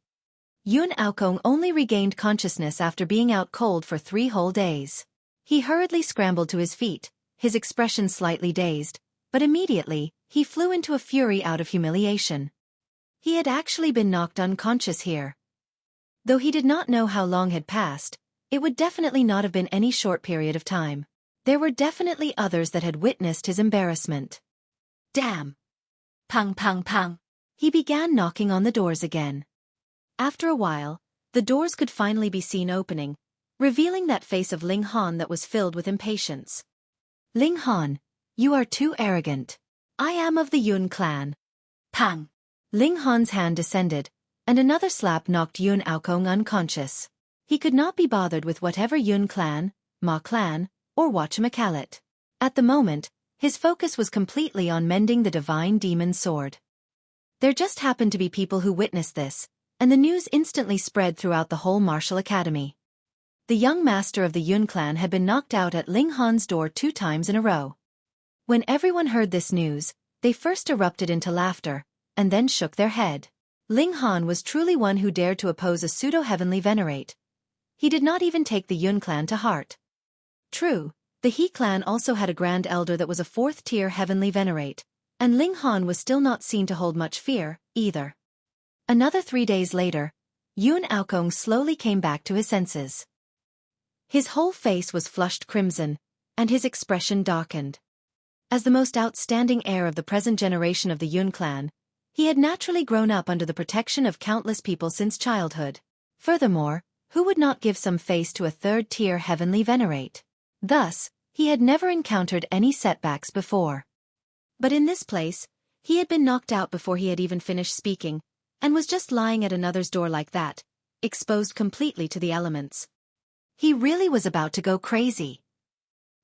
Yun Aokong only regained consciousness after being out cold for 3 whole days. He hurriedly scrambled to his feet, his expression slightly dazed, but immediately, he flew into a fury out of humiliation. He had actually been knocked unconscious here. Though he did not know how long had passed, it would definitely not have been any short period of time. There were definitely others that had witnessed his embarrassment. Damn! Pang pang pang! He began knocking on the doors again. After a while, the doors could finally be seen opening, revealing that face of Ling Han that was filled with impatience. Ling Han, you are too arrogant. I am of the Yun clan. Pang! Ling Han's hand descended, and another slap knocked Yun Aokong unconscious. He could not be bothered with whatever Yun clan, Ma clan, or whatchamacallit. At the moment, his focus was completely on mending the divine demon sword. There just happened to be people who witnessed this, and the news instantly spread throughout the whole martial academy. The young master of the Yun clan had been knocked out at Ling Han's door 2 times in a row. When everyone heard this news, they first erupted into laughter, and then shook their head. Ling Han was truly one who dared to oppose a pseudo-heavenly venerate. He did not even take the Yun clan to heart. True, the He clan also had a grand elder that was a 4th-tier heavenly venerate, and Ling Han was still not seen to hold much fear, either. Another 3 days later, Yun Aokong slowly came back to his senses. His whole face was flushed crimson, and his expression darkened. As the most outstanding heir of the present generation of the Yun clan, he had naturally grown up under the protection of countless people since childhood. Furthermore, who would not give some face to a 3rd-tier heavenly venerate? Thus, he had never encountered any setbacks before. But in this place, he had been knocked out before he had even finished speaking, and was just lying at another's door like that, exposed completely to the elements. He really was about to go crazy.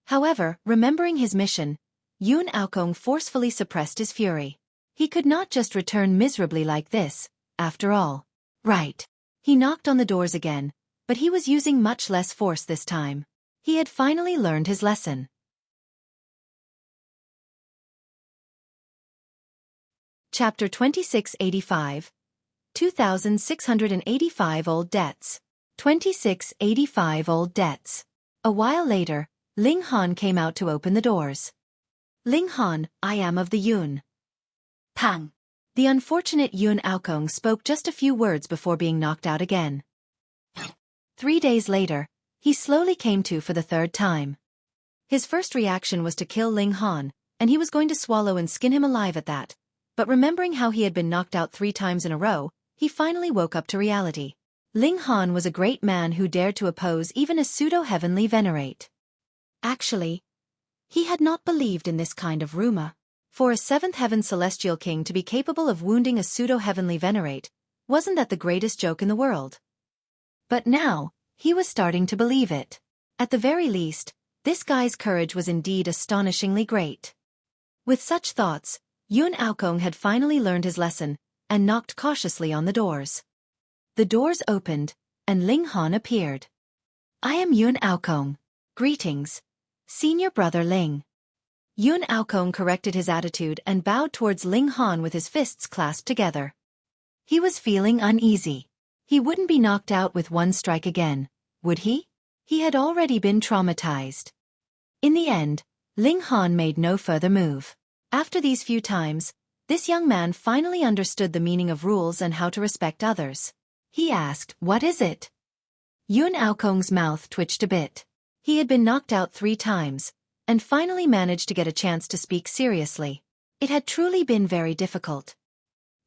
However, remembering his mission, Yun Aokong forcefully suppressed his fury. He could not just return miserably like this, after all. Right. He knocked on the doors again, but he was using much less force this time. He had finally learned his lesson. Chapter 2685. 2685 Old Debts. 2685 Old Debts. A while later, Ling Han came out to open the doors. Ling Han, I am of the Yun. Pang! The unfortunate Yun Aokong spoke just a few words before being knocked out again. 3 days later, he slowly came to for the 3rd time. His first reaction was to kill Ling Han, and he was going to swallow and skin him alive at that. But remembering how he had been knocked out 3 times in a row, he finally woke up to reality. Ling Han was a great man who dared to oppose even a pseudo-heavenly Venerate. Actually, he had not believed in this kind of rumor. For a seventh heaven celestial king to be capable of wounding a pseudo-heavenly Venerate, wasn't that the greatest joke in the world? But now, he was starting to believe it. At the very least, this guy's courage was indeed astonishingly great. With such thoughts, Yun Aokong had finally learned his lesson, and knocked cautiously on the doors. The doors opened, and Ling Han appeared. "I am Yun Aokong. Greetings, senior brother Ling." Yun Aokong corrected his attitude and bowed towards Ling Han with his fists clasped together. He was feeling uneasy. He wouldn't be knocked out with one strike again, would he? He had already been traumatized. In the end, Ling Han made no further move. After these few times, this young man finally understood the meaning of rules and how to respect others. He asked, "What is it?" Yun Aokong's mouth twitched a bit. He had been knocked out 3 times, and finally managed to get a chance to speak seriously. It had truly been very difficult.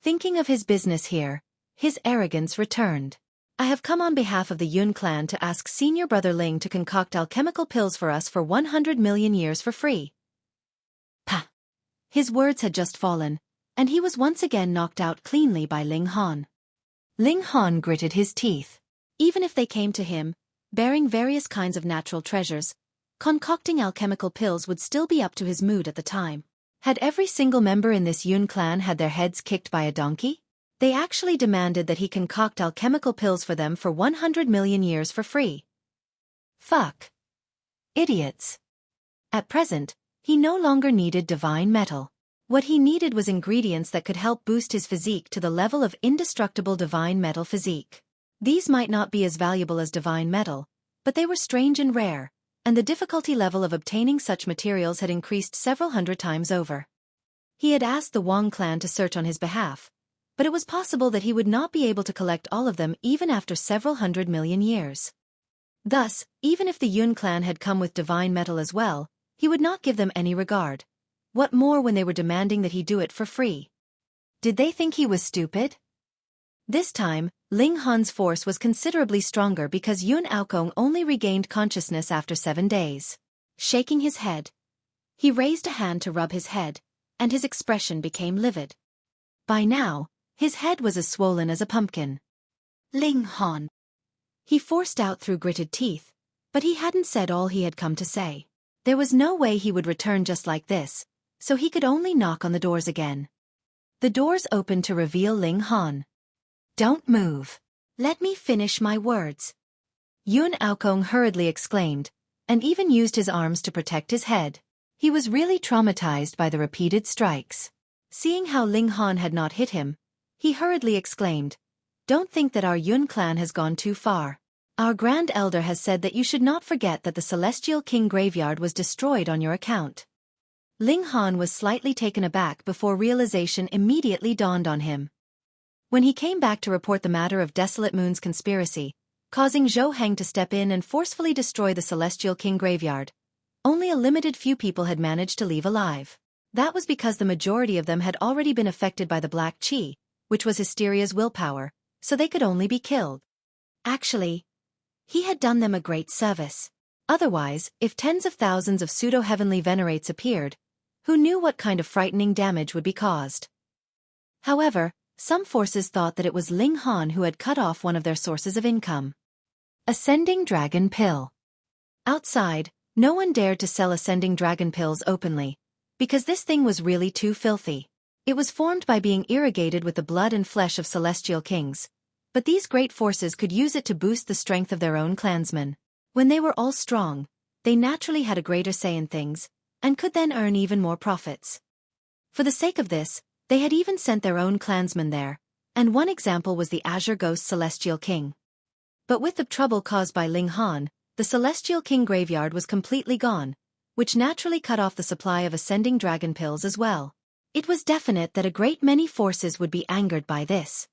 Thinking of his business here, his arrogance returned. "I have come on behalf of the Yun clan to ask senior brother Ling to concoct alchemical pills for us for 100 million years for free." Pah! His words had just fallen, and he was once again knocked out cleanly by Ling Han. Ling Han gritted his teeth. Even if they came to him, bearing various kinds of natural treasures, concocting alchemical pills would still be up to his mood at the time. Had every single member in this Yun clan had their heads kicked by a donkey? They actually demanded that he concoct alchemical pills for them for 100 million years for free. Fuck. Idiots. At present, he no longer needed divine metal. What he needed was ingredients that could help boost his physique to the level of indestructible divine metal physique. These might not be as valuable as divine metal, but they were strange and rare, and the difficulty level of obtaining such materials had increased several hundred times over. He had asked the Wang clan to search on his behalf, but it was possible that he would not be able to collect all of them even after several 100 million years. Thus, even if the Yun clan had come with divine metal as well, he would not give them any regard. What more when they were demanding that he do it for free? Did they think he was stupid? This time, Ling Han's force was considerably stronger because Yun Aokong only regained consciousness after 7 days. Shaking his head, he raised a hand to rub his head, and his expression became livid. By now, his head was as swollen as a pumpkin. "Ling Han." He forced out through gritted teeth, but he hadn't said all he had come to say. There was no way he would return just like this, so he could only knock on the doors again. The doors opened to reveal Ling Han. "Don't move. Let me finish my words," Yun Aokong hurriedly exclaimed, and even used his arms to protect his head. He was really traumatized by the repeated strikes. Seeing how Ling Han had not hit him, he hurriedly exclaimed, "Don't think that our Yun clan has gone too far. Our Grand Elder has said that you should not forget that the Celestial King graveyard was destroyed on your account." Ling Han was slightly taken aback before realization immediately dawned on him. When he came back to report the matter of Desolate Moon's conspiracy, causing Zhou Heng to step in and forcefully destroy the Celestial King graveyard, only a limited few people had managed to leave alive. That was because the majority of them had already been affected by the Black Qi, which was Hysteria's willpower, so they could only be killed. Actually, he had done them a great service. Otherwise, if tens of thousands of pseudo-heavenly venerates appeared, who knew what kind of frightening damage would be caused? However, some forces thought that it was Ling Han who had cut off one of their sources of income. Ascending Dragon Pill. Outside, no one dared to sell Ascending Dragon Pills openly, because this thing was really too filthy. It was formed by being irrigated with the blood and flesh of celestial kings, but these great forces could use it to boost the strength of their own clansmen. When they were all strong, they naturally had a greater say in things, and could then earn even more profits. For the sake of this, they had even sent their own clansmen there, and one example was the Azure Ghost Celestial King. But with the trouble caused by Ling Han, the Celestial King graveyard was completely gone, which naturally cut off the supply of Ascending Dragon Pills as well. It was definite that a great many forces would be angered by this.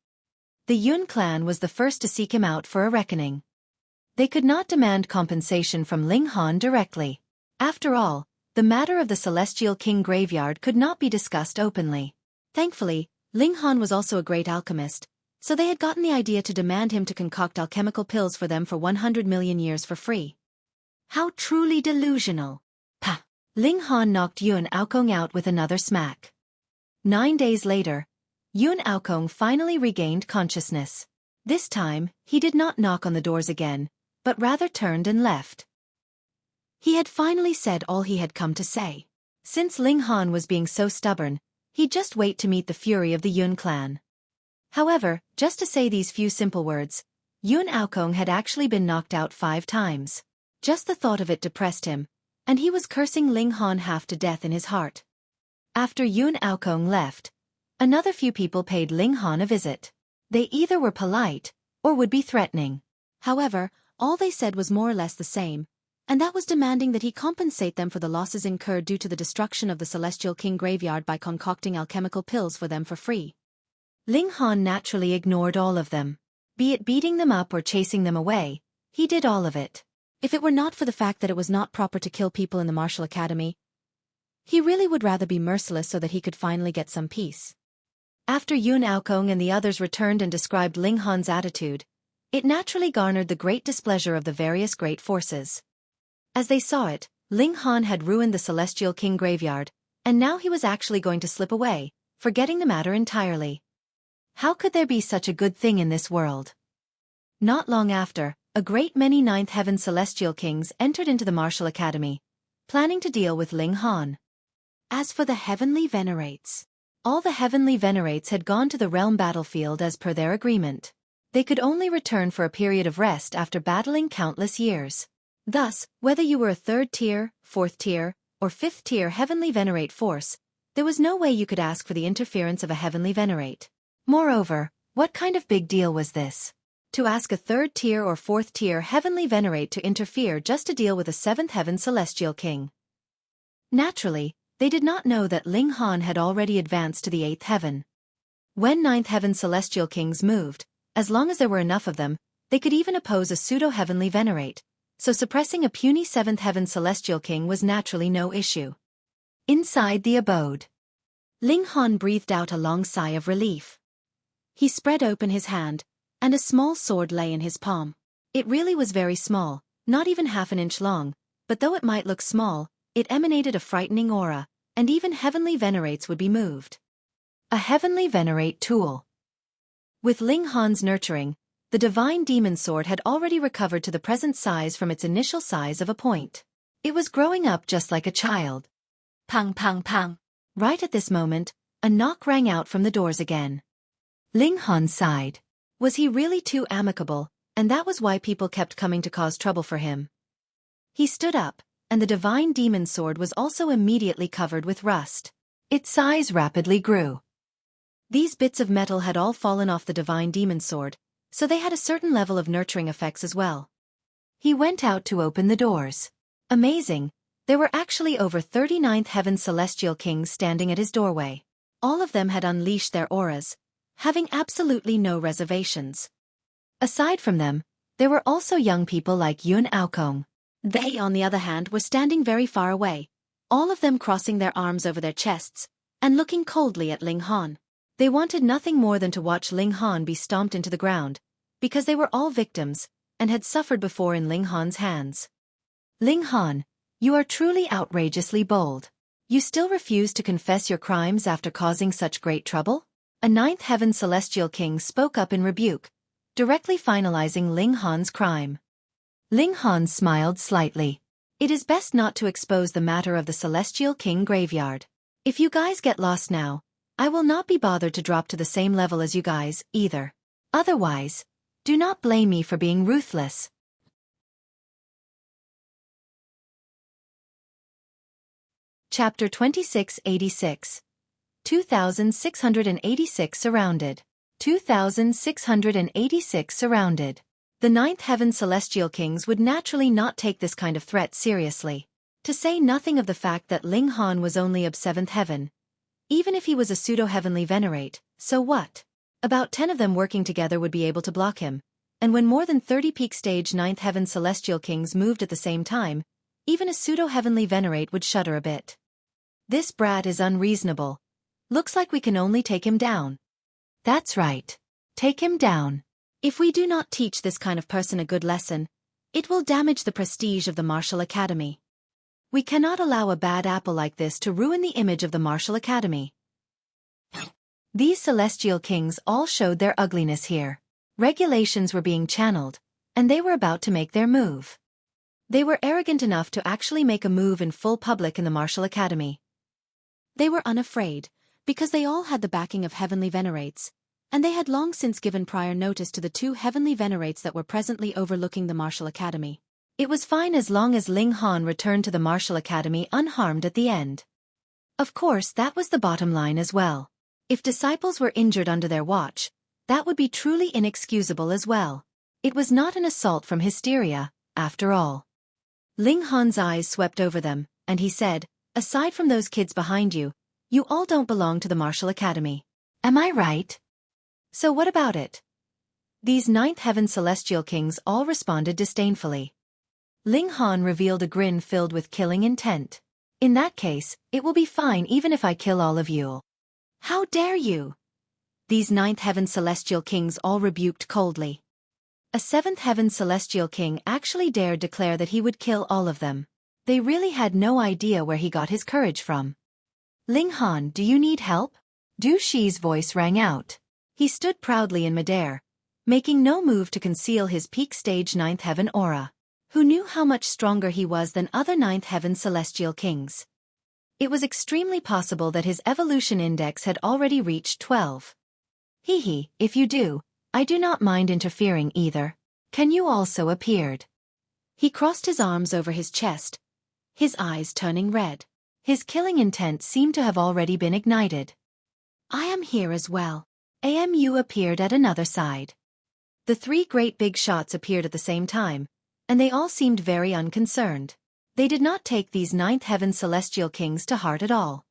The Yun clan was the first to seek him out for a reckoning. They could not demand compensation from Ling Han directly. After all, the matter of the Celestial King graveyard could not be discussed openly. Thankfully, Ling Han was also a great alchemist, so they had gotten the idea to demand him to concoct alchemical pills for them for 100 million years for free. How truly delusional. Pah! Ling Han knocked Yun Aokong out with another smack. 9 days later, Yun Aokong finally regained consciousness. This time, he did not knock on the doors again, but rather turned and left. He had finally said all he had come to say. Since Ling Han was being so stubborn, he'd just wait to meet the fury of the Yun clan. However, just to say these few simple words, Yun Aokong had actually been knocked out 5 times. Just the thought of it depressed him, and he was cursing Ling Han half to death in his heart. After Yun Aokong left, another few people paid Ling Han a visit. They either were polite, or would be threatening. However, all they said was more or less the same, and that was demanding that he compensate them for the losses incurred due to the destruction of the Celestial King graveyard by concocting alchemical pills for them for free. Ling Han naturally ignored all of them. Be it beating them up or chasing them away, he did all of it. If it were not for the fact that it was not proper to kill people in the martial academy, he really would rather be merciless so that he could finally get some peace. After Yun Aokong and the others returned and described Ling Han's attitude, it naturally garnered the great displeasure of the various great forces. As they saw it, Ling Han had ruined the Celestial King graveyard, and now he was actually going to slip away, forgetting the matter entirely. How could there be such a good thing in this world? Not long after, a great many Ninth Heaven Celestial Kings entered into the Martial Academy, planning to deal with Ling Han. As for the Heavenly Venerates, all the Heavenly Venerates had gone to the realm battlefield as per their agreement. They could only return for a period of rest after battling countless years. Thus, whether you were a 3rd tier, 4th tier, or 5th tier Heavenly Venerate force, there was no way you could ask for the interference of a Heavenly Venerate. Moreover, what kind of big deal was this? To ask a 3rd tier or 4th tier Heavenly Venerate to interfere just to deal with a 7th Heaven Celestial King. Naturally, they did not know that Ling Han had already advanced to the 8th Heaven. When 9th Heaven Celestial Kings moved, as long as there were enough of them, they could even oppose a Pseudo-Heavenly Venerate, so suppressing a puny 7th Heaven Celestial King was naturally no issue. Inside the abode, Ling Han breathed out a long sigh of relief. He spread open his hand, and a small sword lay in his palm. It really was very small, not even half an inch long, but though it might look small, it emanated a frightening aura, and even Heavenly Venerates would be moved. A Heavenly Venerate tool. With Ling Han's nurturing, the Divine Demon Sword had already recovered to the present size from its initial size of a point. It was growing up just like a child. Pang pang pang. Right at this moment, a knock rang out from the doors again. Ling Han sighed. Was he really too amicable, and that was why people kept coming to cause trouble for him? He stood up, and the Divine Demon Sword was also immediately covered with rust. Its size rapidly grew. These bits of metal had all fallen off the Divine Demon Sword, so they had a certain level of nurturing effects as well. He went out to open the doors. Amazing, there were actually over 39th Heaven Celestial Kings standing at his doorway. All of them had unleashed their auras, having absolutely no reservations. Aside from them, there were also young people like Yun Aokong. They, on the other hand, were standing very far away, all of them crossing their arms over their chests, and looking coldly at Ling Han. They wanted nothing more than to watch Ling Han be stomped into the ground, because they were all victims, and had suffered before in Ling Han's hands. Ling Han, you are truly outrageously bold. You still refuse to confess your crimes after causing such great trouble? A 9th Heaven Celestial King spoke up in rebuke, directly finalizing Ling Han's crime. Ling Han smiled slightly. It is best not to expose the matter of the Celestial King graveyard. If you guys get lost now, I will not be bothered to drop to the same level as you guys, either. Otherwise, do not blame me for being ruthless. Chapter 2686. 2686 Surrounded. 2686 Surrounded. The 9th Heaven Celestial Kings would naturally not take this kind of threat seriously. To say nothing of the fact that Ling Han was only of 7th Heaven. Even if he was a Pseudo-Heavenly Venerate, so what? About 10 of them working together would be able to block him, and when more than 30 peak stage 9th Heaven Celestial Kings moved at the same time, even a Pseudo-Heavenly Venerate would shudder a bit. This brat is unreasonable. Looks like we can only take him down. That's right. Take him down. If we do not teach this kind of person a good lesson, it will damage the prestige of the Martial Academy. We cannot allow a bad apple like this to ruin the image of the Martial Academy. These celestial kings all showed their ugliness here. Regulations were being channeled, and they were about to make their move. They were arrogant enough to actually make a move in full public in the Martial Academy. They were unafraid, because they all had the backing of Heavenly Venerates, and they had long since given prior notice to the 2 Heavenly Venerates that were presently overlooking the Martial Academy. It was fine as long as Ling Han returned to the Martial Academy unharmed at the end. Of course, that was the bottom line as well. If disciples were injured under their watch, that would be truly inexcusable as well. It was not an assault from hysteria, after all. Ling Han's eyes swept over them, and he said, "Aside from those kids behind you, you all don't belong to the Martial Academy. Am I right? So what about it?" These 9th Heaven Celestial Kings all responded disdainfully. Ling Han revealed a grin filled with killing intent. "In that case, it will be fine even if I kill all of you." "How dare you?" These 9th Heaven Celestial Kings all rebuked coldly. A 7th Heaven Celestial King actually dared declare that he would kill all of them. They really had no idea where he got his courage from. "Ling Han, do you need help?" Du Shi's voice rang out. He stood proudly in midair, making no move to conceal his peak stage 9th Heaven aura. Who knew how much stronger he was than other 9th Heaven Celestial Kings? It was extremely possible that his evolution index had already reached 12. Hee, if you do, I do not mind interfering either. Can you also appeared? He crossed his arms over his chest, his eyes turning red. His killing intent seemed to have already been ignited. "I am here as well." Amu appeared at another side. The 3 great big shots appeared at the same time, and they all seemed very unconcerned. They did not take these 9th Heaven Celestial Kings to heart at all.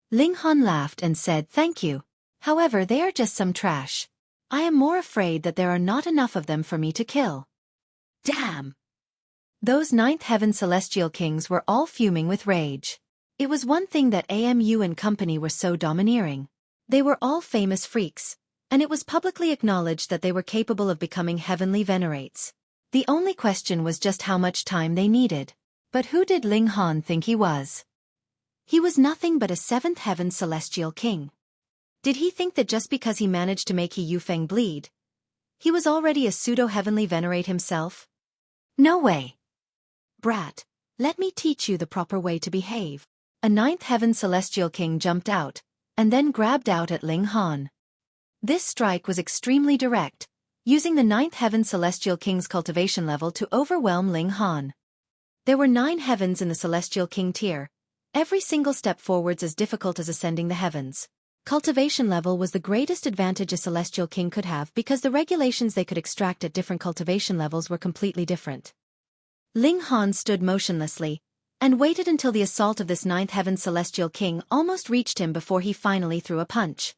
Ling Han laughed and said, "Thank you. However, they are just some trash. I am more afraid that there are not enough of them for me to kill." Damn! Those 9th Heaven Celestial Kings were all fuming with rage. It was one thing that Amu and company were so domineering. They were all famous freaks, and it was publicly acknowledged that they were capable of becoming Heavenly Venerates. The only question was just how much time they needed. But who did Ling Han think he was? He was nothing but a 7th Heaven Celestial King. Did he think that just because he managed to make He Yufeng bleed, he was already a Pseudo-Heavenly Venerate himself? No way. "Brat, let me teach you the proper way to behave." A 9th Heaven Celestial King jumped out, and then grabbed out at Ling Han. This strike was extremely direct, using the 9th Heaven Celestial King's cultivation level to overwhelm Ling Han. There were 9 heavens in the Celestial King tier, every single step forwards as difficult as ascending the heavens. Cultivation level was the greatest advantage a Celestial King could have because the regulations they could extract at different cultivation levels were completely different. Ling Han stood motionlessly, and waited until the assault of this 9th Heaven Celestial King almost reached him before he finally threw a punch.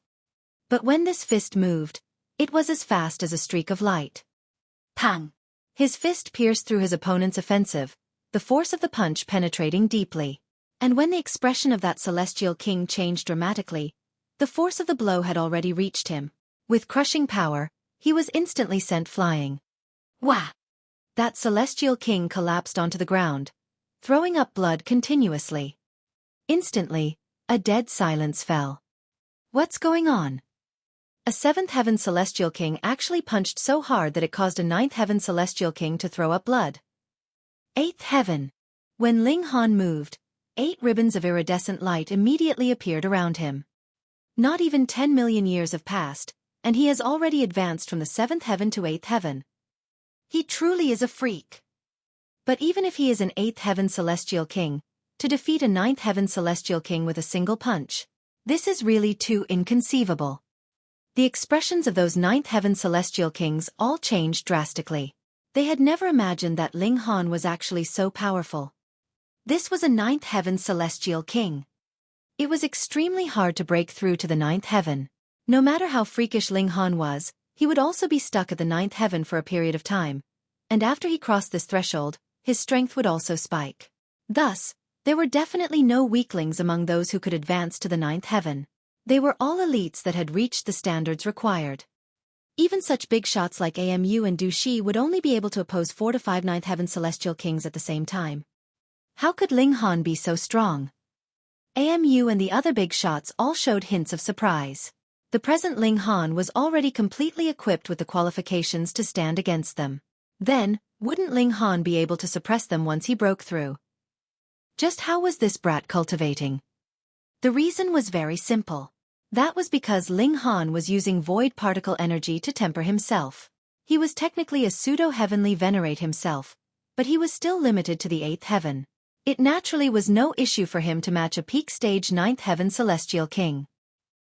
But when this fist moved, it was as fast as a streak of light. Pang! His fist pierced through his opponent's offensive, the force of the punch penetrating deeply. And when the expression of that Celestial King changed dramatically, the force of the blow had already reached him. With crushing power, he was instantly sent flying. Wah! That Celestial King collapsed onto the ground, throwing up blood continuously. Instantly, a dead silence fell. What's going on? A 7th Heaven Celestial King actually punched so hard that it caused a 9th Heaven Celestial King to throw up blood. 8th Heaven. When Ling Han moved, 8 ribbons of iridescent light immediately appeared around him. Not even 10 million years have passed, and he has already advanced from the 7th Heaven to 8th Heaven. He truly is a freak. But even if he is an 8th Heaven Celestial King, to defeat a 9th Heaven Celestial King with a single punch, this is really too inconceivable. The expressions of those 9th Heaven Celestial Kings all changed drastically. They had never imagined that Ling Han was actually so powerful. This was a 9th Heaven Celestial King. It was extremely hard to break through to the 9th Heaven. No matter how freakish Ling Han was, he would also be stuck at the 9th Heaven for a period of time, and after he crossed this threshold, his strength would also spike. Thus, there were definitely no weaklings among those who could advance to the 9th Heaven. They were all elites that had reached the standards required. Even such big shots like Amu and Du Shi would only be able to oppose 4 to 5 ninth heaven celestial kings at the same time. How could Ling Han be so strong? Amu and the other big shots all showed hints of surprise. The present Ling Han was already completely equipped with the qualifications to stand against them. Then, wouldn't Ling Han be able to suppress them once he broke through? Just how was this brat cultivating? The reason was very simple. That was because Ling Han was using void particle energy to temper himself. He was technically a pseudo-heavenly Venerate himself, but he was still limited to the 8th heaven. It naturally was no issue for him to match a peak stage 9th heaven celestial king.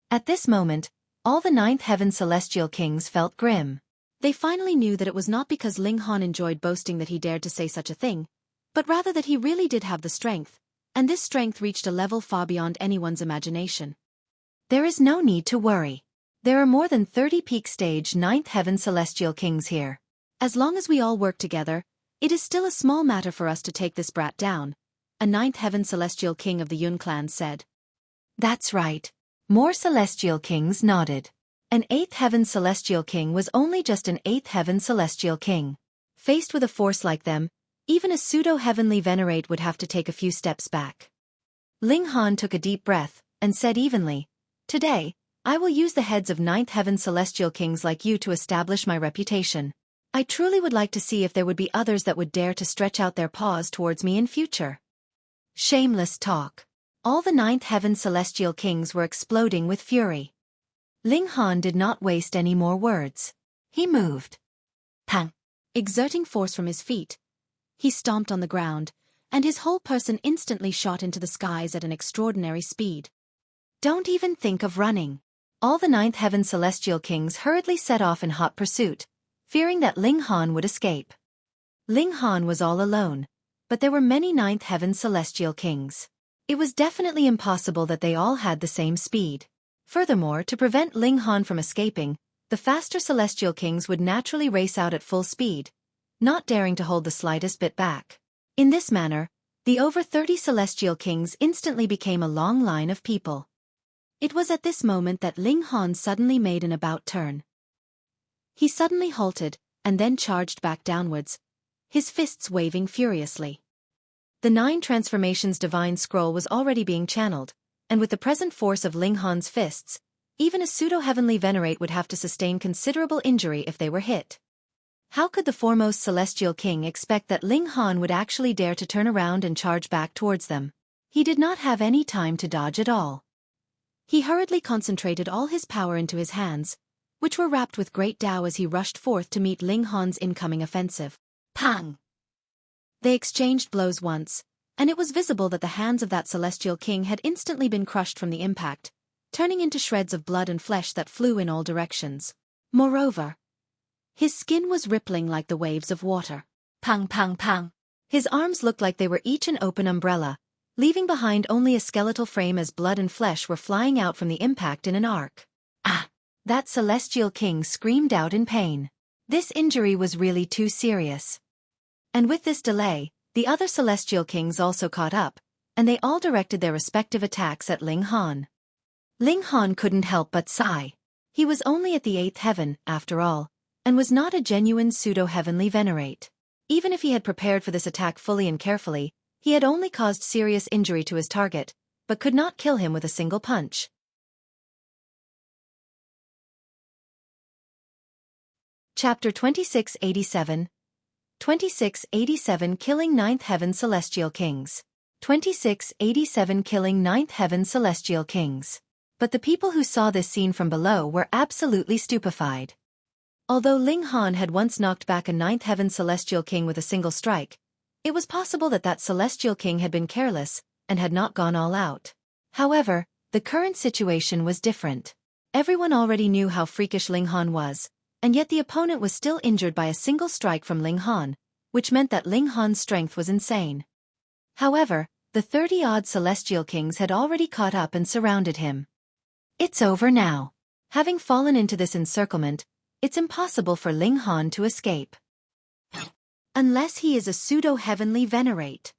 At this moment, all the 9th heaven celestial kings felt grim. They finally knew that it was not because Ling Han enjoyed boasting that he dared to say such a thing, but rather that he really did have the strength, and this strength reached a level far beyond anyone's imagination. There is no need to worry. There are more than 30 peak stage 9th heaven celestial kings here. As long as we all work together, it is still a small matter for us to take this brat down, a 9th heaven celestial king of the Yun clan said. That's right. More celestial kings nodded. An 8th heaven celestial king was only just an 8th heaven celestial king. Faced with a force like them, even a pseudo-heavenly Venerate would have to take a few steps back. Ling Han took a deep breath, and said evenly, "Today, I will use the heads of 9th heaven celestial kings like you to establish my reputation. I truly would like to see if there would be others that would dare to stretch out their paws towards me in future." Shameless talk. All the 9th heaven celestial kings were exploding with fury. Ling Han did not waste any more words. He moved. Pang! Exerting force from his feet, he stomped on the ground, and his whole person instantly shot into the skies at an extraordinary speed. Don't even think of running. All the 9th heaven celestial kings hurriedly set off in hot pursuit, fearing that Ling Han would escape. Ling Han was all alone, but there were many 9th heaven celestial kings. It was definitely impossible that they all had the same speed. Furthermore, to prevent Ling Han from escaping, the faster celestial kings would naturally race out at full speed, not daring to hold the slightest bit back. In this manner, the over 30 celestial kings instantly became a long line of people. It was at this moment that Ling Han suddenly made an about turn. He suddenly halted, and then charged back downwards, his fists waving furiously. The 9 transformations divine scroll was already being channeled, and with the present force of Ling Han's fists, even a pseudo-heavenly Venerate would have to sustain considerable injury if they were hit. How could the foremost celestial king expect that Ling Han would actually dare to turn around and charge back towards them? He did not have any time to dodge at all. He hurriedly concentrated all his power into his hands, which were wrapped with great Tao as he rushed forth to meet Ling Han's incoming offensive. Pang! They exchanged blows once, and it was visible that the hands of that celestial king had instantly been crushed from the impact, turning into shreds of blood and flesh that flew in all directions. Moreover, his skin was rippling like the waves of water. Pang pang pang. His arms looked like they were each an open umbrella, leaving behind only a skeletal frame as blood and flesh were flying out from the impact in an arc. Ah! That celestial king screamed out in pain. This injury was really too serious. And with this delay, the other celestial kings also caught up, and they all directed their respective attacks at Ling Han. Ling Han couldn't help but sigh. He was only at the 8th heaven, after all, and was not a genuine pseudo-heavenly Venerate. Even if he had prepared for this attack fully and carefully, he had only caused serious injury to his target, but could not kill him with a single punch. Chapter 2687. 2687 Killing 9th Heaven Celestial Kings. 2687 Killing 9th Heaven Celestial Kings. But the people who saw this scene from below were absolutely stupefied. Although Ling Han had once knocked back a 9th Heaven Celestial King with a single strike, it was possible that that Celestial King had been careless, and had not gone all out. However, the current situation was different. Everyone already knew how freakish Ling Han was, and yet the opponent was still injured by a single strike from Ling Han, which meant that Ling Han's strength was insane. However, the 30-odd Celestial Kings had already caught up and surrounded him. It's over now. Having fallen into this encirclement, it's impossible for Ling Han to escape. Unless he is a pseudo-heavenly Venerate.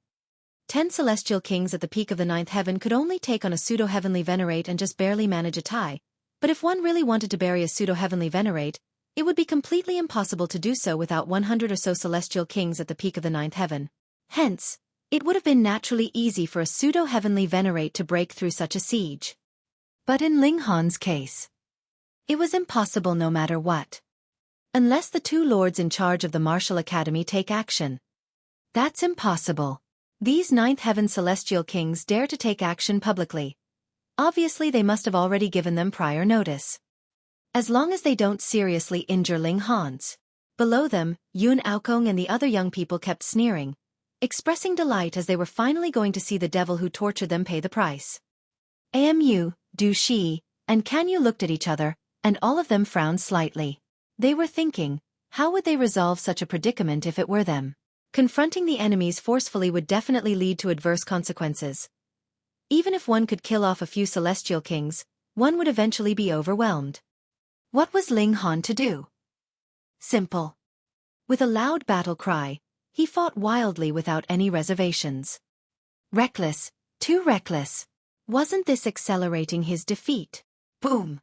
10 Celestial Kings at the peak of the 9th heaven could only take on a pseudo-heavenly Venerate and just barely manage a tie, but if one really wanted to bury a pseudo-heavenly Venerate, It would be completely impossible to do so without 100 or so celestial kings at the peak of the ninth heaven. Hence, it would have been naturally easy for a pseudo-heavenly Venerate to break through such a siege. But in Ling Han's case, it was impossible no matter what. Unless the two lords in charge of the martial academy take action. That's impossible. These ninth heaven celestial kings dare to take action publicly. Obviously they must have already given them prior notice. As long as they don't seriously injure Ling Han's. Below them, Yun Aokong and the other young people kept sneering, expressing delight as they were finally going to see the devil who tortured them pay the price. Amu, Du Shi, and Kan Yu looked at each other, and all of them frowned slightly. They were thinking, how would they resolve such a predicament if it were them? Confronting the enemies forcefully would definitely lead to adverse consequences. Even if one could kill off a few celestial kings, one would eventually be overwhelmed. What was Ling Han to do? Simple. With a loud battle cry, he fought wildly without any reservations. Reckless, too reckless. Wasn't this accelerating his defeat? Boom!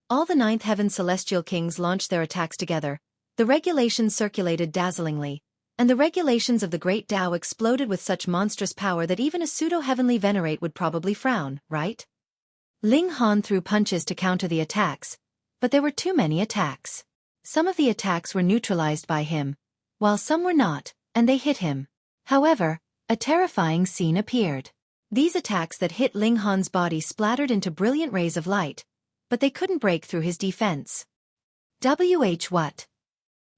All the ninth heaven celestial kings launched their attacks together, the regulations circulated dazzlingly, and the regulations of the Great Tao exploded with such monstrous power that even a pseudo-heavenly Venerate would probably frown, right? Ling Han threw punches to counter the attacks, but there were too many attacks. Some of the attacks were neutralized by him, while some were not, and they hit him. However, a terrifying scene appeared. These attacks that hit Ling Han's body splattered into brilliant rays of light, but they couldn't break through his defense. What?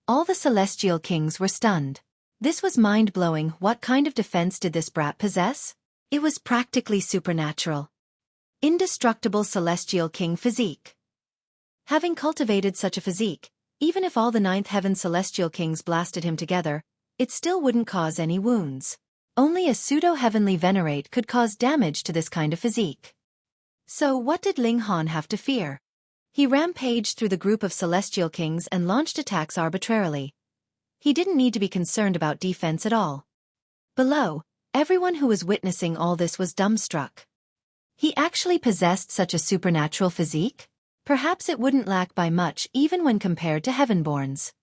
All the celestial kings were stunned. This was mind-blowing. What kind of defense did this brat possess? It was practically supernatural. Indestructible celestial king physique. Having cultivated such a physique, even if all the ninth heaven celestial kings blasted him together, it still wouldn't cause any wounds. Only a pseudo-heavenly Venerate could cause damage to this kind of physique. So what did Ling Han have to fear? He rampaged through the group of celestial kings and launched attacks arbitrarily. He didn't need to be concerned about defense at all. Below, everyone who was witnessing all this was dumbstruck. He actually possessed such a supernatural physique? Perhaps it wouldn't lack by much even when compared to Heavenborns.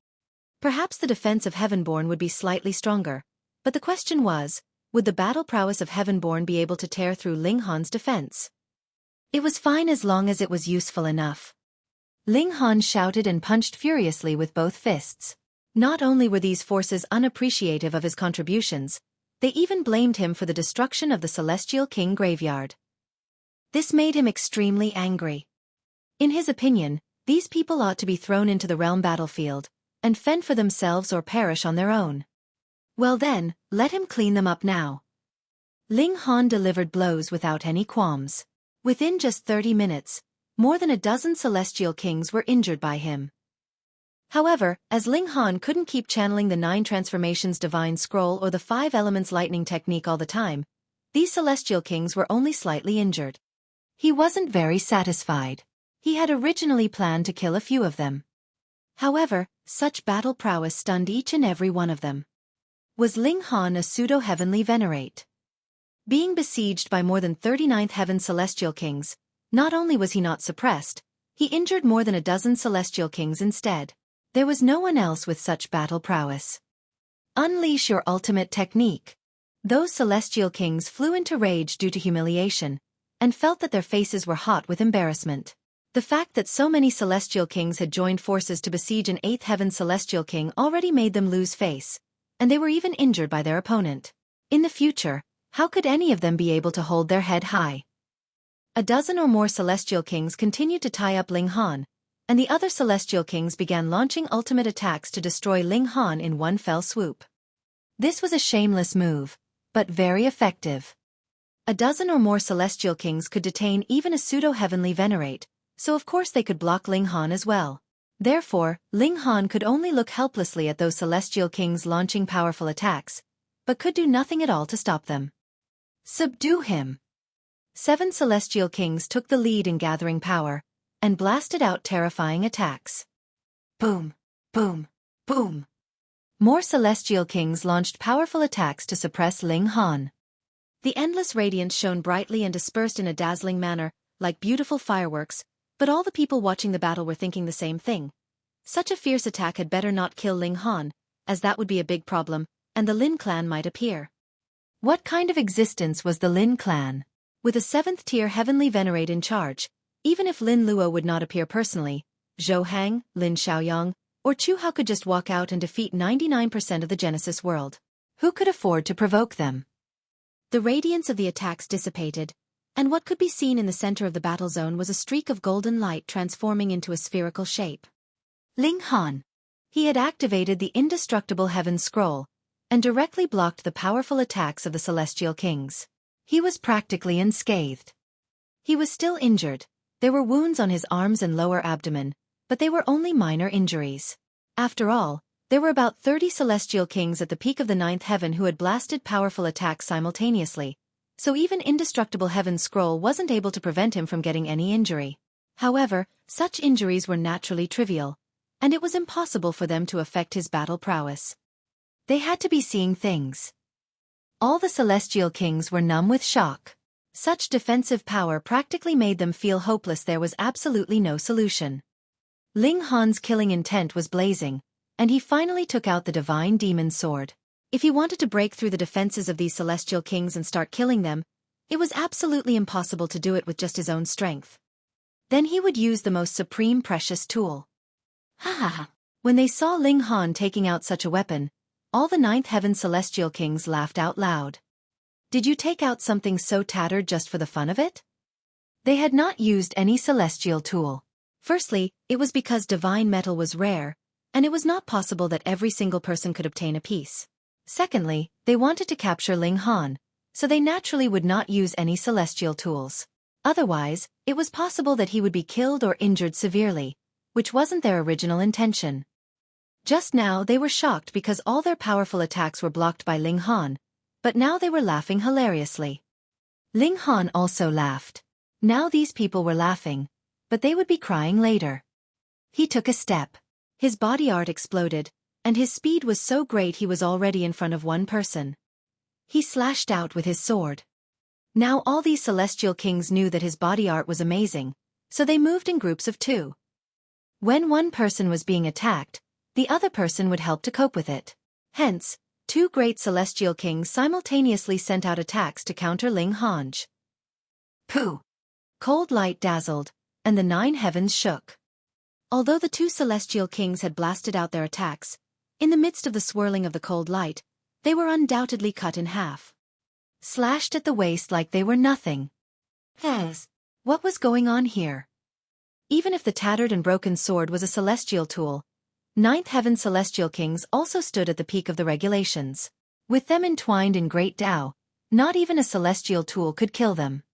Perhaps the defense of Heavenborn would be slightly stronger, but the question was, would the battle prowess of Heavenborn be able to tear through Ling Han's defense? It was fine as long as it was useful enough. Ling Han shouted and punched furiously with both fists. Not only were these forces unappreciative of his contributions, they even blamed him for the destruction of the Celestial King graveyard. This made him extremely angry. In his opinion, these people ought to be thrown into the realm battlefield, and fend for themselves or perish on their own. Well then, let him clean them up now. Ling Han delivered blows without any qualms. Within just 30 minutes, more than a dozen celestial kings were injured by him. However, as Ling Han couldn't keep channeling the 9 transformations divine scroll or the 5 elements lightning technique all the time, these celestial kings were only slightly injured. He wasn't very satisfied. He had originally planned to kill a few of them. However, such battle prowess stunned each and every one of them. Was Ling Han a pseudo-heavenly Venerate? Being besieged by more than 39th heaven celestial kings, not only was he not suppressed, he injured more than a dozen celestial kings instead. There was no one else with such battle prowess. Unleash your ultimate technique. Those celestial kings flew into rage due to humiliation, and felt that their faces were hot with embarrassment. The fact that so many celestial kings had joined forces to besiege an 8th heaven celestial king already made them lose face, and they were even injured by their opponent. In the future, how could any of them be able to hold their head high? A dozen or more celestial kings continued to tie up Ling Han, and the other celestial kings began launching ultimate attacks to destroy Ling Han in one fell swoop. This was a shameless move, but very effective. A dozen or more celestial kings could detain even a pseudo-heavenly Venerate, so of course they could block Ling Han as well. Therefore, Ling Han could only look helplessly at those celestial kings launching powerful attacks, but could do nothing at all to stop them. Subdue him! 7 celestial kings took the lead in gathering power, and blasted out terrifying attacks. Boom! Boom! Boom! More celestial kings launched powerful attacks to suppress Ling Han. The endless radiance shone brightly and dispersed in a dazzling manner, like beautiful fireworks, but all the people watching the battle were thinking the same thing. Such a fierce attack had better not kill Ling Han, as that would be a big problem, and the Lin clan might appear. What kind of existence was the Lin clan? With a 7th-tier Heavenly Venerate in charge, even if Lin Luo would not appear personally, Zhou Hang, Lin Xiaoyang, or Chu Hao could just walk out and defeat 99% of the Genesis world. Who could afford to provoke them? The radiance of the attacks dissipated, and what could be seen in the center of the battle zone was a streak of golden light transforming into a spherical shape. Ling Han. He had activated the indestructible Heaven Scroll, and directly blocked the powerful attacks of the Celestial Kings. He was practically unscathed. He was still injured. There were wounds on his arms and lower abdomen, but they were only minor injuries. After all, there were about 30 Celestial Kings at the peak of the 9th heaven who had blasted powerful attacks simultaneously, so even indestructible Heaven Scroll wasn't able to prevent him from getting any injury. However, such injuries were naturally trivial, and it was impossible for them to affect his battle prowess. They had to be seeing things. All the Celestial Kings were numb with shock. Such defensive power practically made them feel hopeless. There was absolutely no solution. Ling Han's killing intent was blazing, and he finally took out the divine demon sword. If he wanted to break through the defenses of these Celestial Kings and start killing them, it was absolutely impossible to do it with just his own strength. Then he would use the most supreme precious tool. Ha ha ha. When they saw Ling Han taking out such a weapon, all the 9th heaven Celestial Kings laughed out loud. Did you take out something so tattered just for the fun of it? They had not used any celestial tool. Firstly, it was because divine metal was rare, and it was not possible that every single person could obtain a piece. Secondly, they wanted to capture Ling Han, so they naturally would not use any celestial tools. Otherwise, it was possible that he would be killed or injured severely, which wasn't their original intention. Just now they were shocked because all their powerful attacks were blocked by Ling Han, but now they were laughing hilariously. Ling Han also laughed. Now these people were laughing, but they would be crying later. He took a step. His body art exploded, and his speed was so great he was already in front of one person. He slashed out with his sword. Now all these Celestial Kings knew that his body art was amazing, so they moved in groups of 2. When one person was being attacked, the other person would help to cope with it. Hence, 2 great Celestial Kings simultaneously sent out attacks to counter Ling Han. Pooh! Cold light dazzled, and the 9 heavens shook. Although the 2 Celestial Kings had blasted out their attacks, in the midst of the swirling of the cold light, they were undoubtedly cut in half. Slashed at the waist like they were nothing. What was going on here? Even if the tattered and broken sword was a celestial tool, 9th heaven Celestial Kings also stood at the peak of the regulations. With them entwined in great Tao, not even a celestial tool could kill them.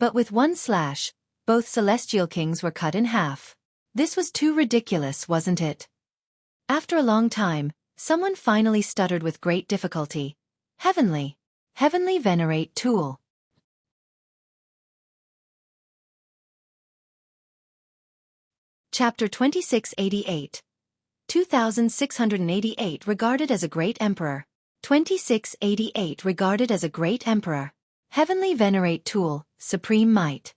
But with one slash, both Celestial Kings were cut in half. This was too ridiculous, wasn't it? After a long time, someone finally stuttered with great difficulty. Heavenly Venerate tool. Chapter 2688. 2688 regarded as a great emperor. 2688 regarded as a great emperor. Heavenly Venerate tool, supreme might.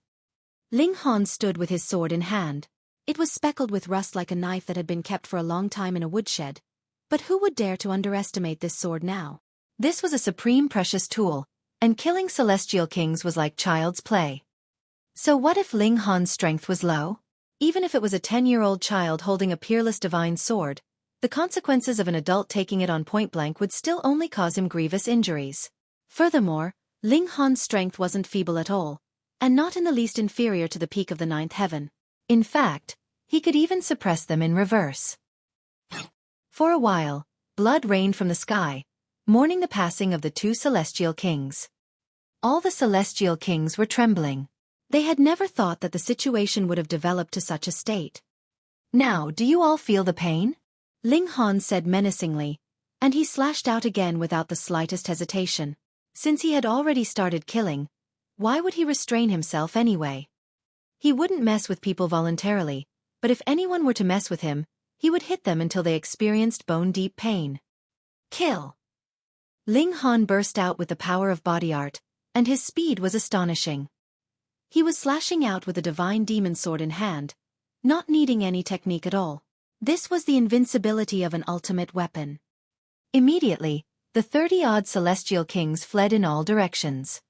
Ling Han stood with his sword in hand. It was speckled with rust like a knife that had been kept for a long time in a woodshed. But who would dare to underestimate this sword now? This was a supreme precious tool, and killing Celestial Kings was like child's play. So what if Ling Han's strength was low? Even if it was a 10-year-old child holding a peerless divine sword, the consequences of an adult taking it on point blank would still only cause him grievous injuries. Furthermore, Ling Han's strength wasn't feeble at all, and not in the least inferior to the peak of the 9th heaven. In fact, he could even suppress them in reverse. For a while, blood rained from the sky, mourning the passing of the 2 Celestial Kings. All the Celestial Kings were trembling. They had never thought that the situation would have developed to such a state. Now, do you all feel the pain? Ling Han said menacingly, and he slashed out again without the slightest hesitation. Since he had already started killing, why would he restrain himself anyway? He wouldn't mess with people voluntarily, but if anyone were to mess with him, he would hit them until they experienced bone-deep pain. Kill! Ling Han burst out with the power of body art, and his speed was astonishing. He was slashing out with a divine demon sword in hand, not needing any technique at all. This was the invincibility of an ultimate weapon. Immediately, the 30-odd celestial kings fled in all directions.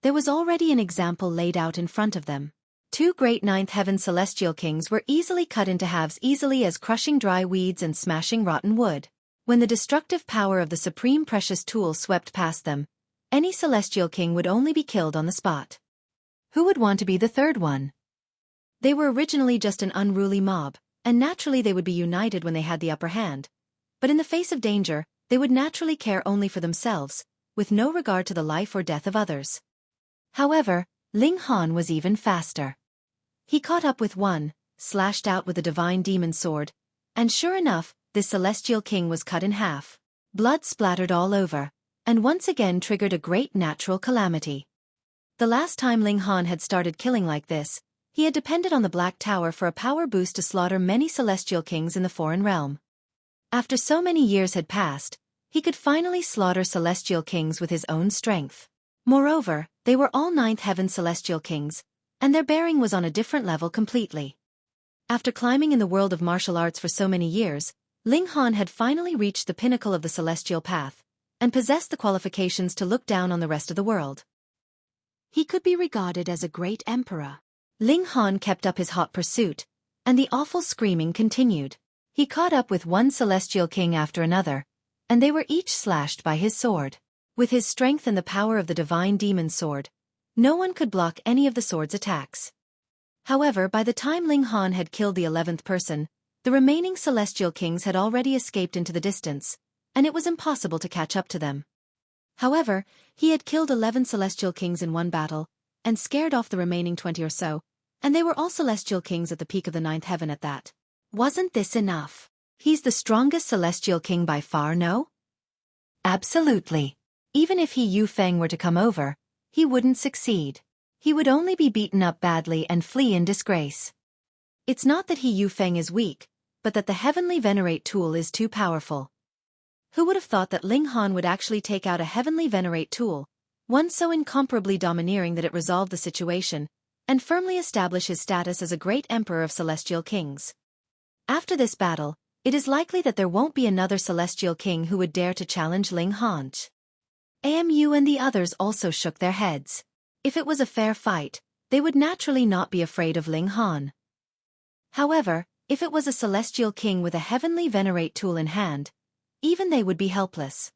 There was already an example laid out in front of them. 2 great ninth heaven celestial kings were easily cut into halves, easily as crushing dry weeds and smashing rotten wood. When the destructive power of the supreme precious tool swept past them, any celestial king would only be killed on the spot. Who would want to be the third one? They were originally just an unruly mob, and naturally they would be united when they had the upper hand. But in the face of danger, they would naturally care only for themselves, with no regard to the life or death of others. However, Ling Han was even faster. He caught up with one, slashed out with a divine demon sword, and sure enough, this celestial king was cut in half. Blood splattered all over, and once again triggered a great natural calamity. The last time Ling Han had started killing like this, he had depended on the Black Tower for a power boost to slaughter many celestial kings in the foreign realm. After so many years had passed, he could finally slaughter celestial kings with his own strength. Moreover, they were all ninth heaven celestial kings, and their bearing was on a different level completely. After climbing in the world of martial arts for so many years, Ling Han had finally reached the pinnacle of the celestial path, and possessed the qualifications to look down on the rest of the world. He could be regarded as a great emperor. Ling Han kept up his hot pursuit, and the awful screaming continued. He caught up with one celestial king after another, and they were each slashed by his sword. With his strength and the power of the divine demon sword, no one could block any of the sword's attacks. However, by the time Ling Han had killed the 11th person, the remaining celestial kings had already escaped into the distance, and it was impossible to catch up to them. However, he had killed 11 celestial kings in one battle, and scared off the remaining 20 or so, and they were all celestial kings at the peak of the 9th heaven at that. Wasn't this enough? He's the strongest celestial king by far, no? Absolutely. Even if He Yufeng were to come over, he wouldn't succeed. He would only be beaten up badly and flee in disgrace. It's not that He Yufeng is weak, but that the Heavenly Venerate tool is too powerful. Who would have thought that Ling Han would actually take out a Heavenly Venerate tool, one so incomparably domineering that it resolved the situation, and firmly establish his status as a great emperor of celestial kings? After this battle, it is likely that there won't be another celestial king who would dare to challenge Ling Han. Amu and the others also shook their heads. If it was a fair fight, they would naturally not be afraid of Ling Han. However, if it was a celestial king with a Heavenly Venerate tool in hand, even they would be helpless.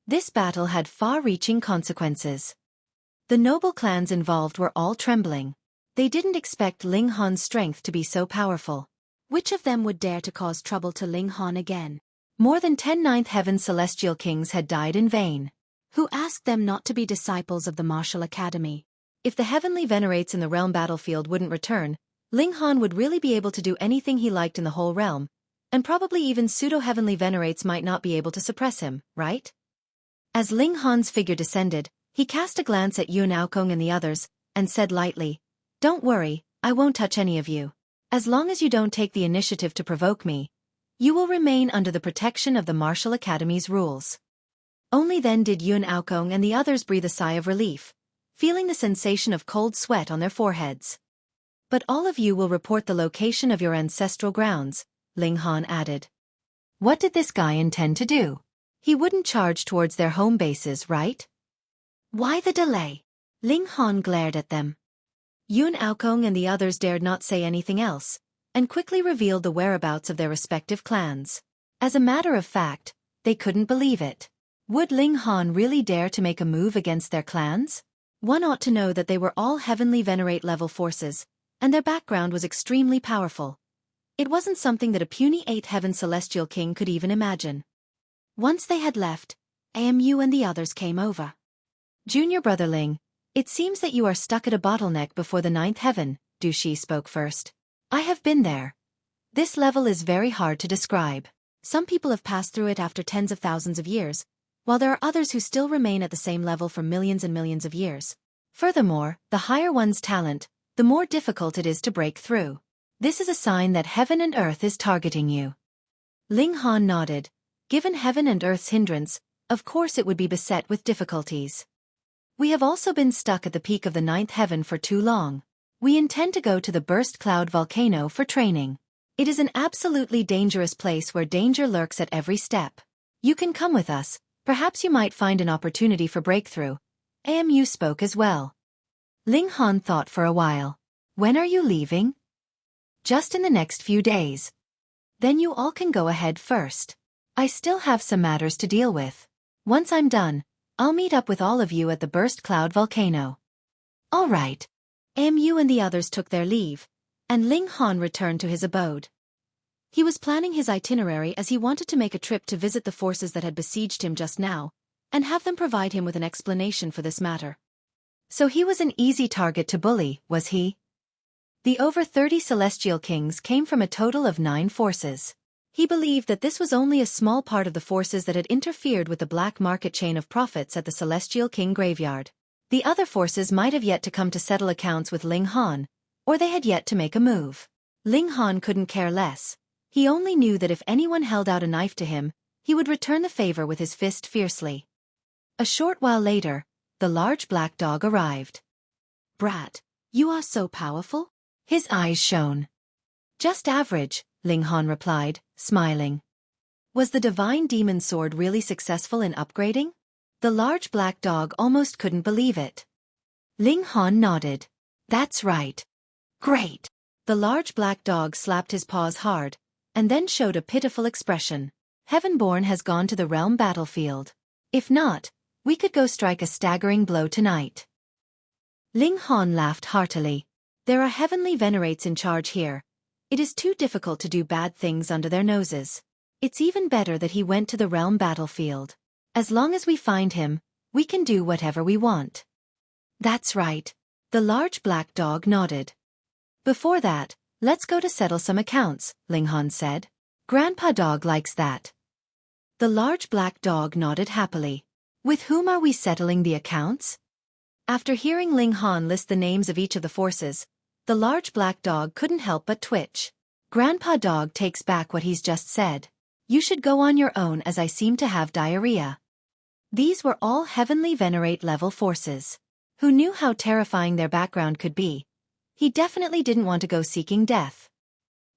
This battle had far-reaching consequences. The noble clans involved were all trembling. They didn't expect Ling Han's strength to be so powerful. Which of them would dare to cause trouble to Ling Han again? More than 10 ninth heaven celestial kings had died in vain. Who asked them not to be disciples of the martial academy? If the Heavenly Venerates in the realm battlefield wouldn't return, Ling Han would really be able to do anything he liked in the whole realm, and probably even Pseudo-Heavenly Venerates might not be able to suppress him, right? As Ling Han's figure descended, he cast a glance at Yun Aokong and the others, and said lightly, "Don't worry, I won't touch any of you. As long as you don't take the initiative to provoke me, you will remain under the protection of the Martial Academy's rules." Only then did Yun Aokong and the others breathe a sigh of relief, feeling the sensation of cold sweat on their foreheads. "But all of you will report the location of your ancestral grounds," Ling Han added. What did this guy intend to do? He wouldn't charge towards their home bases, right? Why the delay? Ling Han glared at them. Yun Aokong and the others dared not say anything else, and quickly revealed the whereabouts of their respective clans. As a matter of fact, they couldn't believe it. Would Ling Han really dare to make a move against their clans? One ought to know that they were all Heavenly Venerate level forces, and their background was extremely powerful. It wasn't something that a puny 8th heaven celestial king could even imagine. Once they had left, Amu and the others came over. "Junior brother Ling, it seems that you are stuck at a bottleneck before the 9th heaven," Du Shi spoke first. "I have been there. This level is very hard to describe. Some people have passed through it after tens of thousands of years, while there are others who still remain at the same level for millions and millions of years. Furthermore, the higher one's talent, the more difficult it is to break through. This is a sign that heaven and earth is targeting you." Ling Han nodded. Given heaven and earth's hindrance, of course it would be beset with difficulties. "We have also been stuck at the peak of the 9th heaven for too long. We intend to go to the Burst Cloud volcano for training. It is an absolutely dangerous place where danger lurks at every step. You can come with us, perhaps you might find an opportunity for breakthrough. AMU spoke as well. Ling Han thought for a while. When are you leaving? Just in the next few days. Then you all can go ahead first. I still have some matters to deal with. Once I'm done, I'll meet up with all of you at the Burst Cloud Volcano. All right. AMU and the others took their leave, and Ling Han returned to his abode. He was planning his itinerary as he wanted to make a trip to visit the forces that had besieged him just now, and have them provide him with an explanation for this matter. So he was an easy target to bully, was he? The over 30 celestial kings came from a total of 9 forces. He believed that this was only a small part of the forces that had interfered with the black market chain of profits at the Celestial King graveyard. The other forces might have yet to come to settle accounts with Ling Han, or they had yet to make a move. Ling Han couldn't care less. He only knew that if anyone held out a knife to him, he would return the favor with his fist fiercely. A short while later, the large black dog arrived. Brat, you are so powerful? His eyes shone. Just average, Ling Han replied, smiling. Was the divine demon sword really successful in upgrading? The large black dog almost couldn't believe it. Ling Han nodded. That's right. Great. The large black dog slapped his paws hard, and then showed a pitiful expression. Heavenborn has gone to the realm battlefield. If not, we could go strike a staggering blow tonight. Ling Han laughed heartily. There are heavenly venerates in charge here. It is too difficult to do bad things under their noses. It's even better that he went to the realm battlefield. As long as we find him, we can do whatever we want. That's right. The large black dog nodded. Before that, let's go to settle some accounts, Ling Han said. Grandpa Dog likes that. The large black dog nodded happily. With whom are we settling the accounts? After hearing Ling Han list the names of each of the forces, the large black dog couldn't help but twitch. Grandpa Dog takes back what he's just said. You should go on your own as I seem to have diarrhea. These were all heavenly venerate level forces. Who knew how terrifying their background could be? He definitely didn't want to go seeking death.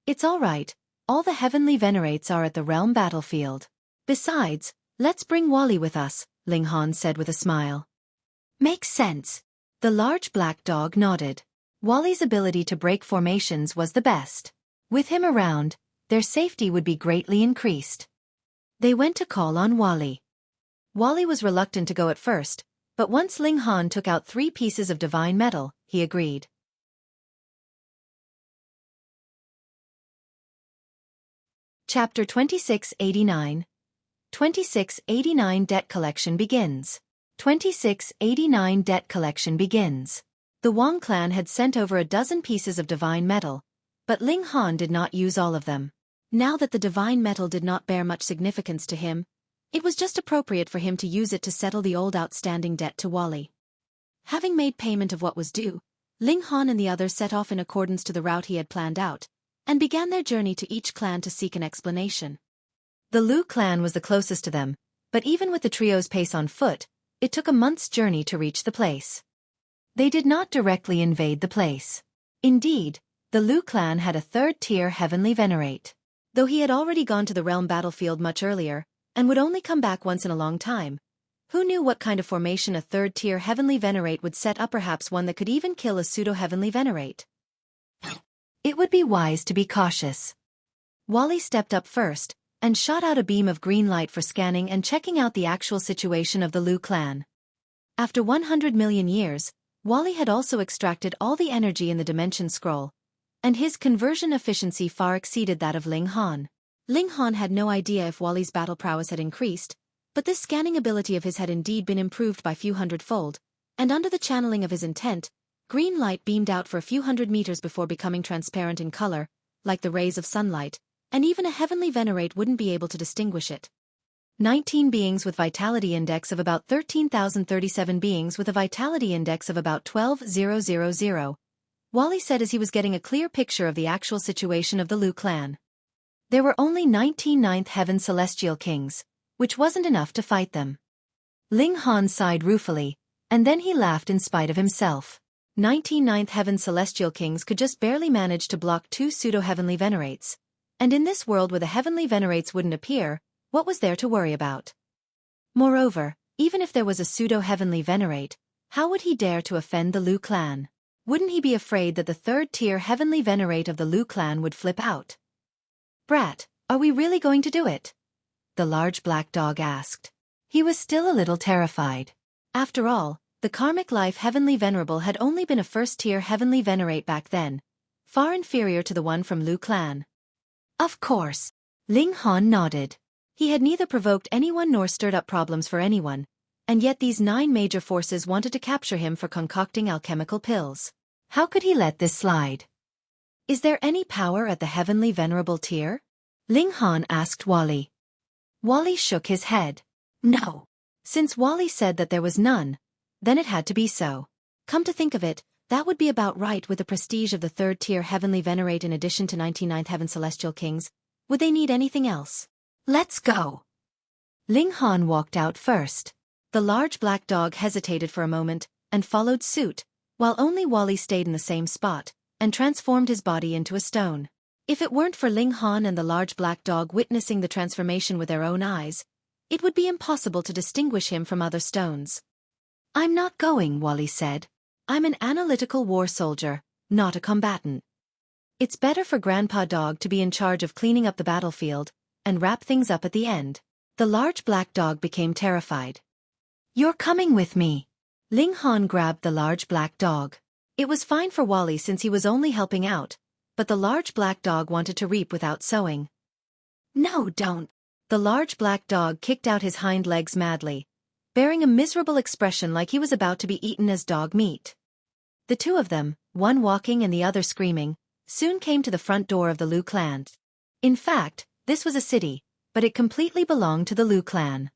It's all right, all the heavenly venerates are at the realm battlefield. Besides, let's bring Wally with us, Ling Han said with a smile. Makes sense. The large black dog nodded. Wally's ability to break formations was the best. With him around, their safety would be greatly increased. They went to call on Wally. Wally was reluctant to go at first, but once Ling Han took out 3 pieces of divine metal, he agreed. Chapter 2689. 2689 Debt Collection begins. 2689 Debt Collection begins. The Wang clan had sent over a dozen pieces of divine metal, but Ling Han did not use all of them. Now that the divine metal did not bear much significance to him, it was just appropriate for him to use it to settle the old outstanding debt to Wally. Having made payment of what was due, Ling Han and the others set off in accordance to the route he had planned out, and began their journey to each clan to seek an explanation. The Lu clan was the closest to them, but even with the trio's pace on foot, it took a month's journey to reach the place. They did not directly invade the place. Indeed, the Lu clan had a 3rd-tier heavenly venerate. Though he had already gone to the realm battlefield much earlier, and would only come back once in a long time, who knew what kind of formation a 3rd-tier heavenly venerate would set up, perhaps one that could even kill a pseudo-heavenly venerate. It would be wise to be cautious. Wally stepped up first, and shot out a beam of green light for scanning and checking out the actual situation of the Lu clan. After 100 million years, Wally had also extracted all the energy in the dimension scroll, and his conversion efficiency far exceeded that of Ling Han. Ling Han had no idea if Wally's battle prowess had increased, but this scanning ability of his had indeed been improved by few hundredfold, and under the channeling of his intent, green light beamed out for a few hundred meters before becoming transparent in color, like the rays of sunlight, and even a heavenly venerate wouldn't be able to distinguish it. 19 beings with vitality index of about 13,037 beings with a vitality index of about 12,000, Wally said as he was getting a clear picture of the actual situation of the Lu clan. There were only 19 Ninth Heaven Celestial Kings, which wasn't enough to fight them. Ling Han sighed ruefully, and then he laughed in spite of himself. 19 Ninth Heaven Celestial Kings could just barely manage to block 2 pseudo-heavenly venerates, And in this world where the heavenly venerates wouldn't appear, what was there to worry about? Moreover, even if there was a pseudo-heavenly venerate, how would he dare to offend the Lu clan? Wouldn't he be afraid that the third-tier heavenly venerate of the Lu clan would flip out? "Brat, are we really going to do it?" the large black dog asked. He was still a little terrified. After all, the karmic life heavenly venerable had only been a first-tier heavenly venerate back then, far inferior to the one from Lu clan. Of course. Ling Han nodded. He had neither provoked anyone nor stirred up problems for anyone, and yet these 9 major forces wanted to capture him for concocting alchemical pills. How could he let this slide? "Is there any power at the heavenly venerable tier?" Ling Han asked Wally. Wally shook his head. No. Since Wally said that there was none, then it had to be so. Come to think of it, that would be about right with the prestige of the third-tier heavenly venerate in addition to 99th heaven celestial kings. Would they need anything else? Let's go. Ling Han walked out first. The large black dog hesitated for a moment and followed suit, while only Wally stayed in the same spot and transformed his body into a stone. If it weren't for Ling Han and the large black dog witnessing the transformation with their own eyes, it would be impossible to distinguish him from other stones. "I'm not going," Wally said. "I'm an analytical war soldier, not a combatant. It's better for Grandpa Dog to be in charge of cleaning up the battlefield and wrap things up at the end." The large black dog became terrified. "You're coming with me." Ling Han grabbed the large black dog. It was fine for Wally since he was only helping out, but the large black dog wanted to reap without sowing. "No, don't." The large black dog kicked out his hind legs madly, bearing a miserable expression like he was about to be eaten as dog meat. The two of them, one walking and the other screaming, soon came to the front door of the Lu clan. In fact, this was a city, but it completely belonged to the Lu clan.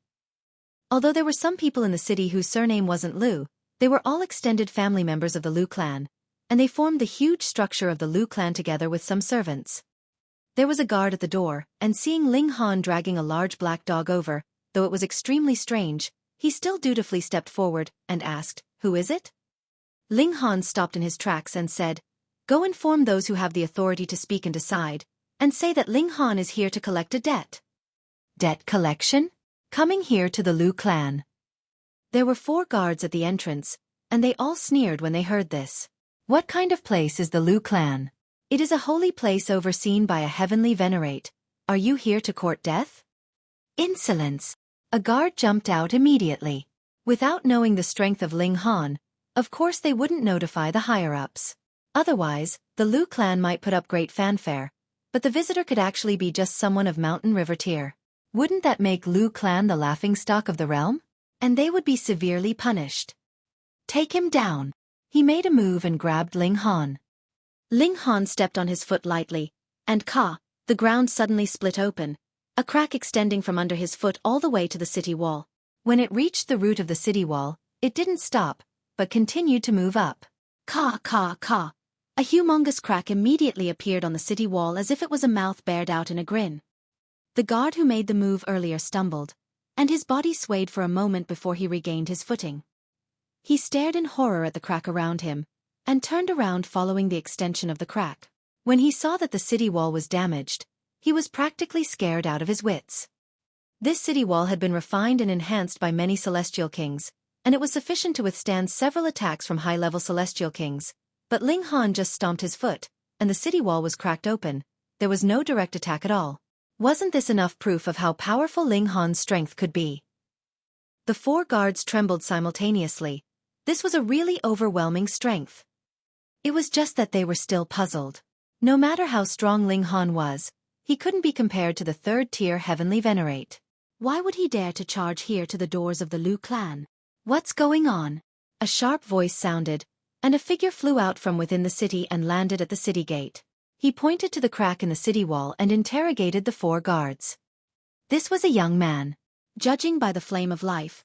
Although there were some people in the city whose surname wasn't Lu, they were all extended family members of the Lu clan, and they formed the huge structure of the Lu clan together with some servants. There was a guard at the door, and seeing Ling Han dragging a large black dog over, though it was extremely strange, he still dutifully stepped forward and asked, "Who is it?" Ling Han stopped in his tracks and said, "Go inform those who have the authority to speak and decide, and say that Ling Han is here to collect a debt." "Debt collection? Coming here to the Lu clan?" There were 4 guards at the entrance, and they all sneered when they heard this. "What kind of place is the Lu clan?" "It is a holy place overseen by a heavenly venerate. Are you here to court death?" "Insolence!" A guard jumped out immediately. Without knowing the strength of Ling Han, of course they wouldn't notify the higher-ups. Otherwise, the Lu clan might put up great fanfare, but the visitor could actually be just someone of Mountain River tier. Wouldn't that make Lu clan the laughingstock of the realm? And they would be severely punished. "Take him down." He made a move and grabbed Ling Han. Ling Han stepped on his foot lightly, and the ground suddenly split open, a crack extending from under his foot all the way to the city wall. When it reached the root of the city wall, it didn't stop, but continued to move up. A humongous crack immediately appeared on the city wall as if it was a mouth bared out in a grin. The guard who made the move earlier stumbled, and his body swayed for a moment before he regained his footing. He stared in horror at the crack around him, and turned around following the extension of the crack. When he saw that the city wall was damaged, he was practically scared out of his wits. This city wall had been refined and enhanced by many celestial kings, and it was sufficient to withstand several attacks from high-level celestial kings. But Ling Han just stomped his foot, and the city wall was cracked open. There was no direct attack at all. Wasn't this enough proof of how powerful Ling Han's strength could be? The 4 guards trembled simultaneously. This was a really overwhelming strength. It was just that they were still puzzled. No matter how strong Ling Han was, he couldn't be compared to the 3rd-tier heavenly venerate. Why would he dare to charge here to the doors of the Lu clan? "What's going on?" A sharp voice sounded, and a figure flew out from within the city and landed at the city gate. He pointed to the crack in the city wall and interrogated the 4 guards. This was a young man. Judging by the flame of life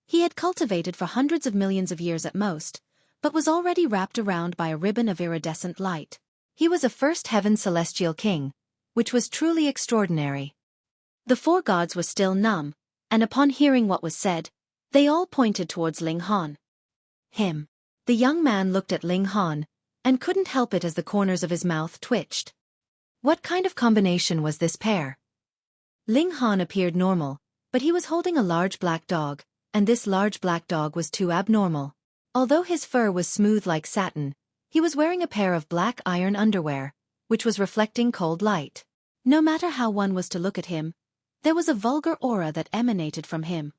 he had cultivated for hundreds of millions of years at most, but was already wrapped around by a ribbon of iridescent light. He was a first heaven celestial king, which was truly extraordinary. The 4 gods were still numb, and upon hearing what was said, they all pointed towards Ling Han. "Him." The young man looked at Ling Han, and couldn't help it as the corners of his mouth twitched. What kind of combination was this pair? Ling Han appeared normal, but he was holding a large black dog, and this large black dog was too abnormal. Although his fur was smooth like satin, he was wearing a pair of black iron underwear, which was reflecting cold light. No matter how one was to look at him, there was a vulgar aura that emanated from him.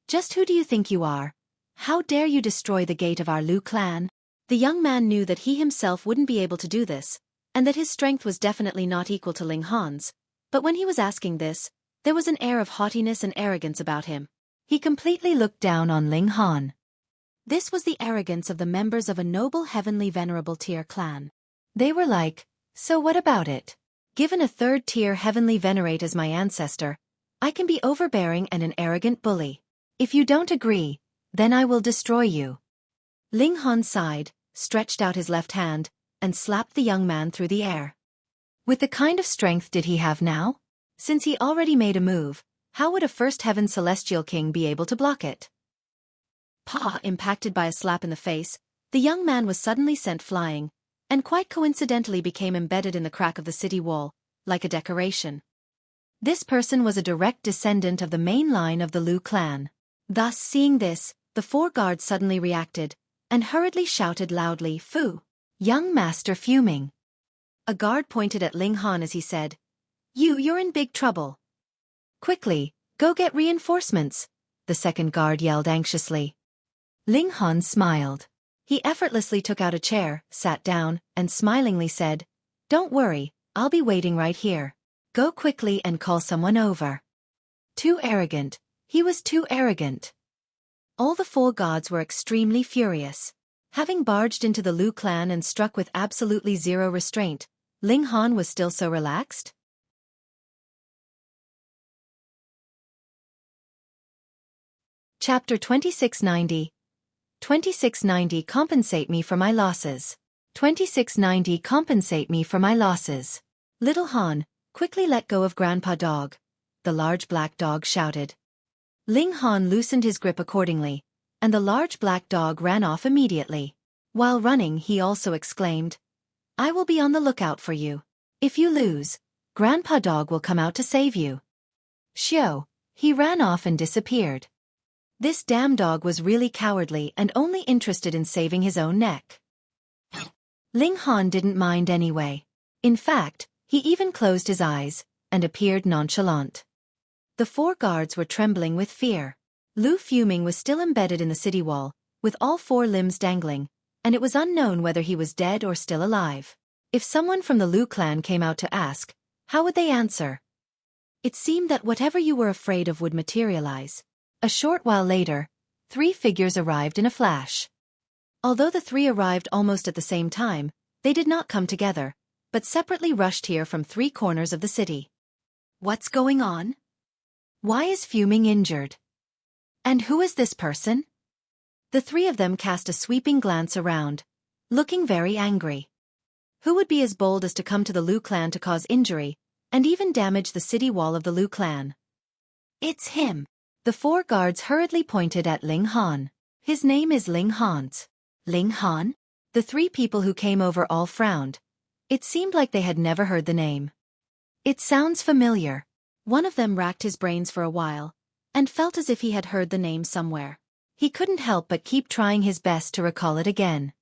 Just who do you think you are? How dare you destroy the gate of our Lu clan? The young man knew that he himself wouldn't be able to do this, and that his strength was definitely not equal to Ling Han's, but when he was asking this, there was an air of haughtiness and arrogance about him. He completely looked down on Ling Han. This was the arrogance of the members of a noble heavenly venerable tier clan. They were like, so what about it? Given a third-tier heavenly venerate as my ancestor, I can be overbearing and an arrogant bully. If you don't agree, then I will destroy you. Ling Han sighed, stretched out his left hand, and slapped the young man through the air. With the kind of strength did he have now? Since he already made a move, how would a first heaven celestial king be able to block it? Pa! Impacted by a slap in the face, the young man was suddenly sent flying, and quite coincidentally became embedded in the crack of the city wall, like a decoration. This person was a direct descendant of the main line of the Lu clan. Thus, seeing this, the 4 guards suddenly reacted, and hurriedly shouted loudly, "Fu! Young master fuming!" A guard pointed at Ling Han as he said, You're in big trouble. Quickly, go get reinforcements, the second guard yelled anxiously. Ling Han smiled. He effortlessly took out a chair, sat down, and smilingly said, Don't worry, I'll be waiting right here. Go quickly and call someone over. Too arrogant. He was too arrogant. All the 4 gods were extremely furious. Having barged into the Lu clan and struck with absolutely zero restraint, Ling Han was still so relaxed? Chapter 2690. 2690 Compensate me for my losses. 2690 Compensate me for my losses. Little Han, quickly let go of Grandpa Dog, the large black dog shouted. Ling Han loosened his grip accordingly, and the large black dog ran off immediately. While running, he also exclaimed, I will be on the lookout for you. If you lose, Grandpa Dog will come out to save you. Shio, he ran off and disappeared. This damn dog was really cowardly and only interested in saving his own neck. Ling Han didn't mind anyway. In fact, he even closed his eyes and appeared nonchalant. The 4 guards were trembling with fear. Lu Fuming was still embedded in the city wall, with all 4 limbs dangling, and it was unknown whether he was dead or still alive. If someone from the Lu clan came out to ask, how would they answer? It seemed that whatever you were afraid of would materialize. A short while later, 3 figures arrived in a flash. Although the 3 arrived almost at the same time, they did not come together, but separately rushed here from 3 corners of the city. What's going on? Why is Fuming injured? And who is this person? The 3 of them cast a sweeping glance around, looking very angry. Who would be as bold as to come to the Lu clan to cause injury, and even damage the city wall of the Lu clan? It's him. The 4 guards hurriedly pointed at Ling Han. His name is Ling Han's. Ling Han? The 3 people who came over all frowned. It seemed like they had never heard the name. It sounds familiar. One of them racked his brains for a while, and felt as if he had heard the name somewhere. He couldn't help but keep trying his best to recall it again.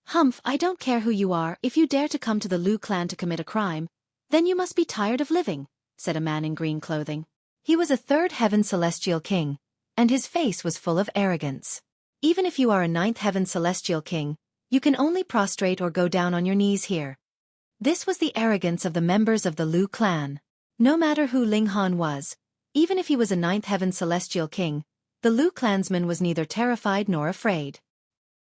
Humph, I don't care who you are. If you dare to come to the Lu clan to commit a crime, then you must be tired of living, said a man in green clothing. He was a 3rd heaven celestial king, and his face was full of arrogance. Even if you are a 9th heaven celestial king, you can only prostrate or go down on your knees here. This was the arrogance of the members of the Lu clan. No matter who Ling Han was, even if he was a 9th heaven celestial king, the Lu clansman was neither terrified nor afraid.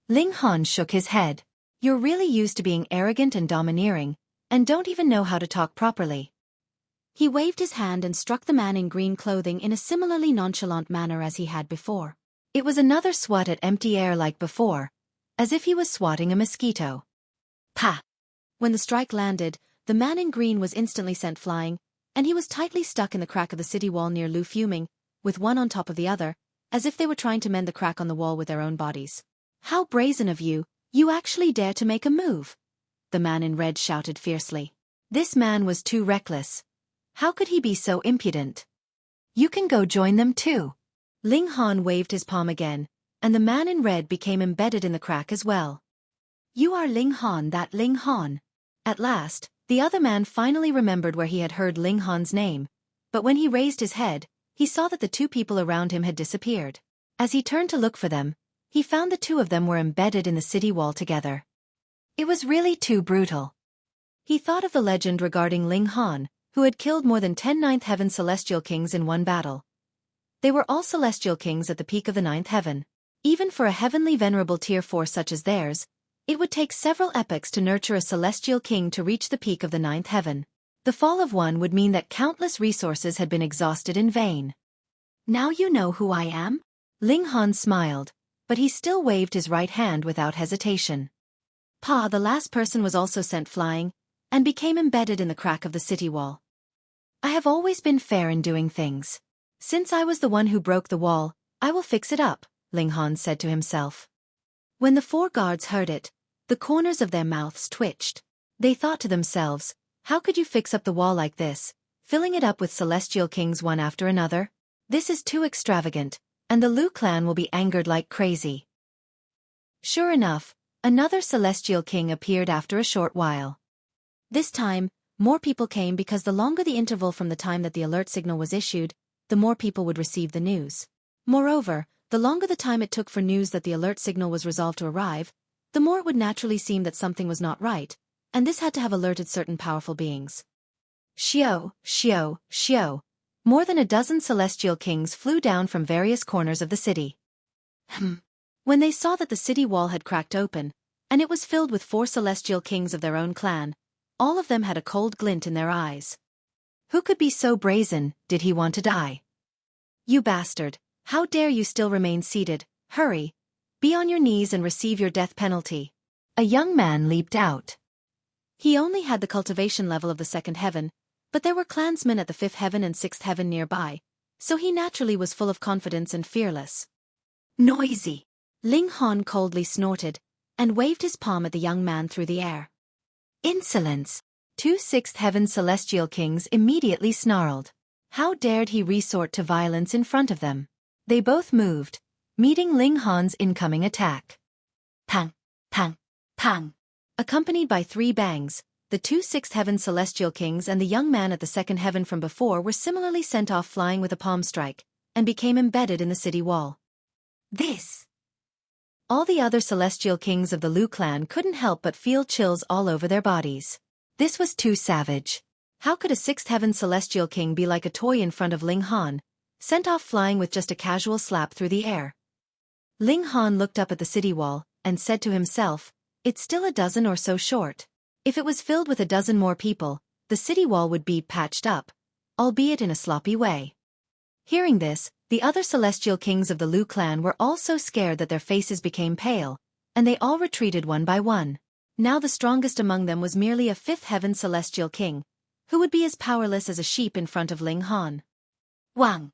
Ling Han shook his head. You're really used to being arrogant and domineering, and don't even know how to talk properly. He waved his hand and struck the man in green clothing in a similarly nonchalant manner as he had before. It was another swat at empty air like before, as if he was swatting a mosquito. Pa! When the strike landed, the man in green was instantly sent flying, and he was tightly stuck in the crack of the city wall near Lu Fuming, with one on top of the other, as if they were trying to mend the crack on the wall with their own bodies. How brazen of you, you actually dare to make a move! The man in red shouted fiercely. This man was too reckless. How could he be so impudent? You can go join them too. Ling Han waved his palm again, and the man in red became embedded in the crack as well. You are Ling Han, that Ling Han. At last, the other man finally remembered where he had heard Ling Han's name, but when he raised his head, he saw that the two people around him had disappeared. As he turned to look for them, he found the two of them were embedded in the city wall together. It was really too brutal. He thought of the legend regarding Ling Han, who had killed more than 10 ninth heaven celestial kings in one battle. They were all celestial kings at the peak of the ninth heaven. Even for a heavenly venerable tier 4 such as theirs, it would take several epochs to nurture a celestial king to reach the peak of the ninth heaven. The fall of one would mean that countless resources had been exhausted in vain. Now you know who I am? Ling Han smiled, but he still waved his right hand without hesitation. Pa, the last person, was also sent flying, and became embedded in the crack of the city wall. I have always been fair in doing things. Since I was the one who broke the wall, I will fix it up, Ling Han said to himself. When the 4 guards heard it, the corners of their mouths twitched. They thought to themselves, how could you fix up the wall like this, filling it up with celestial kings one after another? This is too extravagant, and the Lu clan will be angered like crazy. Sure enough, another celestial king appeared after a short while. This time, more people came because the longer the interval from the time that the alert signal was issued, the more people would receive the news. Moreover, the longer the time it took for news that the alert signal was resolved to arrive, the more it would naturally seem that something was not right, and this had to have alerted certain powerful beings. Xiao, Xiao, Xiao. More than a dozen celestial kings flew down from various corners of the city. When they saw that the city wall had cracked open, and it was filled with 4 celestial kings of their own clan, all of them had a cold glint in their eyes. Who could be so brazen? Did he want to die? You bastard, how dare you still remain seated? Hurry! Be on your knees and receive your death penalty. A young man leaped out. He only had the cultivation level of the 2nd heaven, but there were clansmen at the 5th heaven and 6th heaven nearby, so he naturally was full of confidence and fearless. Noisy! Ling Han coldly snorted, and waved his palm at the young man through the air. Insolence! 2 6th heaven celestial kings immediately snarled. How dared he resort to violence in front of them? They both moved, meeting Ling Han's incoming attack. Pang! Pang! Pang! Accompanied by 3 bangs, the 2 6th heaven celestial kings and the young man at the 2nd heaven from before were similarly sent off flying with a palm strike, and became embedded in the city wall. All the other celestial kings of the Lu clan couldn't help but feel chills all over their bodies. This was too savage. How could a 6th heaven celestial king be like a toy in front of Ling Han, sent off flying with just a casual slap through the air? Ling Han looked up at the city wall, and said to himself, it's still a dozen or so short. If it was filled with a dozen more people, the city wall would be patched up, albeit in a sloppy way. Hearing this, the other celestial kings of the Lu clan were all so scared that their faces became pale, and they all retreated one by one. Now the strongest among them was merely a 5th heaven celestial king, who would be as powerless as a sheep in front of Ling Han. Wang!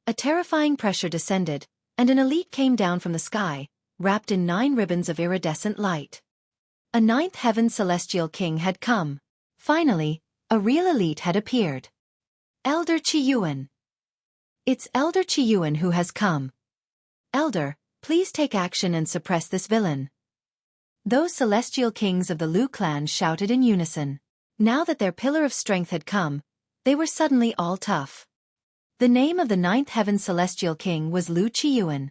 A terrifying pressure descended, and an elite came down from the sky, wrapped in 9 ribbons of iridescent light. A 9th heaven celestial king had come. Finally, a real elite had appeared. Elder Qiyuan. It's Elder Qiyuan who has come. Elder, please take action and suppress this villain. Those celestial kings of the Lu clan shouted in unison. Now that their pillar of strength had come, they were suddenly all tough. The name of the 9th heaven celestial king was Lu Qiyuan.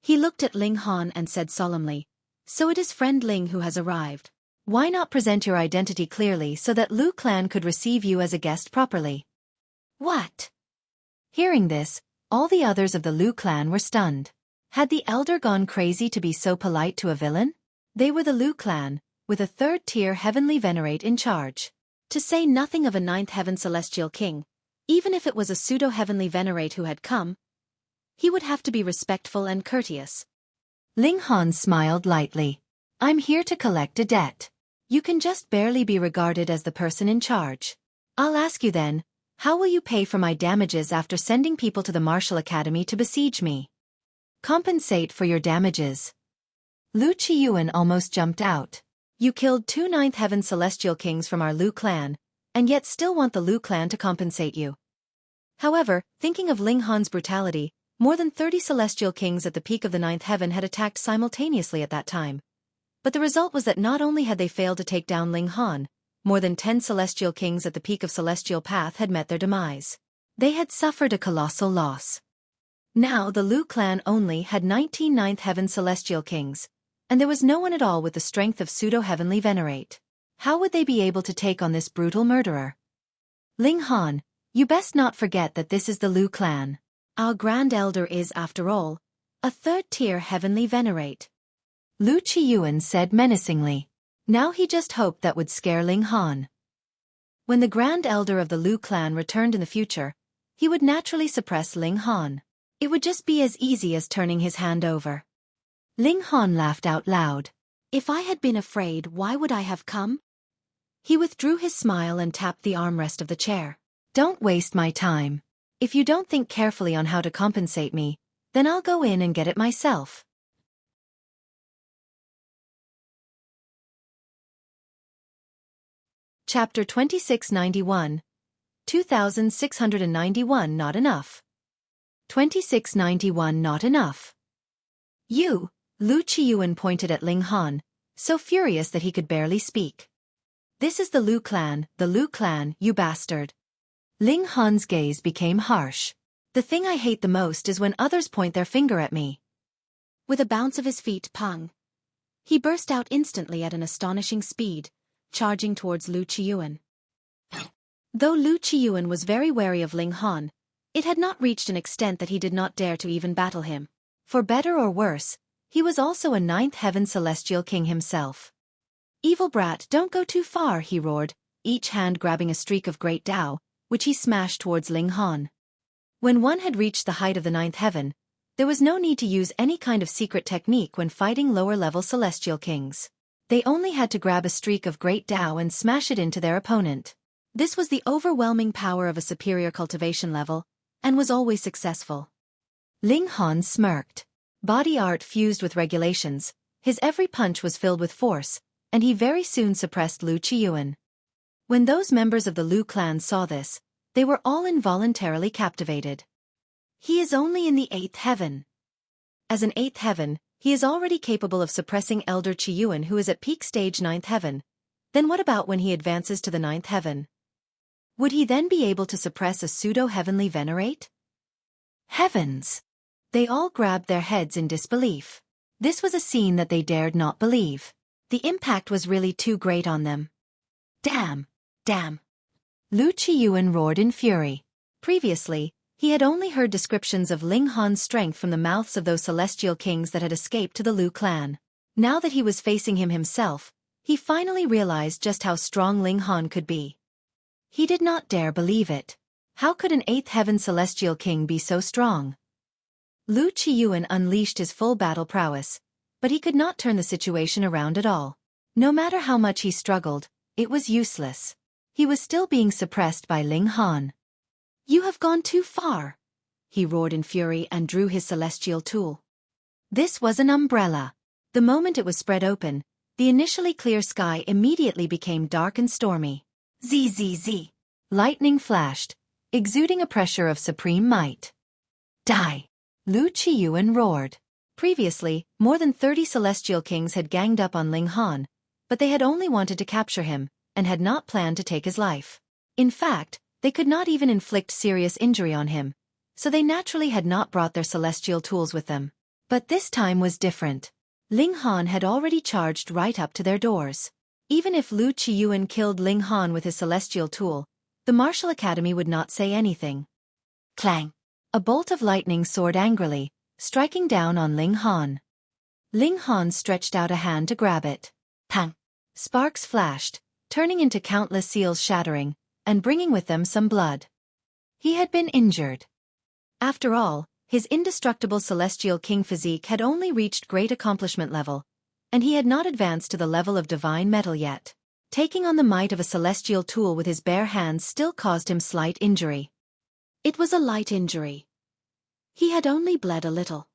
He looked at Ling Han and said solemnly, so it is friend Ling who has arrived. Why not present your identity clearly so that Lu clan could receive you as a guest properly? What? Hearing this, all the others of the Lu clan were stunned. Had the elder gone crazy to be so polite to a villain? They were the Lu clan, with a 3rd-tier heavenly Venerate in charge. To say nothing of a 9th heaven celestial king, even if it was a pseudo-heavenly Venerate who had come, he would have to be respectful and courteous. Ling Han smiled lightly. I'm here to collect a debt. You can just barely be regarded as the person in charge. I'll ask you then, how will you pay for my damages after sending people to the Martial Academy to besiege me? Compensate for your damages. Lu Qiyuan almost jumped out. You killed 2 ninth heaven celestial kings from our Lu clan, and yet still want the Lu clan to compensate you. However, thinking of Ling Han's brutality, more than 30 celestial kings at the peak of the ninth heaven had attacked simultaneously at that time. But the result was that not only had they failed to take down Ling Han, more than 10 celestial kings at the peak of Celestial Path had met their demise. They had suffered a colossal loss. Now the Lu clan only had 19 ninth heaven celestial kings, and there was no one at all with the strength of Pseudo-Heavenly Venerate. How would they be able to take on this brutal murderer? Ling Han, you best not forget that this is the Lu clan. Our Grand Elder is, after all, a third-tier Heavenly Venerate. Lu Qiyuan said menacingly. Now he just hoped that would scare Ling Han. When the Grand Elder of the Lu clan returned in the future, he would naturally suppress Ling Han. It would just be as easy as turning his hand over. Ling Han laughed out loud. If I had been afraid, why would I have come? He withdrew his smile and tapped the armrest of the chair. Don't waste my time. If you don't think carefully on how to compensate me, then I'll go in and get it myself. Chapter 2691. 2691 Not Enough. 2691 Not enough. You, Lu Qiyuan pointed at Ling Han, so furious that he could barely speak. This is the Lu clan, you bastard. Ling Han's gaze became harsh. The thing I hate the most is when others point their finger at me. With a bounce of his feet, pang. He burst out instantly at an astonishing speed, charging towards Lu Qiyuan. Though Lu Qiyuan was very wary of Ling Han, it had not reached an extent that he did not dare to even battle him. For better or worse, he was also a ninth heaven celestial king himself. Evil brat, don't go too far, he roared, each hand grabbing a streak of great Tao, which he smashed towards Ling Han. When one had reached the height of the ninth heaven, there was no need to use any kind of secret technique when fighting lower-level celestial kings. They only had to grab a streak of great Tao and smash it into their opponent. This was the overwhelming power of a superior cultivation level, and was always successful. Ling Han smirked. Body art fused with regulations, his every punch was filled with force, and he very soon suppressed Lu Qiyuan. When those members of the Lu clan saw this, they were all involuntarily captivated. He is only in the 8th heaven. As an 8th heaven, he is already capable of suppressing Elder Qiyuan, who is at peak stage 9th heaven. Then what about when he advances to the 9th heaven? Would he then be able to suppress a pseudo-heavenly venerate? Heavens! They all grabbed their heads in disbelief. This was a scene that they dared not believe. The impact was really too great on them. Damn! Damn! Lu Qiyuan roared in fury. Previously, he had only heard descriptions of Ling Han's strength from the mouths of those celestial kings that had escaped to the Lu clan. Now that he was facing him himself, he finally realized just how strong Ling Han could be. He did not dare believe it. How could an 8th heaven celestial king be so strong? Lu Qiyuan unleashed his full battle prowess, but he could not turn the situation around at all. No matter how much he struggled, it was useless. He was still being suppressed by Ling Han. You have gone too far, he roared in fury and drew his celestial tool. This was an umbrella. The moment it was spread open, the initially clear sky immediately became dark and stormy. Zzz. Lightning flashed, exuding a pressure of supreme might. Die! Lu Qiyuan roared. Previously, more than 30 celestial kings had ganged up on Ling Han, but they had only wanted to capture him, and had not planned to take his life. In fact, they could not even inflict serious injury on him, so they naturally had not brought their celestial tools with them. But this time was different. Ling Han had already charged right up to their doors. Even if Lu Qiyuan killed Ling Han with his celestial tool, the Martial Academy would not say anything. Clang! A bolt of lightning soared angrily, striking down on Ling Han. Ling Han stretched out a hand to grab it. Pang! Sparks flashed, turning into countless seals shattering, and bringing with them some blood. He had been injured. After all, his indestructible celestial king physique had only reached great accomplishment level, and he had not advanced to the level of divine metal yet. Taking on the might of a celestial tool with his bare hands still caused him slight injury. It was a light injury. He had only bled a little.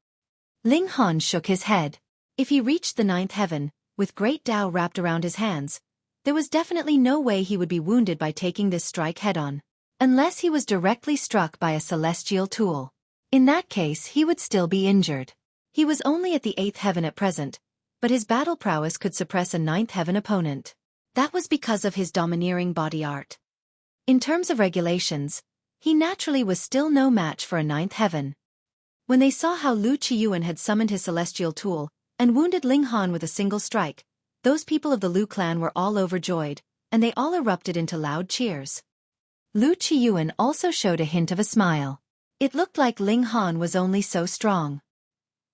Ling Han shook his head. If he reached the 9th heaven, With great Tao wrapped around his hands, there was definitely no way he would be wounded by taking this strike head-on. Unless he was directly struck by a celestial tool. In that case he would still be injured. He was only at the 8th heaven at present, but his battle prowess could suppress a 9th heaven opponent. That was because of his domineering body art. In terms of regulations, he naturally was still no match for a 9th heaven. When they saw how Lu Qiyuan had summoned his celestial tool and wounded Ling Han with a single strike, those people of the Lu clan were all overjoyed, and they all erupted into loud cheers. Lu Qiyuan also showed a hint of a smile. It looked like Ling Han was only so strong.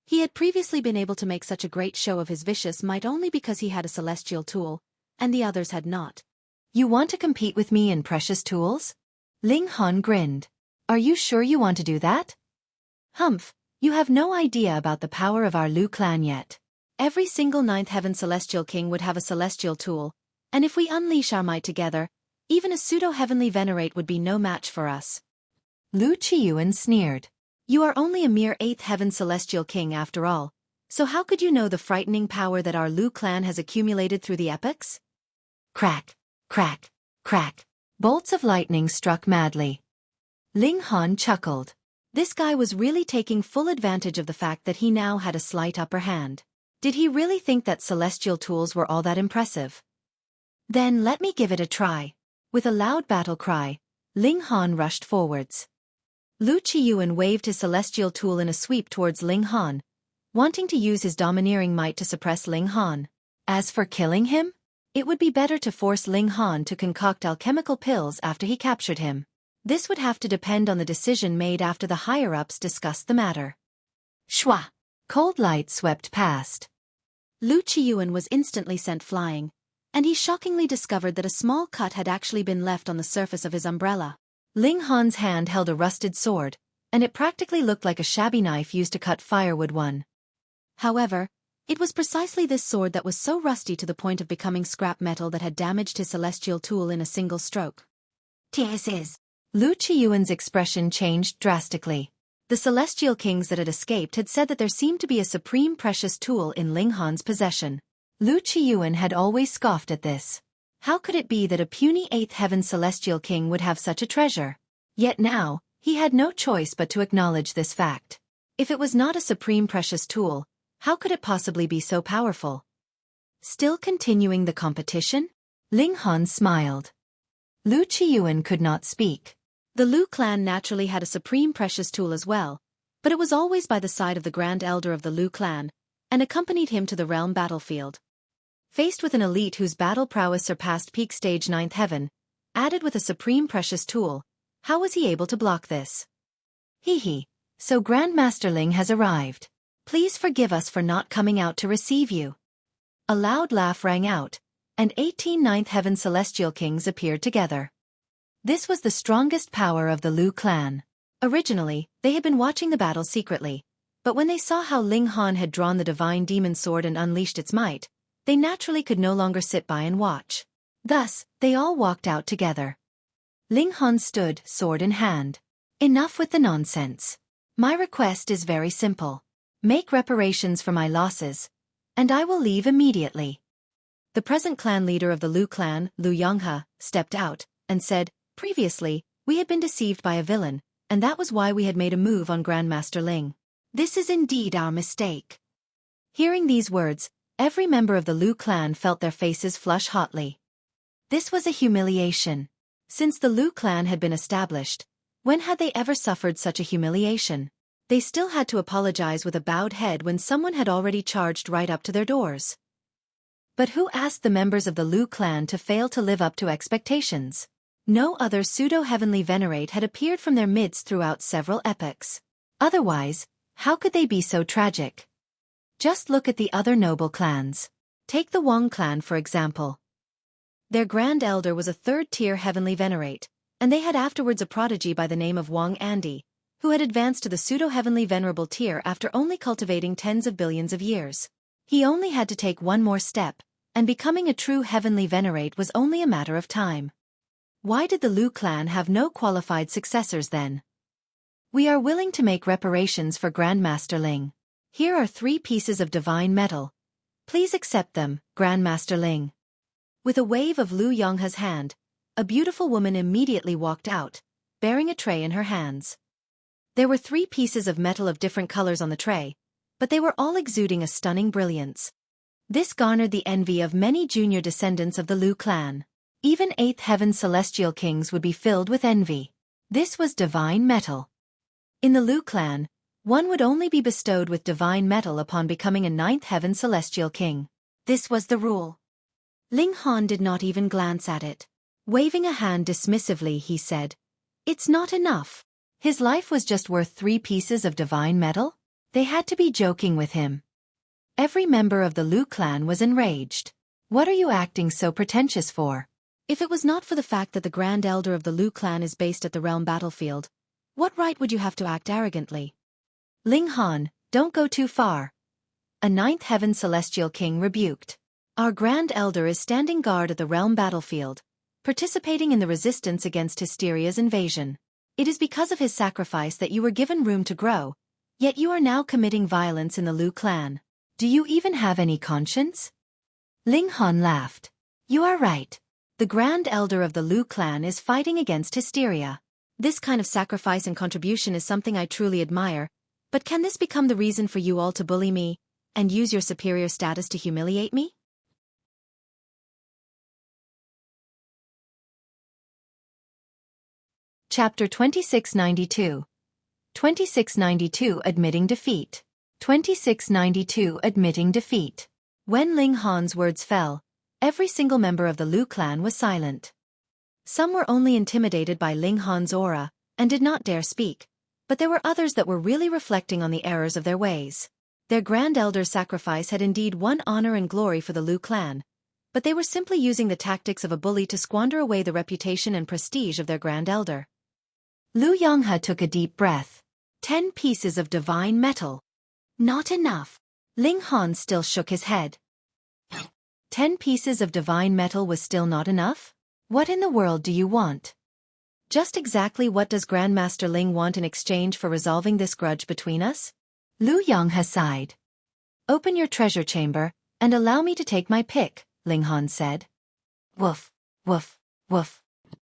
He had previously been able to make such a great show of his vicious might only because he had a celestial tool, and the others had not. You want to compete with me in precious tools? Ling Han grinned. Are you sure you want to do that? Humph, you have no idea about the power of our Lu clan yet. Every single 9th heaven celestial king would have a celestial tool, and if we unleash our might together, even a pseudo-heavenly Venerate would be no match for us. Lu Qiyuan sneered. You are only a mere 8th heaven celestial king after all, so how could you know the frightening power that our Lu clan has accumulated through the epochs? Crack, crack, crack. Bolts of lightning struck madly. Ling Han chuckled. This guy was really taking full advantage of the fact that he now had a slight upper hand. Did he really think that celestial tools were all that impressive? Then let me give it a try. With a loud battle cry, Ling Han rushed forwards. Lu Qiyuan waved his celestial tool in a sweep towards Ling Han, wanting to use his domineering might to suppress Ling Han. As for killing him, it would be better to force Ling Han to concoct alchemical pills after he captured him. This would have to depend on the decision made after the higher-ups discussed the matter. Shwa! Cold light swept past. Lu Qiyuan was instantly sent flying, and he shockingly discovered that a small cut had actually been left on the surface of his umbrella. Ling Han's hand held a rusted sword, and it practically looked like a shabby knife used to cut firewood. However, it was precisely this sword that was so rusty to the point of becoming scrap metal that had damaged his celestial tool in a single stroke. "This." Lu Qiyuan's expression changed drastically. The celestial kings that had escaped had said that there seemed to be a supreme precious tool in Ling Han's possession. Lu Qiyuan had always scoffed at this. How could it be that a puny 8th heaven celestial king would have such a treasure? Yet now, he had no choice but to acknowledge this fact. If it was not a supreme precious tool, how could it possibly be so powerful? Still continuing the competition? Ling Han smiled. Lu Qiyuan could not speak. The Lu clan naturally had a supreme precious tool as well, but it was always by the side of the Grand Elder of the Lu clan, and accompanied him to the realm battlefield. Faced with an elite whose battle prowess surpassed peak stage 9th heaven, added with a supreme precious tool, how was he able to block this? Hee, so Grandmaster Ling has arrived. Please forgive us for not coming out to receive you. A loud laugh rang out, and 18 9th heaven celestial kings appeared together. This was the strongest power of the Lu clan. Originally, they had been watching the battle secretly, but when they saw how Ling Han had drawn the divine demon sword and unleashed its might, they naturally could no longer sit by and watch. Thus, they all walked out together. Ling Han stood, sword in hand. Enough with the nonsense. My request is very simple. Make reparations for my losses, and I will leave immediately. The present clan leader of the Lu clan, Lu Yonghe, stepped out, and said, "Previously, we had been deceived by a villain, and that was why we had made a move on Grandmaster Ling. This is indeed our mistake." Hearing these words, every member of the Lu clan felt their faces flush hotly. This was a humiliation. Since the Lu clan had been established, when had they ever suffered such a humiliation? They still had to apologize with a bowed head when someone had already charged right up to their doors. But who asked the members of the Lu clan to fail to live up to expectations? No other pseudo-heavenly Venerate had appeared from their midst throughout several epochs. Otherwise, how could they be so tragic? Just look at the other noble clans. Take the Wang clan for example. Their Grand Elder was a third-tier heavenly Venerate, and they had afterwards a prodigy by the name of Wang Andi, who had advanced to the pseudo-heavenly venerable tier after only cultivating tens of billions of years. He only had to take one more step, and becoming a true heavenly Venerate was only a matter of time. Why did the Lu clan have no qualified successors then? We are willing to make reparations for Grandmaster Ling. Here are 3 pieces of divine metal. Please accept them, Grandmaster Ling. With a wave of Lu Yonghe's hand, a beautiful woman immediately walked out, bearing a tray in her hands. There were 3 pieces of metal of different colors on the tray, but they were all exuding a stunning brilliance. This garnered the envy of many junior descendants of the Lu clan. Even 8th Heaven celestial kings would be filled with envy. This was divine metal. In the Lu clan, one would only be bestowed with divine metal upon becoming a 9th Heaven celestial king. This was the rule. Ling Han did not even glance at it. Waving a hand dismissively, he said, "It's not enough. His life was just worth 3 pieces of divine metal?" They had to be joking with him. Every member of the Lu clan was enraged. "What are you acting so pretentious for? If it was not for the fact that the Grand Elder of the Lu clan is based at the realm battlefield, what right would you have to act arrogantly?" "Ling Han, don't go too far," a 9th Heaven celestial king rebuked. "Our Grand Elder is standing guard at the realm battlefield, participating in the resistance against Hysteria's invasion. It is because of his sacrifice that you were given room to grow, yet you are now committing violence in the Lu clan. Do you even have any conscience?" Ling Han laughed. "You are right. The Grand Elder of the Lu clan is fighting against Hysteria. This kind of sacrifice and contribution is something I truly admire, but can this become the reason for you all to bully me, and use your superior status to humiliate me?" Chapter 2692. 2692 Admitting Defeat. 2692 Admitting Defeat. When Ling Han's words fell, every single member of the Lu clan was silent. Some were only intimidated by Ling Han's aura, and did not dare speak, but there were others that were really reflecting on the errors of their ways. Their Grand Elder's sacrifice had indeed won honor and glory for the Lu clan, but they were simply using the tactics of a bully to squander away the reputation and prestige of their Grand Elder. Lu Yonghe took a deep breath. 10 pieces of divine metal. Not enough. Ling Han still shook his head. 10 pieces of divine metal was still not enough? What in the world do you want? Just exactly what does Grandmaster Ling want in exchange for resolving this grudge between us? Lu Yonghe sighed. "Open your treasure chamber, and allow me to take my pick," Ling Han said. Woof, woof, woof.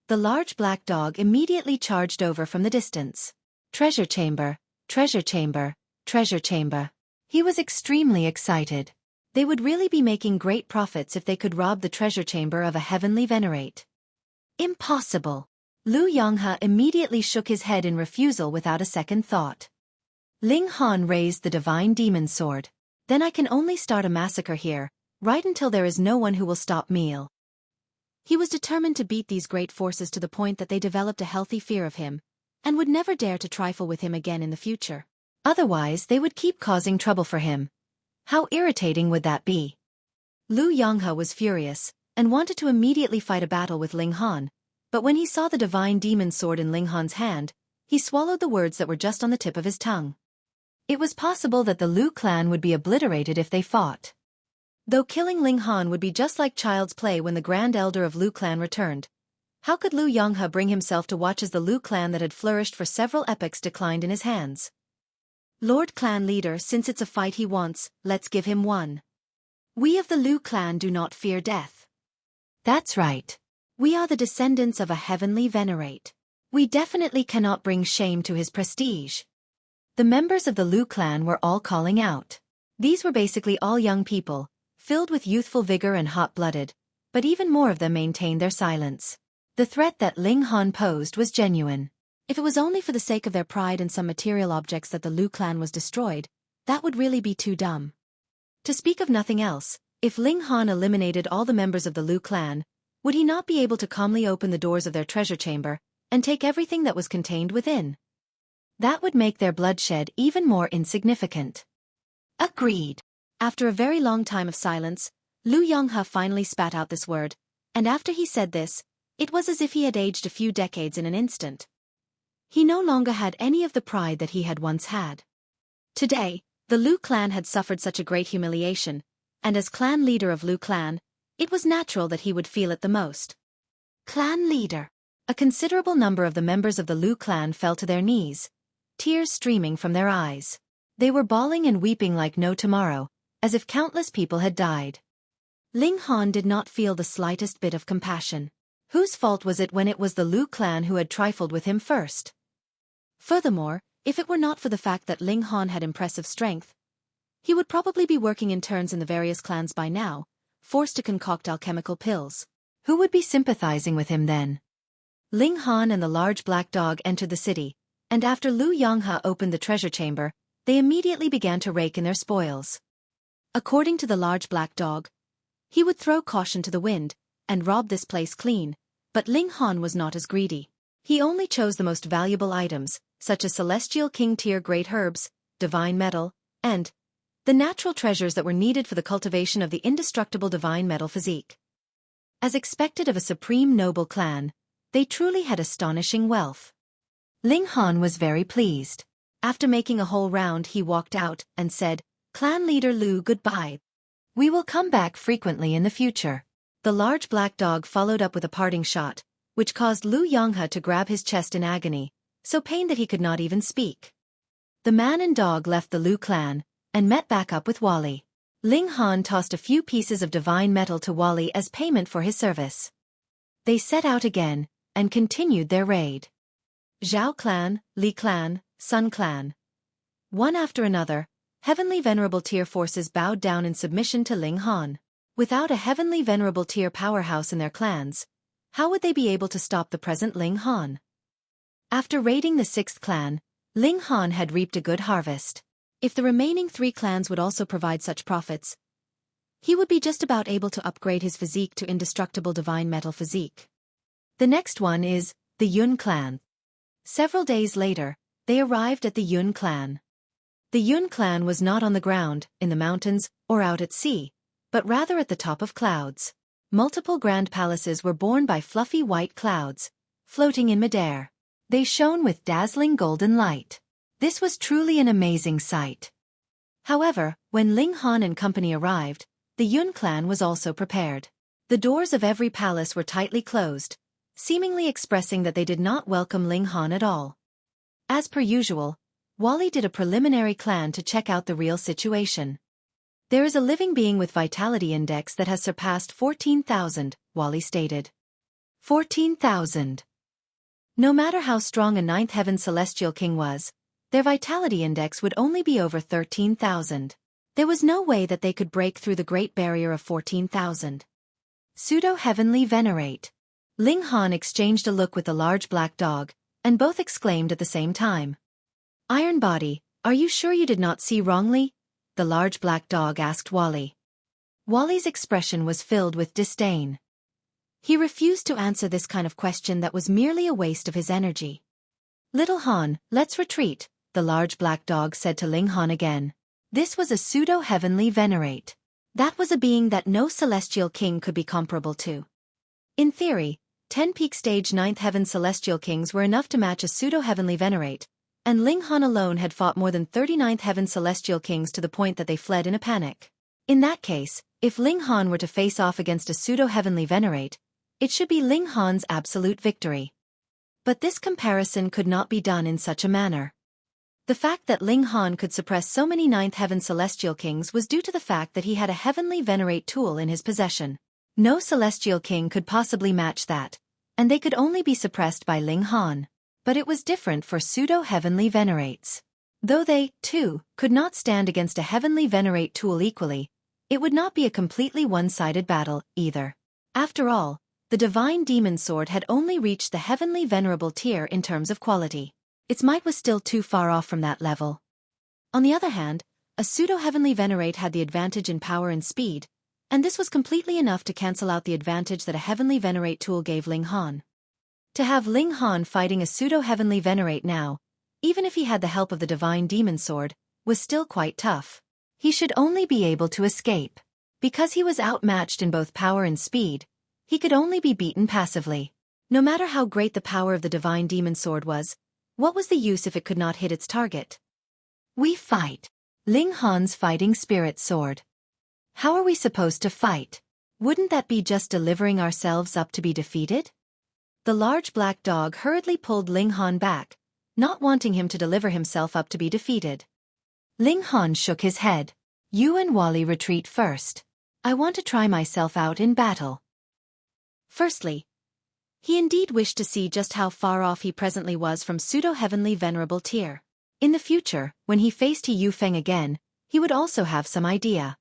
The large black dog immediately charged over from the distance. Treasure chamber, treasure chamber, treasure chamber. He was extremely excited. They would really be making great profits if they could rob the treasure chamber of a heavenly Venerate. Impossible. Lu Yonghe immediately shook his head in refusal without a second thought. Ling Han raised the divine demon sword. "Then I can only start a massacre here, right until there is no one who will stop me." He was determined to beat these great forces to the point that they developed a healthy fear of him, and would never dare to trifle with him again in the future. Otherwise they would keep causing trouble for him. How irritating would that be? Lu Yonghe was furious, and wanted to immediately fight a battle with Ling Han, but when he saw the divine demon sword in Ling Han's hand, he swallowed the words that were just on the tip of his tongue. It was possible that the Lu clan would be obliterated if they fought. Though killing Ling Han would be just like child's play when the Grand Elder of Lu clan returned, how could Lu Yonghe bring himself to watch as the Lu clan that had flourished for several epochs declined in his hands? "Lord Clan Leader, since it's a fight he wants, let's give him one. We of the Lu clan do not fear death." "That's right. We are the descendants of a heavenly Venerate. We definitely cannot bring shame to his prestige." The members of the Lu clan were all calling out. These were basically all young people, filled with youthful vigor and hot-blooded, but even more of them maintained their silence. The threat that Ling Han posed was genuine. If it was only for the sake of their pride and some material objects that the Lu clan was destroyed, that would really be too dumb. To speak of nothing else, if Ling Han eliminated all the members of the Lu clan, would he not be able to calmly open the doors of their treasure chamber and take everything that was contained within? That would make their bloodshed even more insignificant. Agreed. After a very long time of silence, Lu Yonghe finally spat out this word, and after he said this, it was as if he had aged a few decades in an instant. He no longer had any of the pride that he had once had. Today, the Lu clan had suffered such a great humiliation, and as clan leader of Lu clan, it was natural that he would feel it the most. Clan leader. A considerable number of the members of the Lu clan fell to their knees, tears streaming from their eyes. They were bawling and weeping like no tomorrow, as if countless people had died. Ling Han did not feel the slightest bit of compassion. Whose fault was it when it was the Lu clan who had trifled with him first? Furthermore, if it were not for the fact that Ling Han had impressive strength, he would probably be working in turns in the various clans by now, forced to concoct alchemical pills. Who would be sympathizing with him then? Ling Han and the large black dog entered the city, and after Lu Yonghe opened the treasure chamber, they immediately began to rake in their spoils. According to the large black dog, he would throw caution to the wind and rob this place clean, but Ling Han was not as greedy. He only chose the most valuable items, such as Celestial King tier great herbs, divine metal, and the natural treasures that were needed for the cultivation of the indestructible divine metal physique. As expected of a supreme noble clan, they truly had astonishing wealth. Ling Han was very pleased. After making a whole round, he walked out and said, "Clan leader Lu, goodbye. We will come back frequently in the future." The large black dog followed up with a parting shot, which caused Lu Yonghe to grab his chest in agony, so pained that he could not even speak. The man and dog left the Lu clan and met back up with Wally. Ling Han tossed a few pieces of divine metal to Wally as payment for his service. They set out again and continued their raid. Zhao clan, Li clan, Sun clan. One after another, Heavenly Venerable tier forces bowed down in submission to Ling Han. Without a Heavenly Venerable tier powerhouse in their clans, how would they be able to stop the present Ling Han? After raiding the 6th clan, Ling Han had reaped a good harvest. If the remaining 3 clans would also provide such profits, he would be just about able to upgrade his physique to indestructible divine metal physique. The next one is the Yun clan. Several days later, they arrived at the Yun clan. The Yun clan was not on the ground, in the mountains, or out at sea, but rather at the top of clouds. Multiple grand palaces were borne by fluffy white clouds, floating in midair. They shone with dazzling golden light. This was truly an amazing sight. However, when Ling Han and company arrived, the Yun clan was also prepared. The doors of every palace were tightly closed, seemingly expressing that they did not welcome Ling Han at all. As per usual, Wally did a preliminary plan to check out the real situation. There is a living being with vitality index that has surpassed 14,000, Wally stated. 14,000. No matter how strong a 9th heaven celestial king was, their vitality index would only be over 13,000. There was no way that they could break through the great barrier of 14,000. Pseudo-Heavenly Venerate. Ling Han exchanged a look with the large black dog, and both exclaimed at the same time. "Iron Body, are you sure you did not see wrongly?" the large black dog asked Wally. Wally's expression was filled with disdain. He refused to answer this kind of question that was merely a waste of his energy. "Little Han, let's retreat," the large black dog said to Ling Han again. This was a pseudo-heavenly venerate. That was a being that no celestial king could be comparable to. In theory, 10 peak stage 9th heaven celestial kings were enough to match a pseudo-heavenly venerate, and Ling Han alone had fought more than 39th heaven celestial kings to the point that they fled in a panic. In that case, if Ling Han were to face off against a pseudo-heavenly venerate, it should be Ling Han's absolute victory. But this comparison could not be done in such a manner. The fact that Ling Han could suppress so many 9th heaven celestial kings was due to the fact that he had a heavenly venerate tool in his possession. No celestial king could possibly match that, and they could only be suppressed by Ling Han. But it was different for pseudo-heavenly venerates. Though they, too, could not stand against a heavenly venerate tool equally, it would not be a completely one-sided battle, either. After all, the divine demon sword had only reached the heavenly venerable tier in terms of quality. Its might was still too far off from that level. On the other hand, a pseudo-heavenly venerate had the advantage in power and speed, and this was completely enough to cancel out the advantage that a heavenly venerate tool gave Ling Han. To have Ling Han fighting a pseudo-heavenly venerate now, even if he had the help of the divine demon sword, was still quite tough. He should only be able to escape. Because he was outmatched in both power and speed, he could only be beaten passively. No matter how great the power of the divine demon sword was, what was the use if it could not hit its target? We fight. Ling Han's fighting spirit sword. How are we supposed to fight? Wouldn't that be just delivering ourselves up to be defeated? The large black dog hurriedly pulled Ling Han back, not wanting him to deliver himself up to be defeated. Ling Han shook his head. You and Wally retreat first. I want to try myself out in battle. Firstly, he indeed wished to see just how far off he presently was from Pseudo-Heavenly Venerable tier. In the future, when he faced He Yufeng again, he would also have some idea.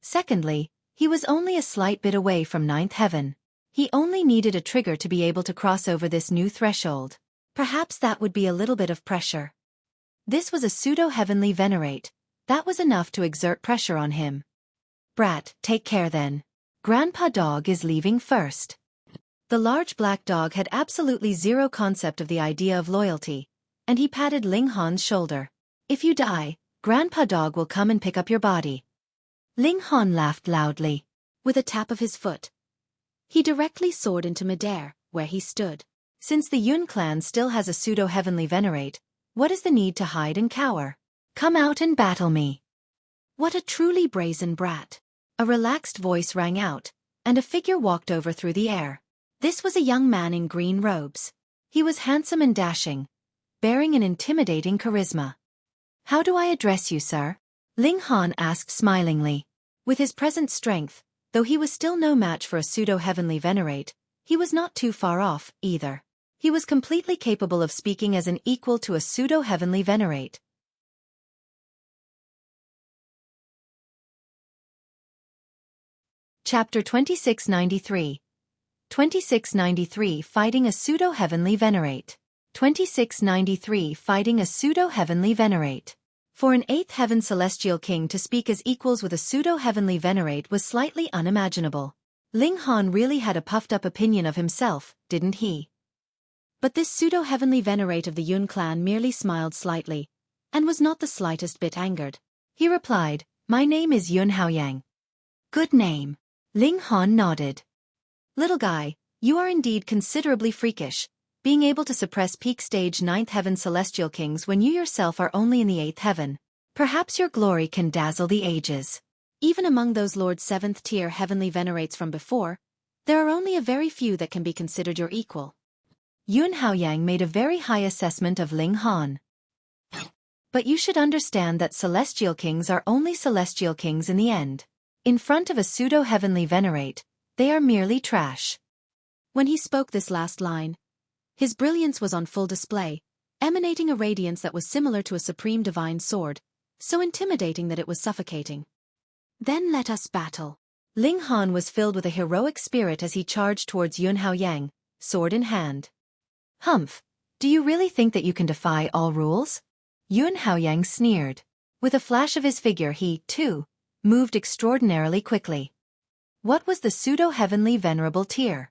Secondly, he was only a slight bit away from ninth heaven. He only needed a trigger to be able to cross over this new threshold. Perhaps that would be a little bit of pressure. This was a Pseudo-Heavenly Venerate. That was enough to exert pressure on him. Brat, take care then. Grandpa Dog is leaving first. The large black dog had absolutely zero concept of the idea of loyalty, and he patted Ling Han's shoulder. If you die, Grandpa Dog will come and pick up your body. Ling Han laughed loudly. With a tap of his foot, he directly soared into midair, where he stood. Since the Yun clan still has a Pseudo-Heavenly Venerate, what is the need to hide and cower? Come out and battle me. What a truly brazen brat. A relaxed voice rang out, and a figure walked over through the air. This was a young man in green robes. He was handsome and dashing, bearing an intimidating charisma. How do I address you, sir? Ling Han asked smilingly. With his present strength, though he was still no match for a Pseudo-Heavenly Venerate, he was not too far off, either. He was completely capable of speaking as an equal to a Pseudo-Heavenly Venerate. Chapter 2693. 2693 Fighting a Pseudo-Heavenly Venerate. 2693 Fighting a Pseudo-Heavenly Venerate. For an 8th Heaven Celestial King to speak as equals with a Pseudo-Heavenly Venerate was slightly unimaginable. Ling Han really had a puffed-up opinion of himself, didn't he? But this Pseudo-Heavenly Venerate of the Yun clan merely smiled slightly, and was not the slightest bit angered. He replied, "My name is Yun Aokong." "Good name." Ling Han nodded. "Little guy, you are indeed considerably freakish, being able to suppress peak stage 9th Heaven Celestial Kings when you yourself are only in the 8th Heaven. Perhaps your glory can dazzle the ages." Even among those Lord 7th tier Heavenly Venerates from before, there are only a very few that can be considered your equal. Yun Aokong made a very high assessment of Ling Han. But you should understand that Celestial Kings are only Celestial Kings in the end. In front of a Pseudo-Heavenly Venerate, they are merely trash. When he spoke this last line, his brilliance was on full display, emanating a radiance that was similar to a supreme divine sword, so intimidating that it was suffocating. "Then let us battle." Ling Han was filled with a heroic spirit as he charged towards Yun Aokong, sword in hand. "Humph, do you really think that you can defy all rules?" Yun Aokong sneered. With a flash of his figure he, too, moved extraordinarily quickly. What was the Pseudo-Heavenly Venerable tier?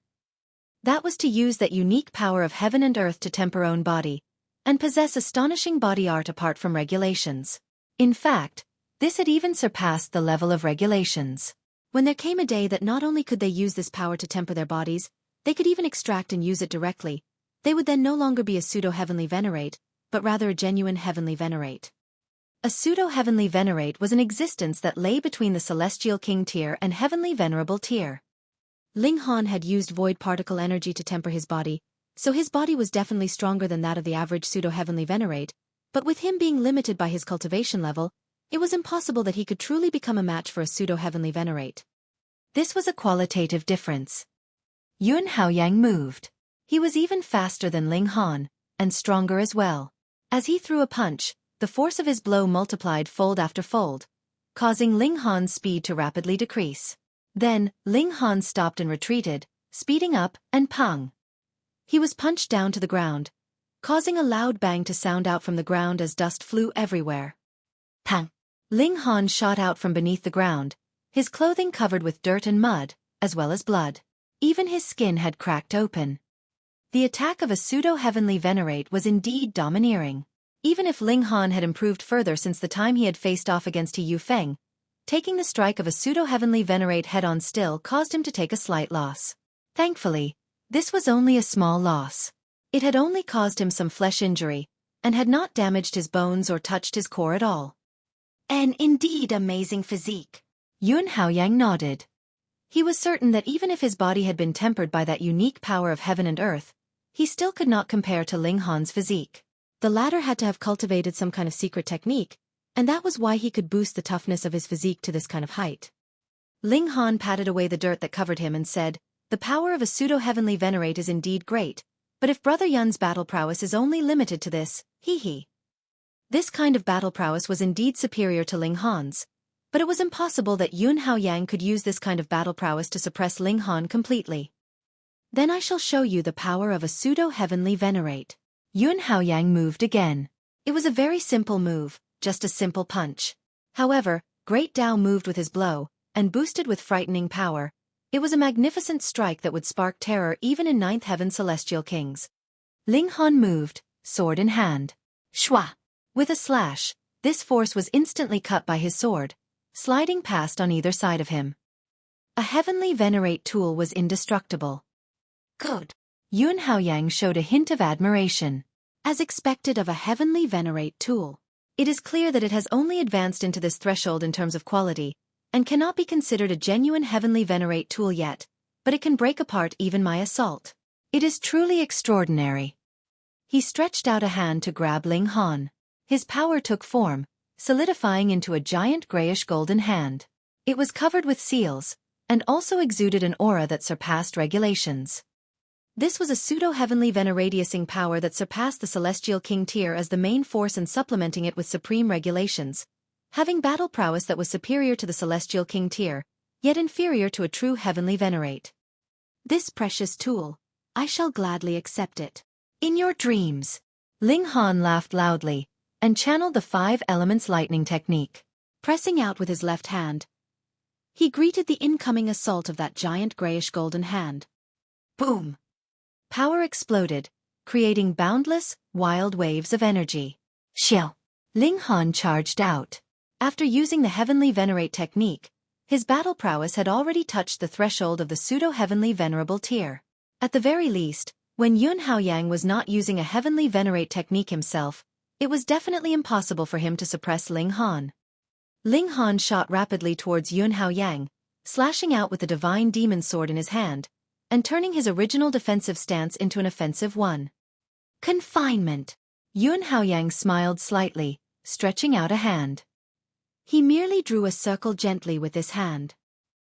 That was to use that unique power of heaven and earth to temper own body, and possess astonishing body art apart from regulations. In fact, this had even surpassed the level of regulations. When there came a day that not only could they use this power to temper their bodies, they could even extract and use it directly, they would then no longer be a Pseudo-Heavenly Venerate, but rather a genuine Heavenly Venerate. A Pseudo-Heavenly Venerate was an existence that lay between the Celestial King tier and Heavenly Venerable tier. Ling Han had used void particle energy to temper his body, so his body was definitely stronger than that of the average Pseudo-Heavenly Venerate, but with him being limited by his cultivation level, it was impossible that he could truly become a match for a Pseudo-Heavenly Venerate. This was a qualitative difference. Yun Aokong moved. He was even faster than Ling Han, and stronger as well. As he threw a punch, the force of his blow multiplied fold after fold, causing Ling Han's speed to rapidly decrease. Then, Ling Han stopped and retreated, speeding up, and pang. He was punched down to the ground, causing a loud bang to sound out from the ground as dust flew everywhere. Pang! Ling Han shot out from beneath the ground, his clothing covered with dirt and mud, as well as blood. Even his skin had cracked open. The attack of a Pseudo-Heavenly Venerate was indeed domineering. Even if Ling Han had improved further since the time he had faced off against He Yufeng, taking the strike of a Pseudo-Heavenly Venerate head-on still caused him to take a slight loss. Thankfully, this was only a small loss. It had only caused him some flesh injury, and had not damaged his bones or touched his core at all. An indeed amazing physique. Yun Aokong nodded. He was certain that even if his body had been tempered by that unique power of heaven and earth, he still could not compare to Ling Han's physique. The latter had to have cultivated some kind of secret technique, And that was why he could boost the toughness of his physique to this kind of height. Ling Han patted away the dirt that covered him and said, "The power of a pseudo-heavenly venerate is indeed great, but if Brother Yun's battle prowess is only limited to this, hee. This kind of battle prowess was indeed superior to Ling Han's, but it was impossible that Yun Aokong could use this kind of battle prowess to suppress Ling Han completely. Then I shall show you the power of a pseudo-heavenly venerate." Yun Aokong moved again. It was a very simple move, just a simple punch. However, Great Tao moved with his blow, and boosted with frightening power. It was a magnificent strike that would spark terror even in ninth heaven celestial kings. Ling Han moved, sword in hand. Shwa! With a slash, this force was instantly cut by his sword, sliding past on either side of him. A heavenly venerate tool was indestructible. Good. Yun Aokong showed a hint of admiration. As expected of a heavenly venerate tool, it is clear that it has only advanced into this threshold in terms of quality, and cannot be considered a genuine heavenly venerate tool yet, but it can break apart even my assault. It is truly extraordinary. He stretched out a hand to grab Ling Han. His power took form, solidifying into a giant grayish-golden hand. It was covered with seals, and also exuded an aura that surpassed regulations. This was a pseudo-heavenly veneratiusing power that surpassed the celestial king tier as the main force and supplementing it with supreme regulations, having battle prowess that was superior to the celestial king tier, yet inferior to a true heavenly venerate. This precious tool, I shall gladly accept it. In your dreams. Ling Han laughed loudly, and channeled the 5 elements lightning technique. Pressing out with his left hand, he greeted the incoming assault of that giant grayish-golden hand. Boom! Power exploded, creating boundless, wild waves of energy. Xiao! Ling Han charged out. After using the heavenly venerate technique, his battle prowess had already touched the threshold of the pseudo-heavenly venerable tier. At the very least, when Yun Aokong was not using a heavenly venerate technique himself, it was definitely impossible for him to suppress Ling Han. Ling Han shot rapidly towards Yun Aokong, slashing out with the divine demon sword in his hand, and turning his original defensive stance into an offensive one. Confinement! Yun Aokong smiled slightly, stretching out a hand. He merely drew a circle gently with this hand.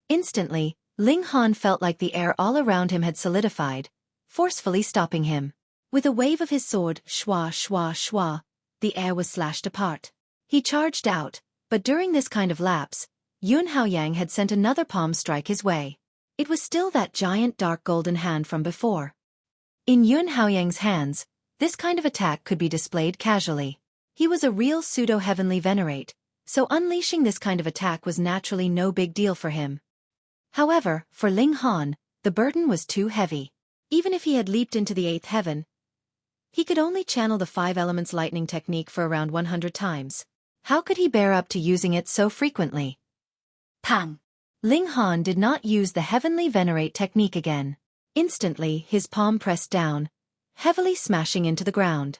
Instantly, Ling Han felt like the air all around him had solidified, forcefully stopping him. With a wave of his sword, shwa shwa shwa, the air was slashed apart. He charged out, but during this kind of lapse, Yun Aokong had sent another palm strike his way. It was still that giant dark golden hand from before. In Yun Aokong's hands, this kind of attack could be displayed casually. He was a real pseudo-heavenly venerate, so unleashing this kind of attack was naturally no big deal for him. However, for Ling Han, the burden was too heavy. Even if he had leaped into the 8th heaven, he could only channel the 5 elements lightning technique for around 100 times. How could he bear up to using it so frequently? Pang! Ling Han did not use the heavenly venerate technique again. Instantly, his palm pressed down, heavily smashing into the ground.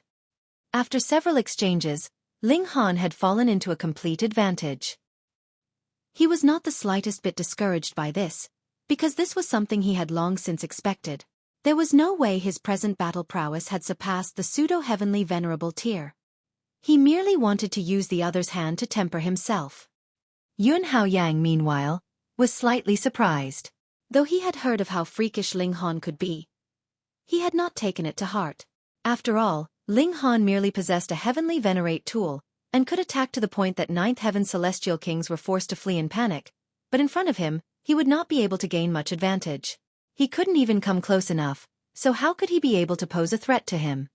After several exchanges, Ling Han had fallen into a complete advantage. He was not the slightest bit discouraged by this, because this was something he had long since expected. There was no way his present battle prowess had surpassed the pseudo-heavenly venerable tier. He merely wanted to use the other's hand to temper himself. Yun Aokong, meanwhile, was slightly surprised. Though he had heard of how freakish Ling Han could be, he had not taken it to heart. After all, Ling Han merely possessed a heavenly venerate tool, and could attack to the point that 9th heaven celestial kings were forced to flee in panic, but in front of him, he would not be able to gain much advantage. He couldn't even come close enough, so how could he be able to pose a threat to him?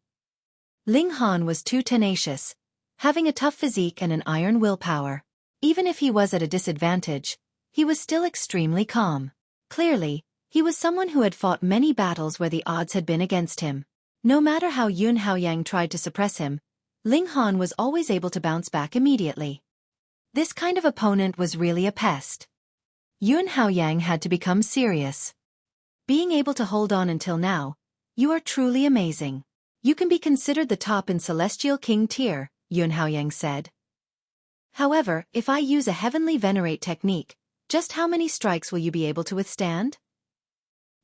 Ling Han was too tenacious, having a tough physique and an iron willpower. Even if he was at a disadvantage, he was still extremely calm. Clearly, he was someone who had fought many battles where the odds had been against him. No matter how Yun Aokong tried to suppress him, Ling Han was always able to bounce back immediately. This kind of opponent was really a pest. Yun Aokong had to become serious. Being able to hold on until now, you are truly amazing. You can be considered the top in Celestial King tier, Yun Aokong said. However, if I use a heavenly venerate technique, just how many strikes will you be able to withstand?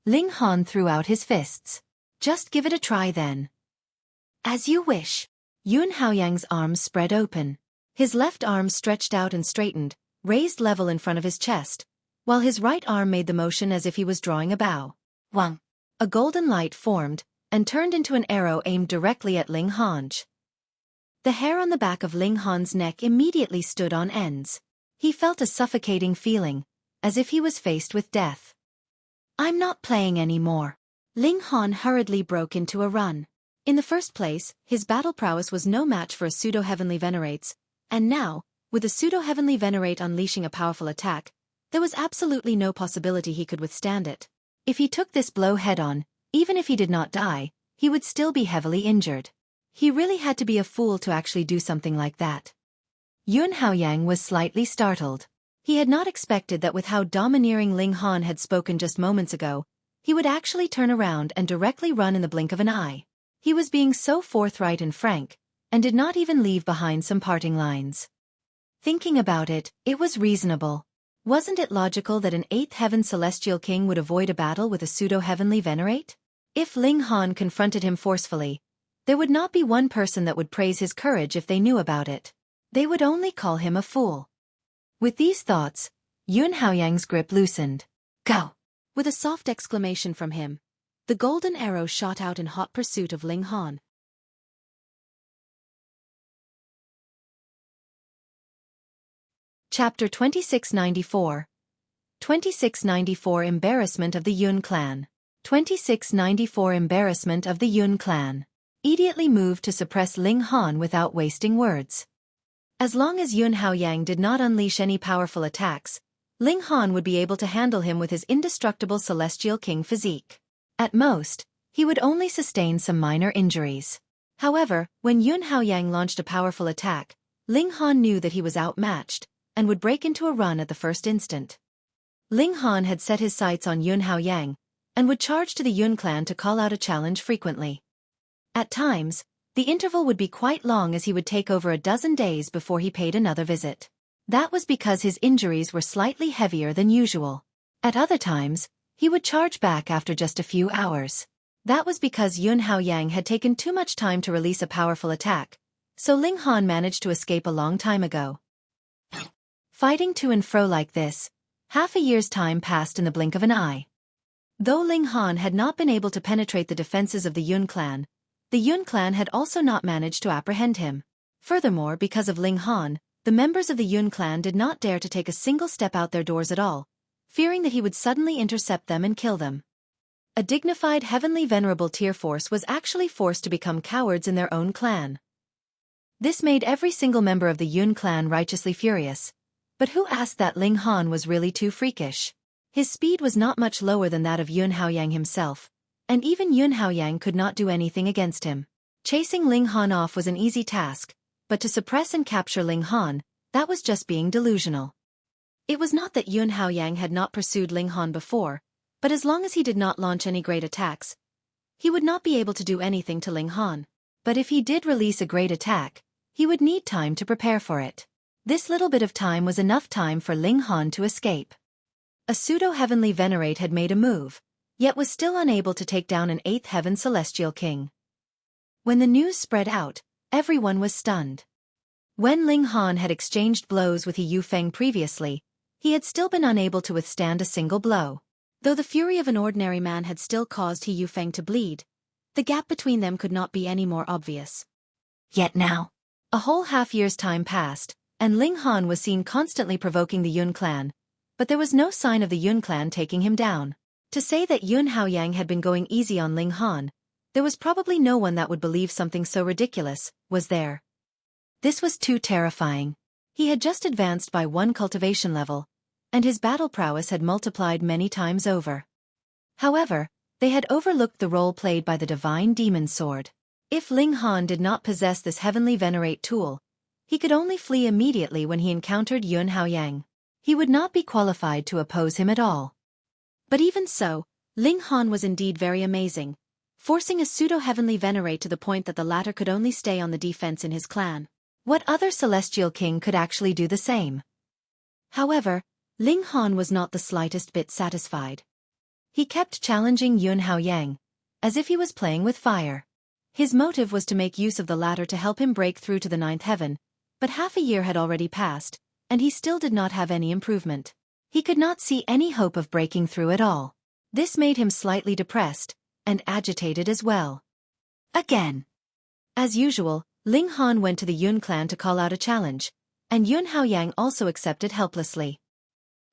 Ling Han threw out his fists. Just give it a try then. As you wish. Yun Aokong's arms spread open. His left arm stretched out and straightened, raised level in front of his chest, while his right arm made the motion as if he was drawing a bow. Wang. A golden light formed, and turned into an arrow aimed directly at Ling Han. The hair on the back of Ling Han's neck immediately stood on ends. He felt a suffocating feeling, as if he was faced with death. "I'm not playing anymore." Ling Han hurriedly broke into a run. In the first place, his battle prowess was no match for a Pseudo-Heavenly Venerate's, and now, with a Pseudo-Heavenly Venerate unleashing a powerful attack, there was absolutely no possibility he could withstand it. If he took this blow head-on, even if he did not die, he would still be heavily injured. He really had to be a fool to actually do something like that. Yun Aokong was slightly startled. He had not expected that with how domineering Ling Han had spoken just moments ago, he would actually turn around and directly run in the blink of an eye. He was being so forthright and frank, and did not even leave behind some parting lines. Thinking about it, it was reasonable. Wasn't it logical that an 8th Heaven Celestial King would avoid a battle with a Pseudo-Heavenly Venerate? If Ling Han confronted him forcefully, there would not be one person that would praise his courage if they knew about it. They would only call him a fool. With these thoughts, Yun Aokong's grip loosened. "Go!" With a soft exclamation from him, the golden arrow shot out in hot pursuit of Ling Han. Chapter 2694. 2694 Embarrassment of the Yun Clan. 2694 Embarrassment of the Yun Clan. Immediately moved to suppress Ling Han without wasting words. As long as Yun Aokong did not unleash any powerful attacks, Ling Han would be able to handle him with his indestructible Celestial King physique. At most, he would only sustain some minor injuries. However, when Yun Aokong launched a powerful attack, Ling Han knew that he was outmatched, and would break into a run at the first instant. Ling Han had set his sights on Yun Aokong, and would charge to the Yun clan to call out a challenge frequently. At times, the interval would be quite long as he would take over a dozen days before he paid another visit. That was because his injuries were slightly heavier than usual. At other times, he would charge back after just a few hours. That was because Yun Aokong had taken too much time to release a powerful attack, so Ling Han managed to escape a long time ago. Fighting to and fro like this, half a year's time passed in the blink of an eye. Though Ling Han had not been able to penetrate the defenses of the Yun clan had also not managed to apprehend him. Furthermore, because of Ling Han, the members of the Yun clan did not dare to take a single step out their doors at all, fearing that he would suddenly intercept them and kill them. A dignified heavenly venerable tier force was actually forced to become cowards in their own clan. This made every single member of the Yun clan righteously furious. But who asked that Ling Han was really too freakish? His speed was not much lower than that of Yun Aokong himself, and even Yun Aokong could not do anything against him. Chasing Ling Han off was an easy task, but to suppress and capture Ling Han, that was just being delusional. It was not that Yun Aokong had not pursued Ling Han before, but as long as he did not launch any great attacks, he would not be able to do anything to Ling Han. But if he did release a great attack, he would need time to prepare for it. This little bit of time was enough time for Ling Han to escape. A Pseudo-Heavenly Venerate had made a move, yet was still unable to take down an 8th Heaven Celestial King. When the news spread out, everyone was stunned. When Ling Han had exchanged blows with He Yufeng previously, he had still been unable to withstand a single blow. Though the fury of an ordinary man had still caused He Yufeng to bleed, the gap between them could not be any more obvious. Yet now, a whole half-year's time passed, and Ling Han was seen constantly provoking the Yun clan, but there was no sign of the Yun clan taking him down. To say that Yun Aokong had been going easy on Ling Han, there was probably no one that would believe something so ridiculous, was there? This was too terrifying. He had just advanced by one cultivation level, and his battle prowess had multiplied many times over. However, they had overlooked the role played by the divine demon sword. If Ling Han did not possess this heavenly venerate tool, he could only flee immediately when he encountered Yun Aokong. He would not be qualified to oppose him at all. But even so, Ling Han was indeed very amazing, forcing a pseudo-heavenly venerate to the point that the latter could only stay on the defense in his clan. What other celestial king could actually do the same? However, Ling Han was not the slightest bit satisfied. He kept challenging Yun Aokong, as if he was playing with fire. His motive was to make use of the latter to help him break through to the 9th heaven, But half a year had already passed, and he still did not have any improvement. He could not see any hope of breaking through at all. This made him slightly depressed, and agitated as well. Again. As usual, Ling Han went to the Yun clan to call out a challenge, and Yun Aokong also accepted helplessly.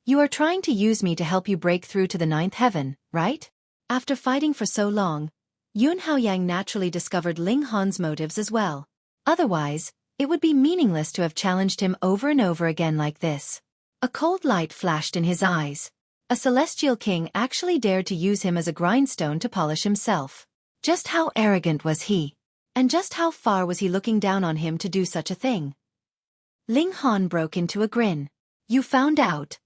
You are trying to use me to help you break through to the ninth heaven, right? After fighting for so long, Yun Aokong naturally discovered Ling Han's motives as well. Otherwise, it would be meaningless to have challenged him over and over again like this. A cold light flashed in his eyes. A celestial king actually dared to use him as a grindstone to polish himself. Just how arrogant was he? And just how far was he looking down on him to do such a thing? Ling Han broke into a grin. You found out.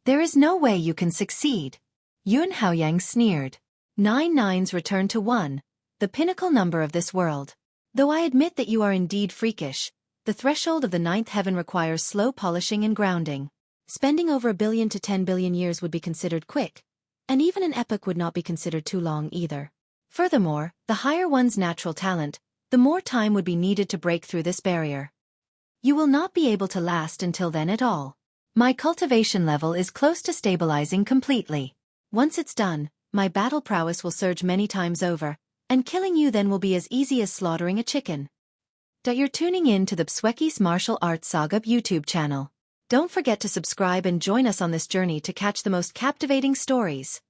There is no way you can succeed. Yun Aokong sneered. 9 nines return to 1, the pinnacle number of this world. Though I admit that you are indeed freakish, the threshold of the ninth heaven requires slow polishing and grounding. Spending over 1 billion to 10 billion years would be considered quick, and even an epoch would not be considered too long either. Furthermore, the higher one's natural talent, the more time would be needed to break through this barrier. You will not be able to last until then at all. My cultivation level is close to stabilizing completely. Once it's done, my battle prowess will surge many times over, and killing you then will be as easy as slaughtering a chicken. You're tuning in to the Xueqi's Martial Arts Saga YouTube channel. Don't forget to subscribe and join us on this journey to catch the most captivating stories.